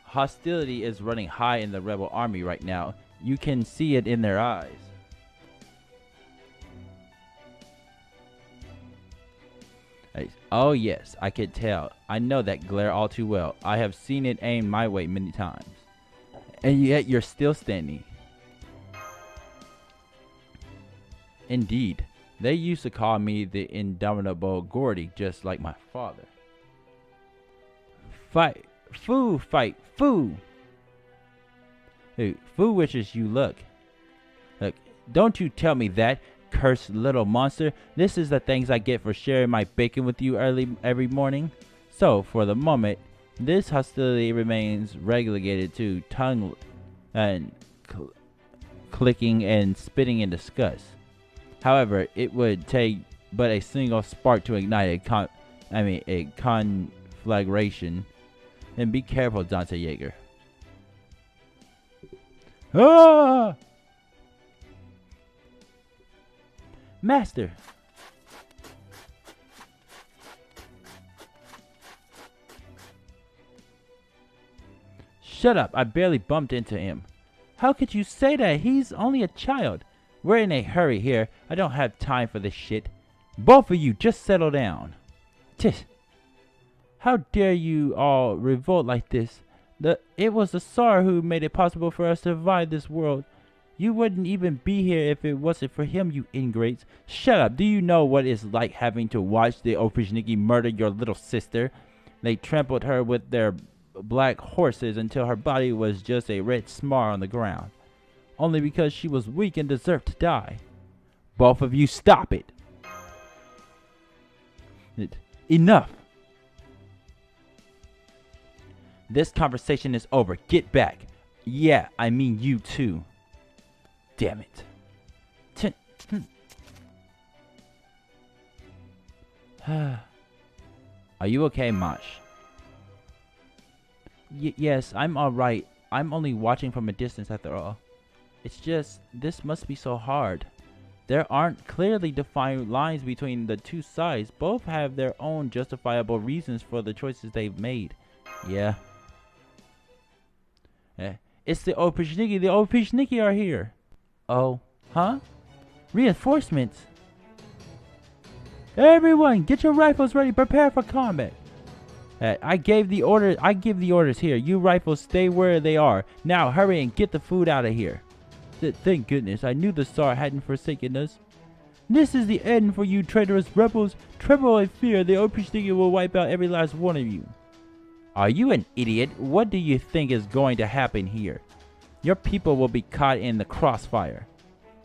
Speaker 1: Hostility is running high in the rebel army right now. You can see it in their eyes. Oh yes, I could tell. I know that glare all too well. I have seen it aimed my way many times. And yet you're still standing. Indeed. They used to call me the indomitable Gordy, just like my father. Fight. Foo, fight. Foo. Hey, Foo wishes you luck. Look, don't you tell me that. Cursed little monster. This is the thanks I get for sharing my bacon with you every morning. So, for the moment, this hostility remains relegated to tongue and clicking and spitting in disgust. However, it would take but a single spark to ignite a conflagration. And be careful, Dante Yeager. Ah! Master! Shut up, I barely bumped into him. How could you say that? He's only a child. We're in a hurry here. I don't have time for this shit. Both of you, just settle down. Tish. How dare you all revolt like this? It was the Tsar who made it possible for us to survive this world. You wouldn't even be here if it wasn't for him, you ingrates. Shut up. Do you know what it's like having to watch the Oprishniki murder your little sister? They trampled her with their black horses until her body was just a red smear on the ground. Only because she was weak and deserved to die. Both of you stop it. Enough. This conversation is over. Get back. Yeah, I mean you too. Damn it. Are you okay, Mosh? Yes, I'm alright. I'm only watching from a distance after all. It's just, this must be so hard. There aren't clearly defined lines between the two sides. Both have their own justifiable reasons for the choices they've made. Yeah. It's the Oprishniki. The Oprishniki are here. Oh, huh? Reinforcements. Everyone, get your rifles ready. Prepare for combat. I give the orders here. You rifles stay where they are. Now hurry and get the food out of here. Thank goodness. I knew the Tsar hadn't forsaken us. This is the end for you traitorous rebels. Tremble in fear. The Oprishniki will wipe out every last one of you. Are you an idiot? What do you think is going to happen here? Your people will be caught in the crossfire.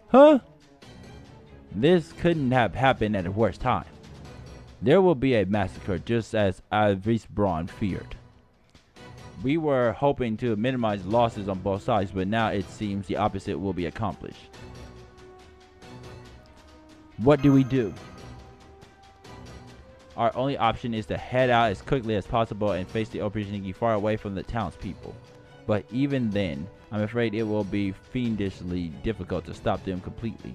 Speaker 1: Huh? This couldn't have happened at a worse time. There will be a massacre just as Braun feared. We were hoping to minimize losses on both sides, but now it seems the opposite will be accomplished. What do we do? our only option is to head out as quickly as possible and face the Opportunity far away from the townspeople. But even then, I'm afraid it will be fiendishly difficult to stop them completely.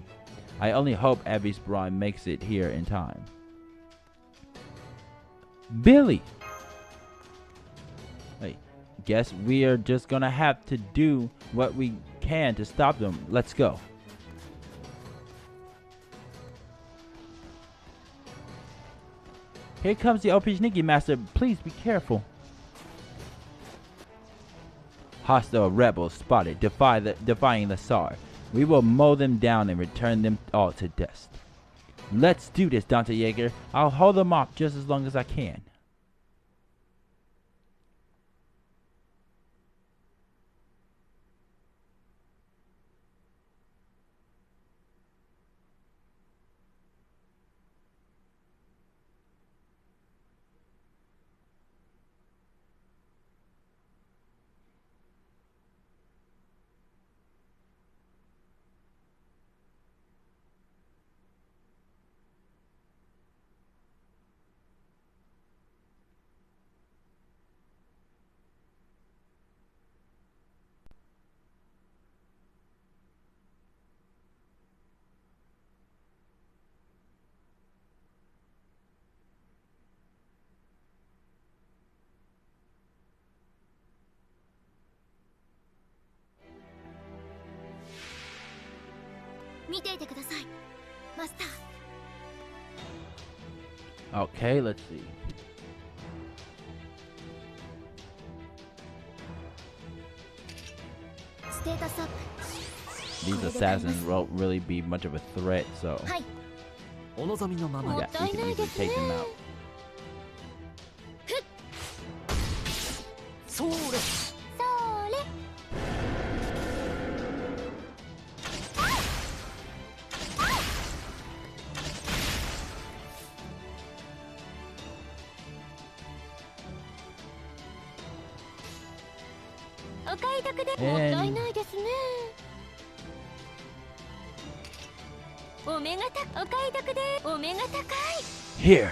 Speaker 1: I only hope Abby's Braun makes it here in time. Billy! Wait, guess we are just gonna have to do what we can to stop them. Let's go. Here comes the Opportunity Master. Please be careful. Hostile rebels spotted, defying the Tsar. We will mow them down and return them all to dust. Let's do this, Dante Jaeger. I'll hold them off just as long as I can. Okay, let's see. These assassins won't really be much of a threat, so yeah, we can easily take them out. Here.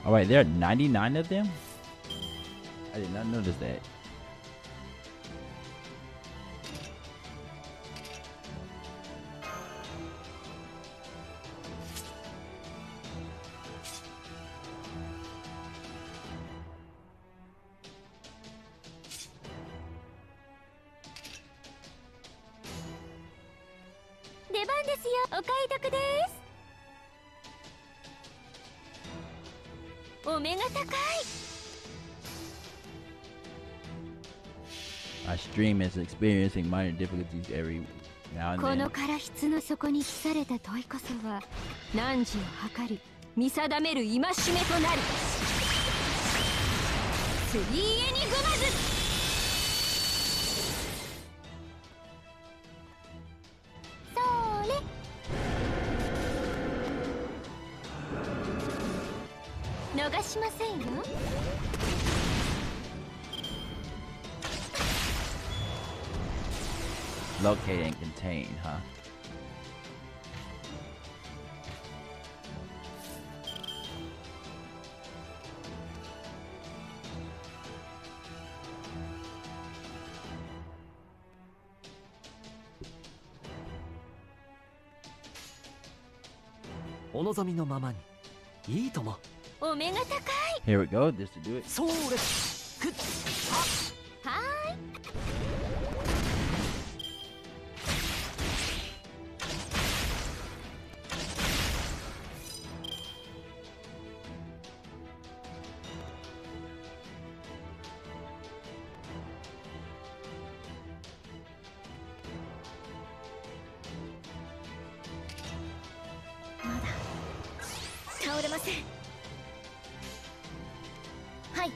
Speaker 1: Oh wait, there are 99 of them? I did not notice that. My stream is experiencing minor difficulties every now and then.
Speaker 5: このから質の底に記された問いこそは汝を測り見定める戒めとなりついえにぐまず逃しませんよ
Speaker 1: Locate and contain, huh? Here we go, just to do it.
Speaker 3: 倒れません。はい。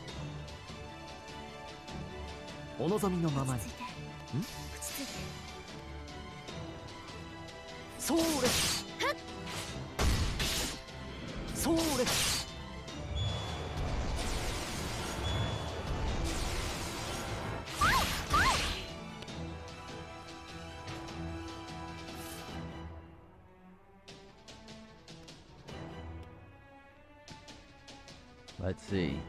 Speaker 2: お望みのままに。
Speaker 3: 落ち着いて。落ち着いて。
Speaker 2: それ。それ。
Speaker 1: Let's see.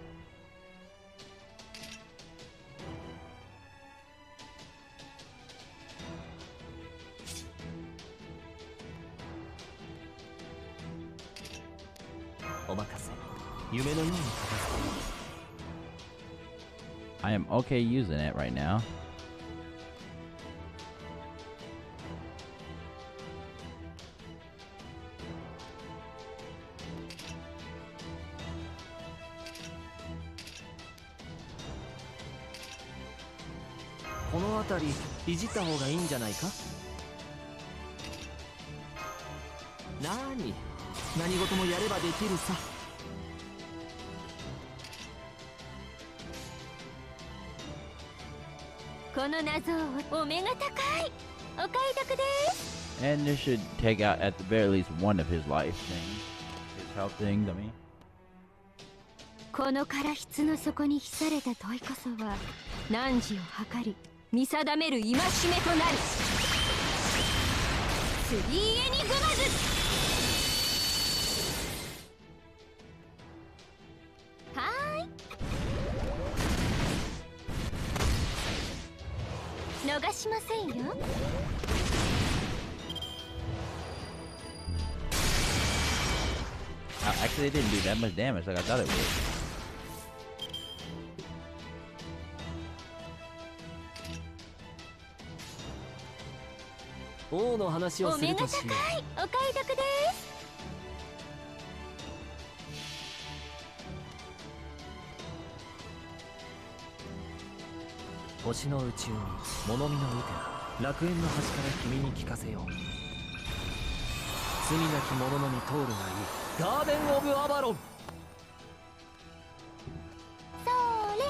Speaker 1: I am okay using it right now.
Speaker 2: This この辺りいじった方がいいんじゃないか。何事もやればできるさ。
Speaker 5: この謎をお目が高いお買い得です。
Speaker 1: And this should take out at the very least one of his life things. His health things, I mean.
Speaker 5: この唐室の底に秘された問いこそは汝を測り見定める戒めとなる。スリーエニグマズ。はーい、逃しませんよ。
Speaker 1: Actually, it didn't do that much damage like I thought it would.
Speaker 2: 王の話を
Speaker 5: お目が
Speaker 2: するとし
Speaker 5: 高いお買い得です。
Speaker 2: 星の宇宙に物見の雨天、楽園の端から君に聞かせよう。罪なき者のみ通るがいい。ガーデン・オブ・アバロン。
Speaker 5: それ。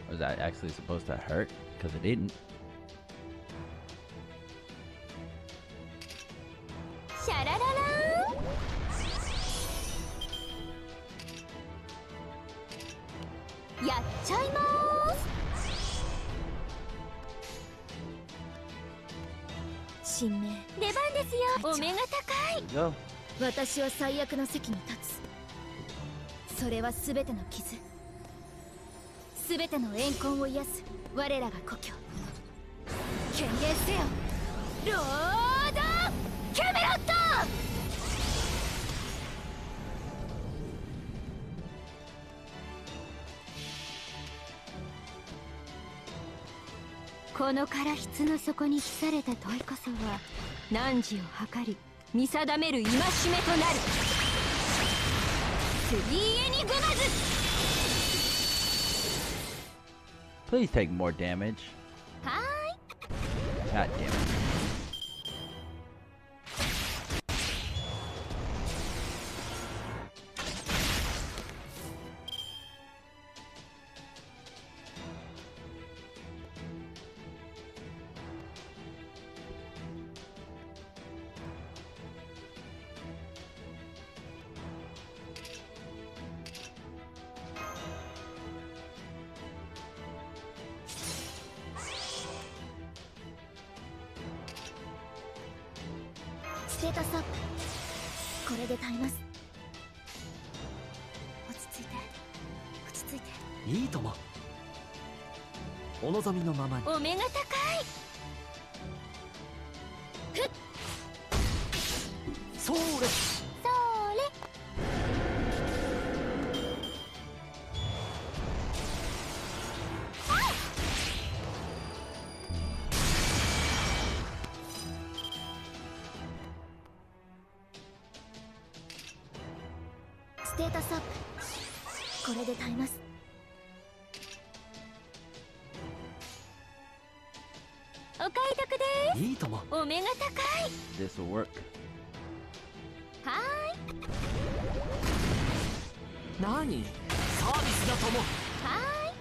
Speaker 1: Was that actually supposed to hurt? Because it didn't.
Speaker 5: シャラララーン。やっちゃいまーす。神明出番ですよ。お目が高い。
Speaker 1: There we go.
Speaker 3: 私は最悪の席に立つ。それは全ての傷、全ての怨恨を癒す我らが故郷。権限せよロードキャメロット。
Speaker 5: この唐室の底に秘された問いこそは汝を測り見定める戒めとなる。スリーエニグマズ。
Speaker 1: Please take more damage.
Speaker 5: はーい。
Speaker 1: God damn it.
Speaker 3: ステータスアップ。これで耐えます。落ち着いて落ち着いて。
Speaker 2: いいとも。お望みのままに。
Speaker 5: お目が高い。
Speaker 2: それ。
Speaker 5: それ。
Speaker 3: ータサーブ、これで耐えます。お買い得です。
Speaker 2: いいとも。
Speaker 3: お目が高い。
Speaker 1: This will work.
Speaker 3: は
Speaker 2: 何サービスだとも。
Speaker 3: ーい。はーい。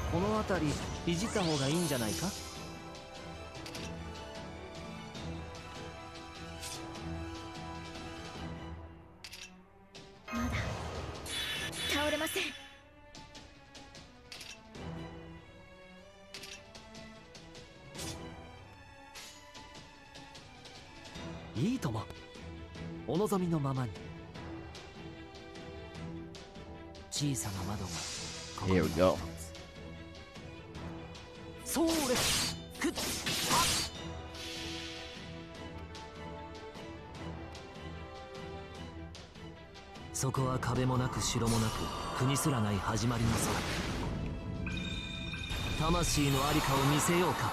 Speaker 2: この辺りいじった方がいいんじゃないか。
Speaker 3: まだ倒れません。
Speaker 2: いいとも。お望みのままに。小さな窓がここに
Speaker 1: Here we go.
Speaker 2: それくっそこは壁もなく城もなく国すらない始まりの空。魂のありかを見せようか。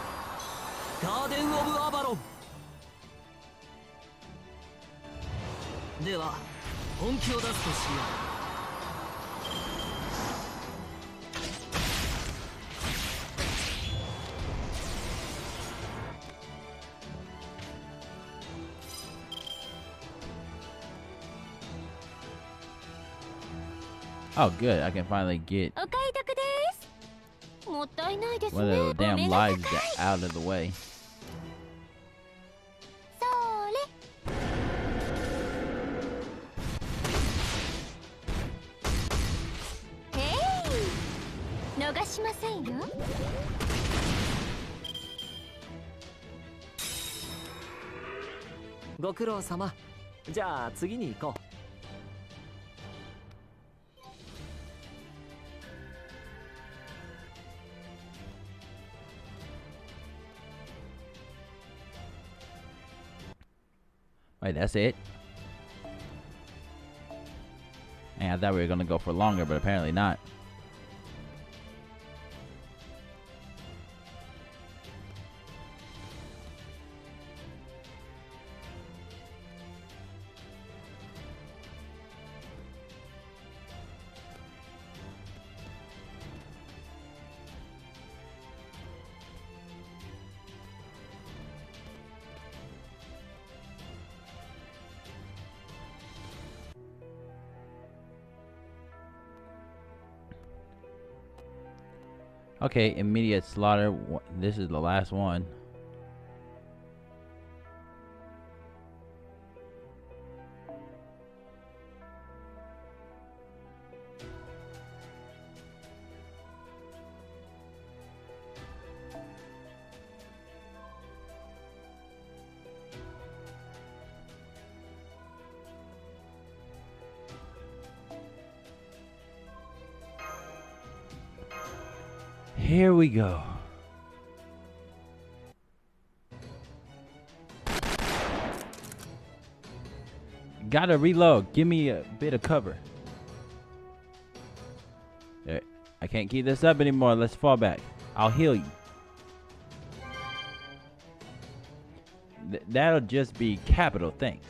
Speaker 2: ガーデン・オブ・アバロンでは本気を出すとしよう。
Speaker 1: Oh, good. I can finally get
Speaker 3: お買い得です。もったいないですね。
Speaker 1: one of those
Speaker 3: お
Speaker 1: damn
Speaker 3: 目が
Speaker 1: lives
Speaker 3: 高い。
Speaker 1: out of the way.
Speaker 3: それ。へい。逃しませんよ。
Speaker 2: ご苦労様。じゃあ次に行こう。
Speaker 1: Wait, that's it? Man, I thought we were gonna go for longer, but apparently not. Okay, immediate slaughter. This is the last one. Here we go. Gotta reload. Give me a bit of cover. There. I can't keep this up anymore. Let's fall back. I'll heal you. That'll just be capital. Thanks.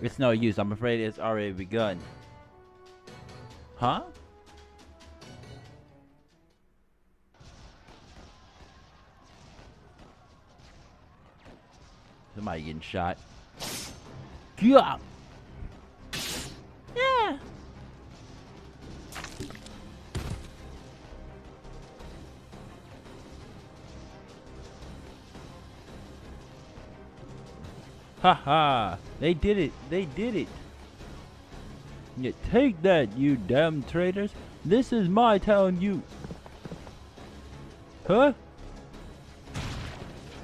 Speaker 1: It's no use. I'm afraid it's already begun. Huh? Somebody getting shot. Yeah. Yeah. Haha. They did it. They did it. Yeah, take that, you damn traitors. This is my town, you. Huh?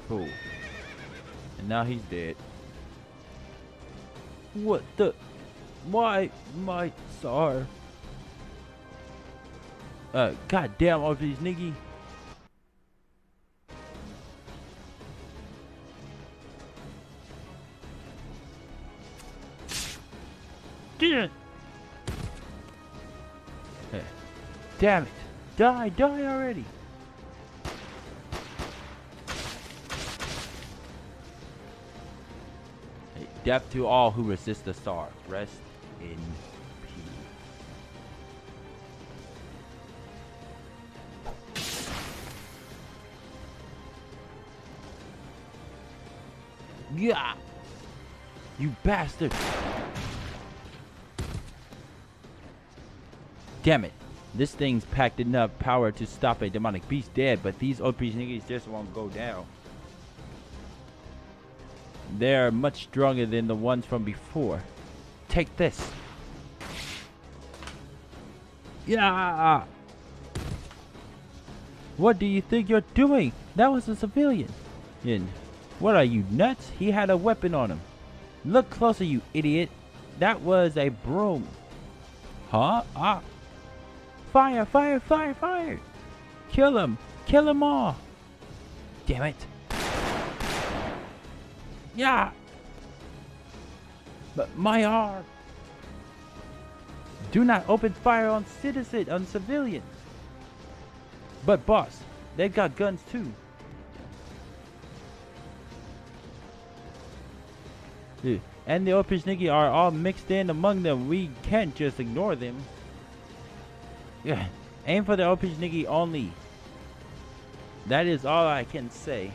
Speaker 1: Cool. And now he's dead. What the? Why, my Tsar? Goddamn, RP's Niggy. Damn it. Die already. Hey, death to all who resist the Tsar. Rest in peace. Yeah. You bastard. Damn it. This thing's packed enough power to stop a demonic beast dead, but these OP niggas just won't go down. They're much stronger than the ones from before. Take this. Yeah. What do you think you're doing? That was a civilian. And what are you, nuts? He had a weapon on him. Look closer, you idiot. That was a broom. Huh? Ah. Fire, fire, fire, fire. Kill him. Kill them all. Damn it. Yeah. But my arm. Do not open fire on civilians. But boss, they've got guns too. Dude, and the Opichniki are all mixed in among them. We can't just ignore them. Yeah, aim for the Opichniki only. That is all I can say.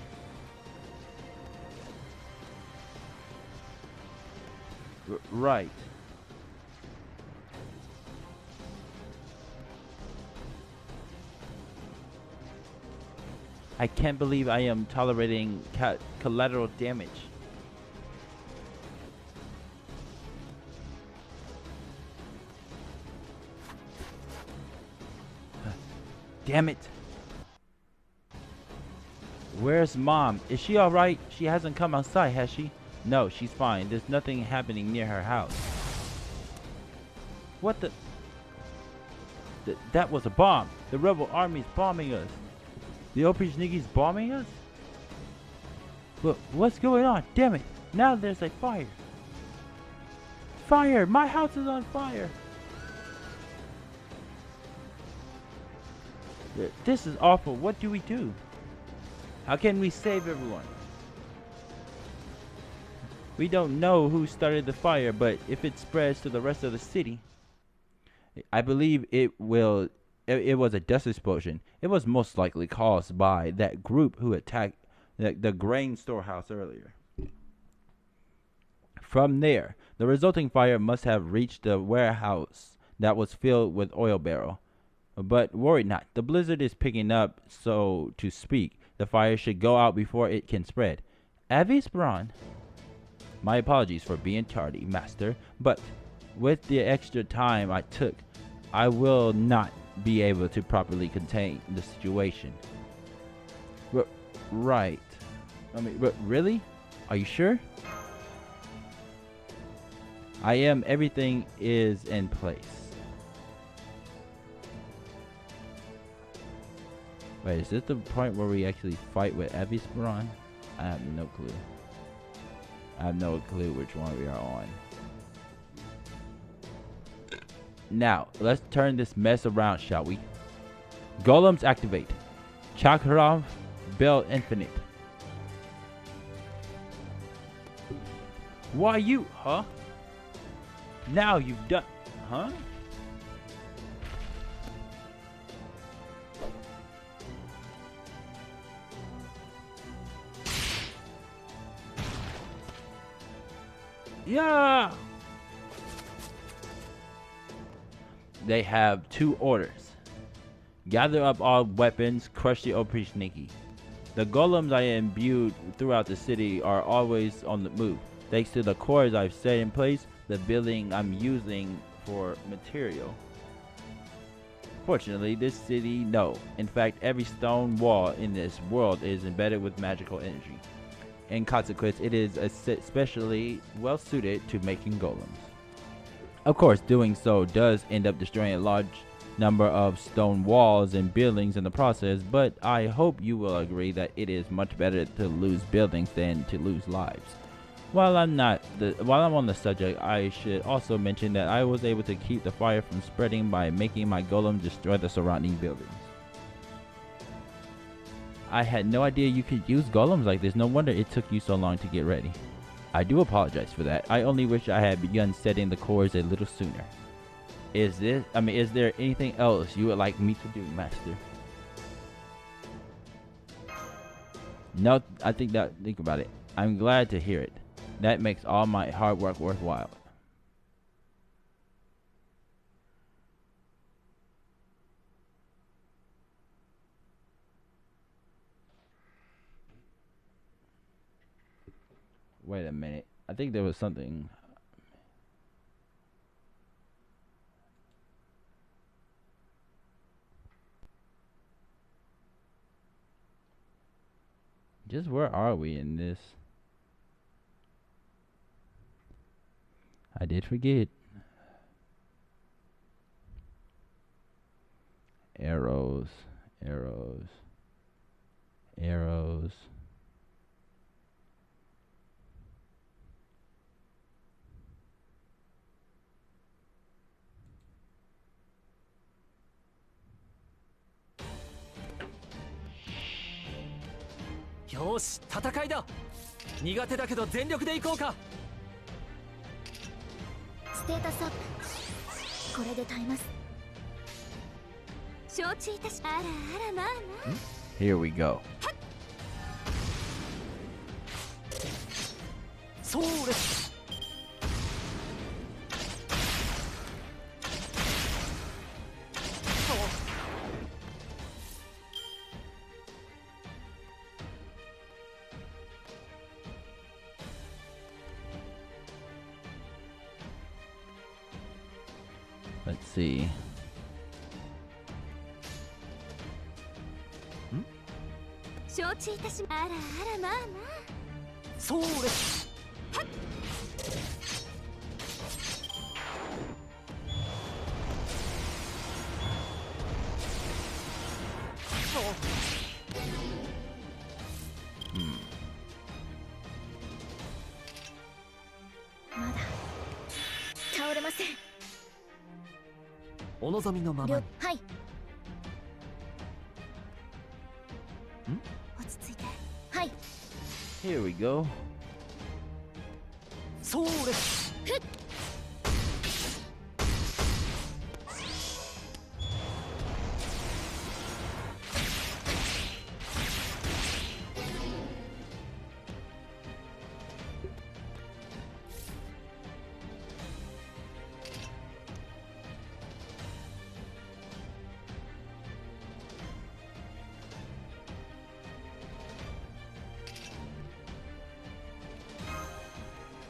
Speaker 1: Right. I can't believe I am tolerating collateral damage. Damn it. Where's Mom? Is she alright? She hasn't come outside, has she? No, she's fine. There's nothing happening near her house. What the? That was a bomb. The rebel army's bombing us. The Opichnigis bombing us? But what's going on? Damn it. Now there's a fire. Fire! My house is on fire! This is awful. What do we do? How can we save everyone? We don't know who started the fire, but if it spreads to the rest of the city, I believe it was a dust explosion. It was most likely caused by that group who attacked the grain storehouse earlier. From there, the resulting fire must have reached the warehouse that was filled with oil barrel. But worry not, the blizzard is picking up, so to speak. The fire should go out before it can spread. Avis Braun. My apologies for being tardy, Master, but with the extra time I took, I will not be able to properly contain the situation. Right. I mean, but really? Are you sure? I am. Everything is in place. Wait, is this the point where we actually fight with Avis Braun? I have no clue. I have no clue which one we are on. Now, let's turn this mess around, shall we? Golems activate. Chakrov Bell Infinite. Why you, huh? Now you've done, huh? Yeah. They have two orders. Gather up all weapons, crush the Opichniki. The golems I imbued throughout the city are always on the move. Thanks to the cores I've set in place, the building I'm using for material. Fortunately, this city, no. In fact, every stone wall in this world is embedded with magical energy. In consequence, it is especially well suited to making golems. Of course, doing so does end up destroying a large number of stone walls and buildings in the process, but I hope you will agree that it is much better to lose buildings than to lose lives. While I'm on the subject, I should also mention that I was able to keep the fire from spreading by making my golem destroy the surrounding buildings. I had no idea you could use golems like this. No wonder it took you so long to get ready. I do apologize for that. I only wish I had begun setting the cores a little sooner. Is there anything else you would like me to do, Master? No, think about it. I'm glad to hear it. That makes all my hard work worthwhile. Wait a minute. I think there was something. Just where are we in this? I did forget. Arrows.
Speaker 2: よし、戦いだ。苦手だけど全力で行こうか。
Speaker 3: ステータスアップ。これで耐えます。承知いたし。あらまあまあ。
Speaker 1: Here we go.
Speaker 2: そうです。
Speaker 1: Let's see.
Speaker 3: 承知いたし。あらまあまあ。
Speaker 2: そうです。
Speaker 3: まだ倒れません。
Speaker 2: お望みのままに。
Speaker 3: はい。落ち着いて。はい。
Speaker 1: Here we go.
Speaker 2: そうです。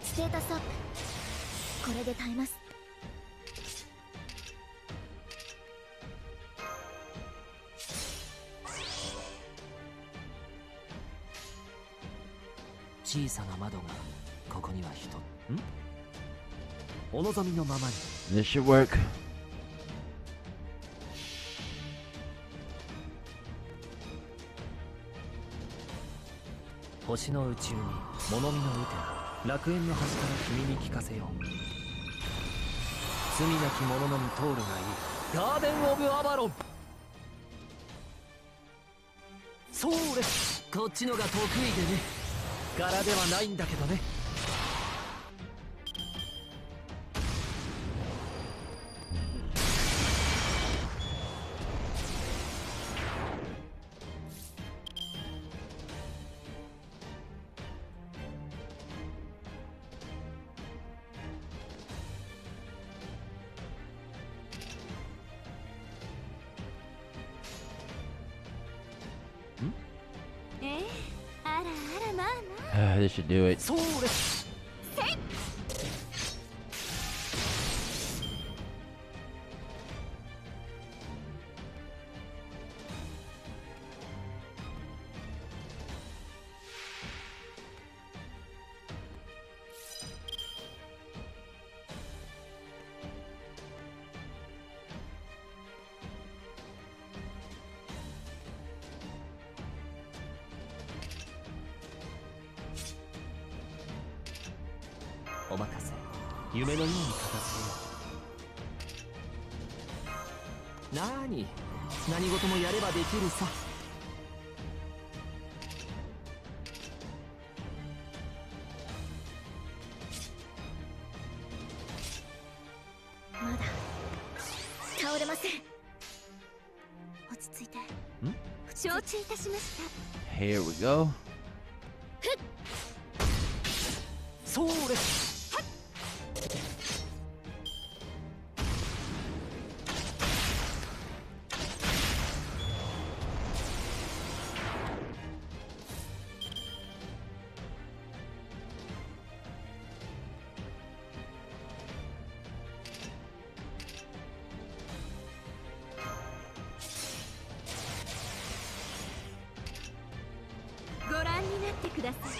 Speaker 3: ステータスアップ。これで耐えます。
Speaker 2: 小さな窓がここには一つ。お望みのままに。
Speaker 1: This should work.
Speaker 2: 星の宇宙に物見の雨天。楽園の端から君に聞かせよう。罪なき者のみ通るがいい。ガーデン・オブ・アバロン。そうです。こっちのが得意でね。柄ではないんだけどね。
Speaker 1: This should do it.
Speaker 2: そうです。夢のように片付けよう。何事もやればできるさ。
Speaker 3: まだ倒れません。落ち着いて。承知いたしました。
Speaker 1: Here we go.
Speaker 2: そうです。
Speaker 3: ご覧になってください。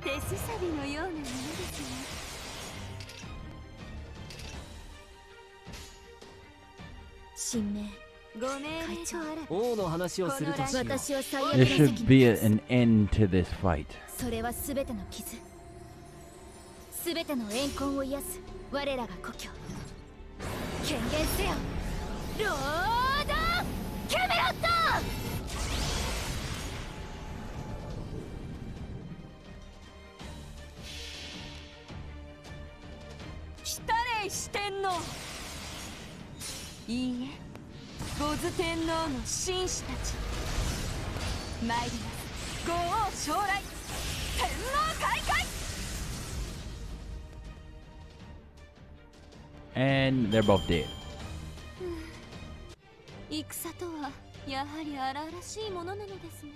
Speaker 3: 手すさびのようなものですね。神明、ご命令とあら
Speaker 2: 王の話をするとしよう。
Speaker 3: 私を最悪
Speaker 1: There
Speaker 3: な
Speaker 1: should
Speaker 3: 責
Speaker 1: be
Speaker 3: 任
Speaker 1: an end to this fight.
Speaker 3: それはすべての傷、すべての怨恨を癒す我らが故郷。権限せよ、ロード・キャメロット。
Speaker 5: 来たれい四天王。いいえ、五頭天皇の紳士たち。参ります。ご王将来、天皇開会。
Speaker 1: And they're both dead.
Speaker 5: 戦とはやはり荒々しいものなのですね。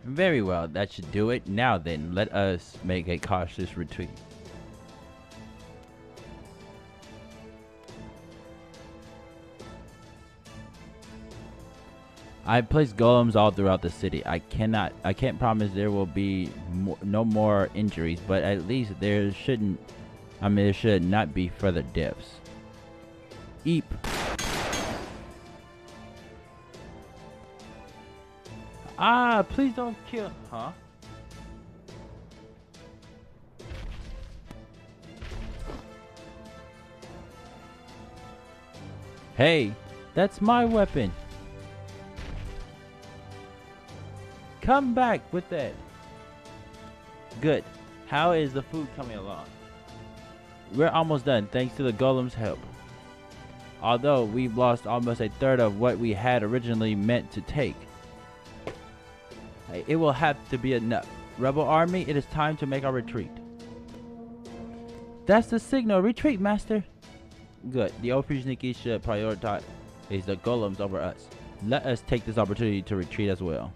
Speaker 1: Very well, that should do it. Now then, let us make a cautious retreat. I placed golems all throughout the city. I can't promise there will be no more injuries, but at least there there should not be further deaths. Eep. Ah, please don't kill. Huh? Hey, that's my weapon. Come back with that. Good. How is the food coming along? We're almost done, thanks to the golem's help. Although we've lost almost a third of what we had originally meant to take. It will have to be enough. Rebel army, it is time to make our retreat. That's the signal. Retreat, master. Good. The Oprishniki should prioritize the golems over us. Let us take this opportunity to retreat as well.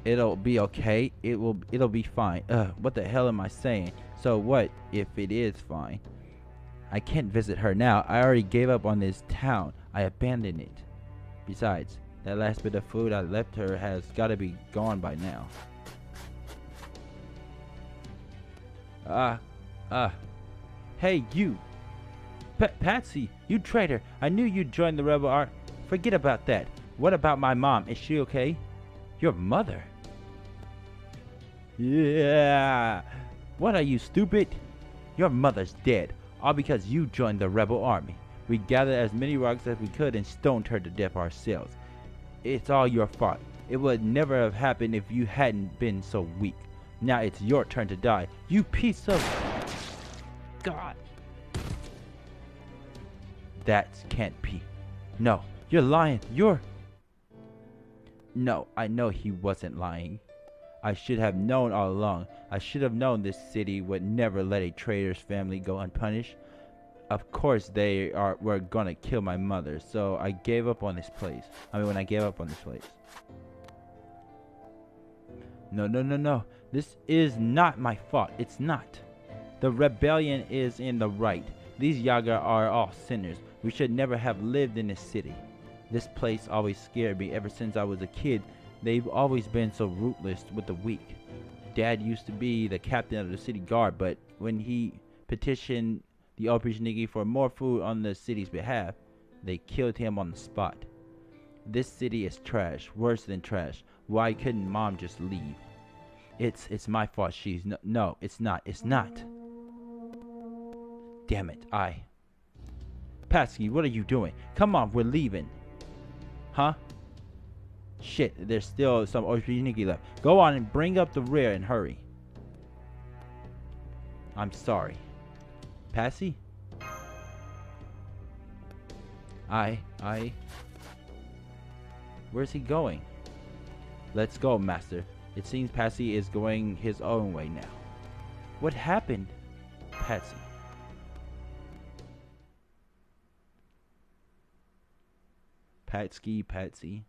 Speaker 1: It'll be okay. It'll be fine. What the hell am I saying? So what if it is fine? I can't visit her now. I already gave up on this town. I abandoned it. Besides, that last bit of food I left her has got to be gone by now. Hey, you. Patsy, you traitor. I knew you'd join the rebel art. Forget about that. What about my mom? Is she okay? Your mother? Yeah. What are you, stupid? Your mother's dead. All because you joined the rebel army. We gathered as many rocks as we could and stoned her to death ourselves. It's all your fault. It would never have happened if you hadn't been so weak. Now it's your turn to die. You piece of... God. That can't be. No, you're lying. No, I know he wasn't lying. I should have known all along. I should have known this city would never let a traitor's family go unpunished. Of course were gonna kill my mother, so I gave up on this place. When I gave up on this place. No, no, no, no. This is not my fault. It's not. The rebellion is in the right. These Yaga are all sinners. We should never have lived in this city. This place always scared me ever since I was a kid. They've always been so ruthless with the weak. Dad used to be the captain of the city guard, but when he petitioned the Oprishniki for more food on the city's behalf, they killed him on the spot. This city is trash, worse than trash. Why couldn't Mom just leave? It's my fault. No, it's not. It's not. Damn it, Patsky, what are you doing? Come on, we're leaving. Huh? Shit, there's still some Oprishniki left. Go on and bring up the rear and hurry. I'm sorry. Passy? Where's he going? Let's go, Master. It seems Patsy is going his own way now. What happened, Patsy? Patsy.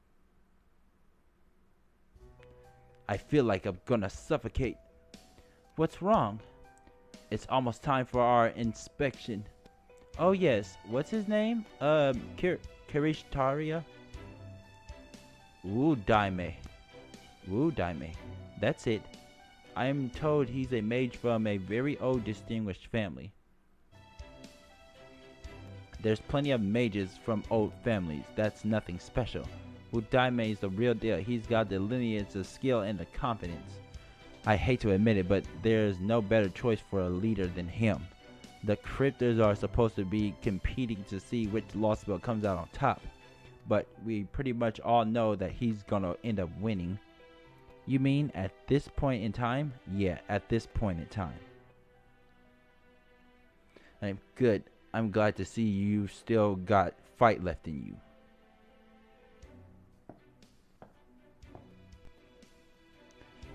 Speaker 1: I feel like I'm gonna suffocate. What's wrong? It's almost time for our inspection. Oh yes, what's his name? Kirishtaria? Wu Daime. That's it. I am told he's a mage from a very old distinguished family. There's plenty of mages from old families. That's nothing special. Wu Daime is the real deal. He's got the lineage, the skill, and the confidence. I hate to admit it, but there's no better choice for a leader than him. The cryptors are supposed to be competing to see which Lostbelt comes out on top. But we pretty much all know that he's gonna end up winning. You mean at this point in time? Yeah, at this point in time. I'm good. I'm glad to see you still got fight left in you.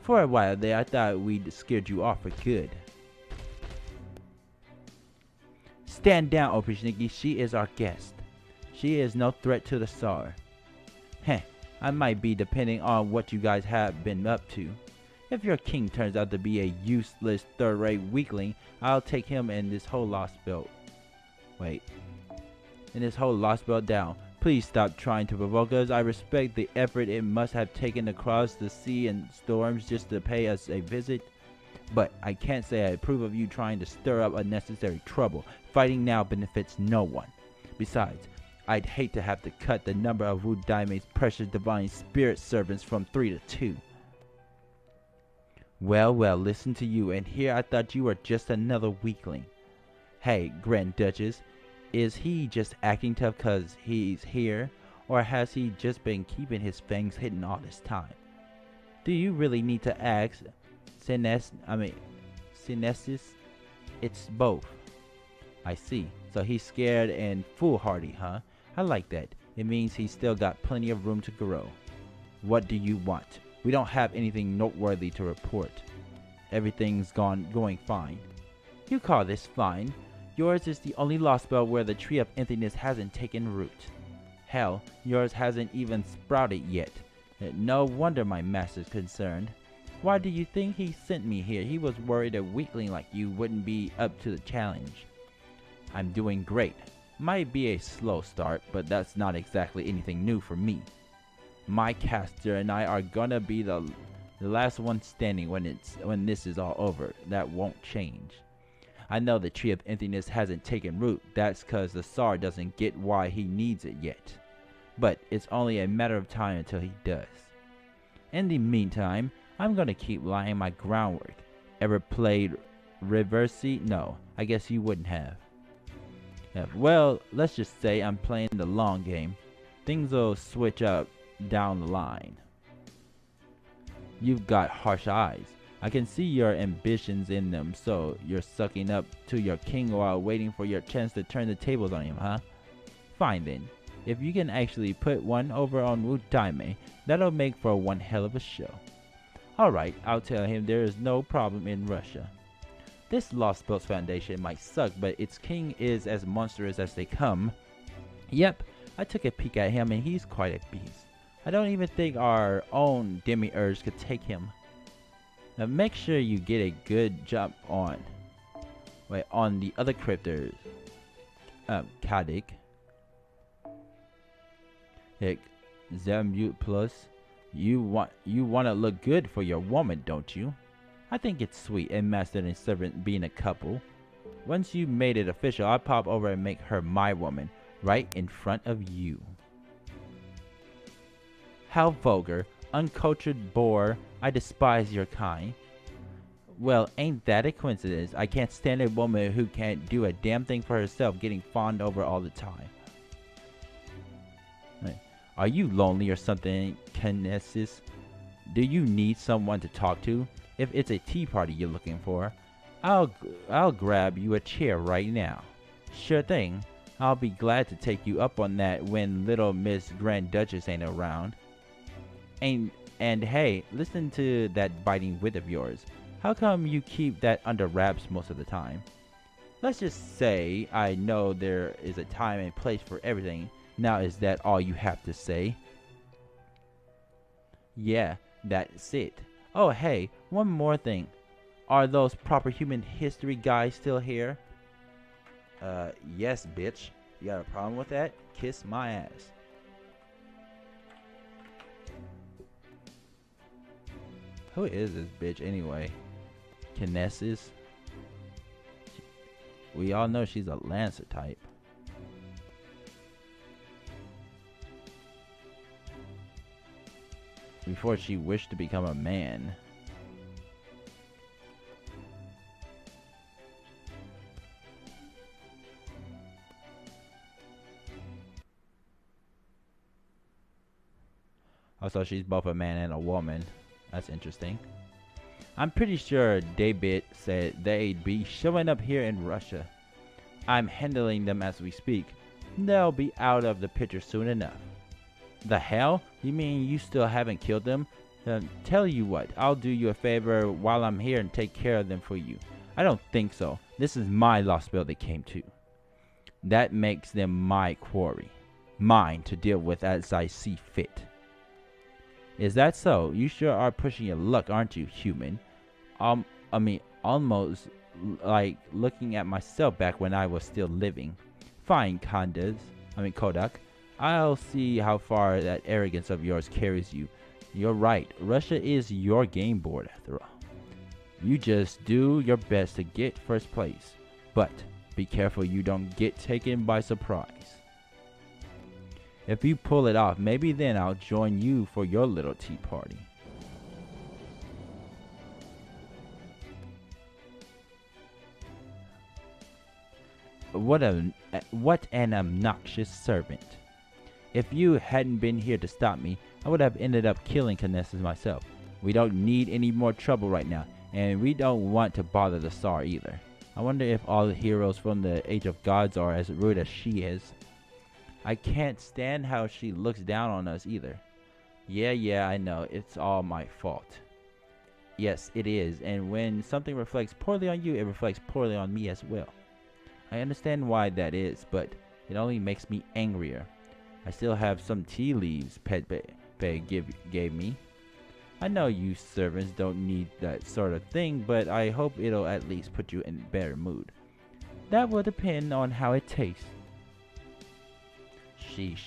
Speaker 1: For a while there, I thought we'd scared you off for good. Stand down, Oprishniki. She is our guest. She is no threat to the Tsar. Heh, I might be depending on what you guys have been up to. If your king turns out to be a useless third-rate weakling, I'll take him and this whole Lostbelt. And this whole Lostbelt down. Please stop trying to provoke us. I respect the effort it must have taken across the sea and storms just to pay us a visit. But I can't say I approve of you trying to stir up unnecessary trouble. Fighting now benefits no one. Besides, I'd hate to have to cut the number of Wu Daime's precious divine spirit servants from 3 to 2. Well, listen to you, and here I thought you were just another weakling. Hey, Grand Duchess, is he just acting tough cause he's here, or has he just been keeping his fangs hidden all this time? Do you really need to ask Sinestis? It's both. I see. So he's scared and foolhardy, huh? I like that. It means he's still got plenty of room to grow. What do you want? We don't have anything noteworthy to report. Everything's going fine. You call this fine? Yours is the only Lostbelt where the tree of emptiness hasn't taken root. Hell, yours hasn't even sprouted yet. No wonder my master's concerned. Why do you think he sent me here? He was worried a weakling like you wouldn't be up to the challenge. I'm doing great. Might be a slow start, but that's not exactly anything new for me. My caster and I are gonna be the last one standing when this is all over. That won't change. I know the tree of emptiness hasn't taken root. That's cause the Tsar doesn't get why he needs it yet. But it's only a matter of time until he does. In the meantime, I'm gonna keep laying my groundwork. Ever played Reversi? No, I guess you wouldn't have. Well, let's just say I'm playing the long game. Things will switch up down the line. You've got harsh eyes. I can see your ambitions in them, so you're sucking up to your king while waiting for your chance to turn the tables on him, huh? Fine then. If you can actually put one over on Wu Daime, that'll make for one hell of a show. Alright, I'll tell him there is no problem in Russia. This Lostbelts Foundation might suck, but its king is as monstrous as they come. Yep, I took a peek at him and he's quite a beast. I don't even think our own demiurge could take him. Now make sure you get a good jump on the other cryptors. Kadik. Heck, Zambute Plus. You want to look good for your woman, don't you? I think it's sweet and master and servant being a couple. Once you made it official, I'll pop over and make her my woman, right in front of you. How vulgar, uncultured boor, I despise your kind. Well, ain't that a coincidence? I can't stand a woman who can't do a damn thing for herself getting fawned over all the time. Are you lonely or something, Kinesis? Do you need someone to talk to? If it's a tea party you're looking for, I'll grab you a chair right now. Sure thing. I'll be glad to take you up on that when little Miss Grand Duchess ain't around. And hey, listen to that biting wit of yours. How come you keep that under wraps most of the time? Let's just say I know there is a time and place for everything. Now is that all you have to say? Yeah, that's it. Oh hey, one more thing. Are those proper human history guys still here? Yes, bitch. You got a problem with that? Kiss my ass. Who is this bitch anyway? Kinesis? We all know she's a Lancer type. Before she wished to become a man. Also, she's both a man and a woman. That's interesting. I'm pretty sure Daybit said they'd be showing up here in Russia. I'm handling them as we speak. They'll be out of the picture soon enough. The hell? You mean you still haven't killed them? Tell you what, I'll do you a favor while I'm here and take care of them for you. I don't think so. This is my Lostbelt they came to. That makes them my quarry. Mine to deal with as I see fit. Is that so? You sure are pushing your luck, aren't you, human? I mean, almost like looking at myself back when I was still living. Fine, Kodak. I'll see how far that arrogance of yours carries you. You're right. Russia is your game board, after all. You just do your best to get first place. But be careful you don't get taken by surprise. If you pull it off, maybe then I'll join you for your little tea party. What an obnoxious servant. If you hadn't been here to stop me, I would have ended up killing Kinesis myself. We don't need any more trouble right now, and we don't want to bother the Tsar either. I wonder if all the heroes from the Age of Gods are as rude as she is. I can't stand how she looks down on us either. Yeah, I know. It's all my fault. Yes, it is. And when something reflects poorly on you, it reflects poorly on me as well. I understand why that is, but it only makes me angrier. I still have some tea leaves Pet Bay gave me. I know you servants don't need that sort of thing, but I hope it'll at least put you in a better mood. That will depend on how it tastes. Sheesh.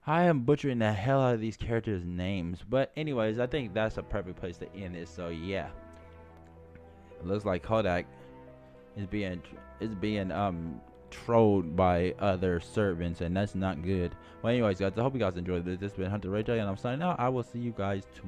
Speaker 1: I am butchering the hell out of these characters' names, but anyways, I think that's a perfect place to end it. So yeah, it looks like Kodak is being trolled by other servants, and that's not good. Well, anyways, guys, I hope you guys enjoyed this. This has been Hunter Ray J, and I'm signing out. I will see you guys tomorrow.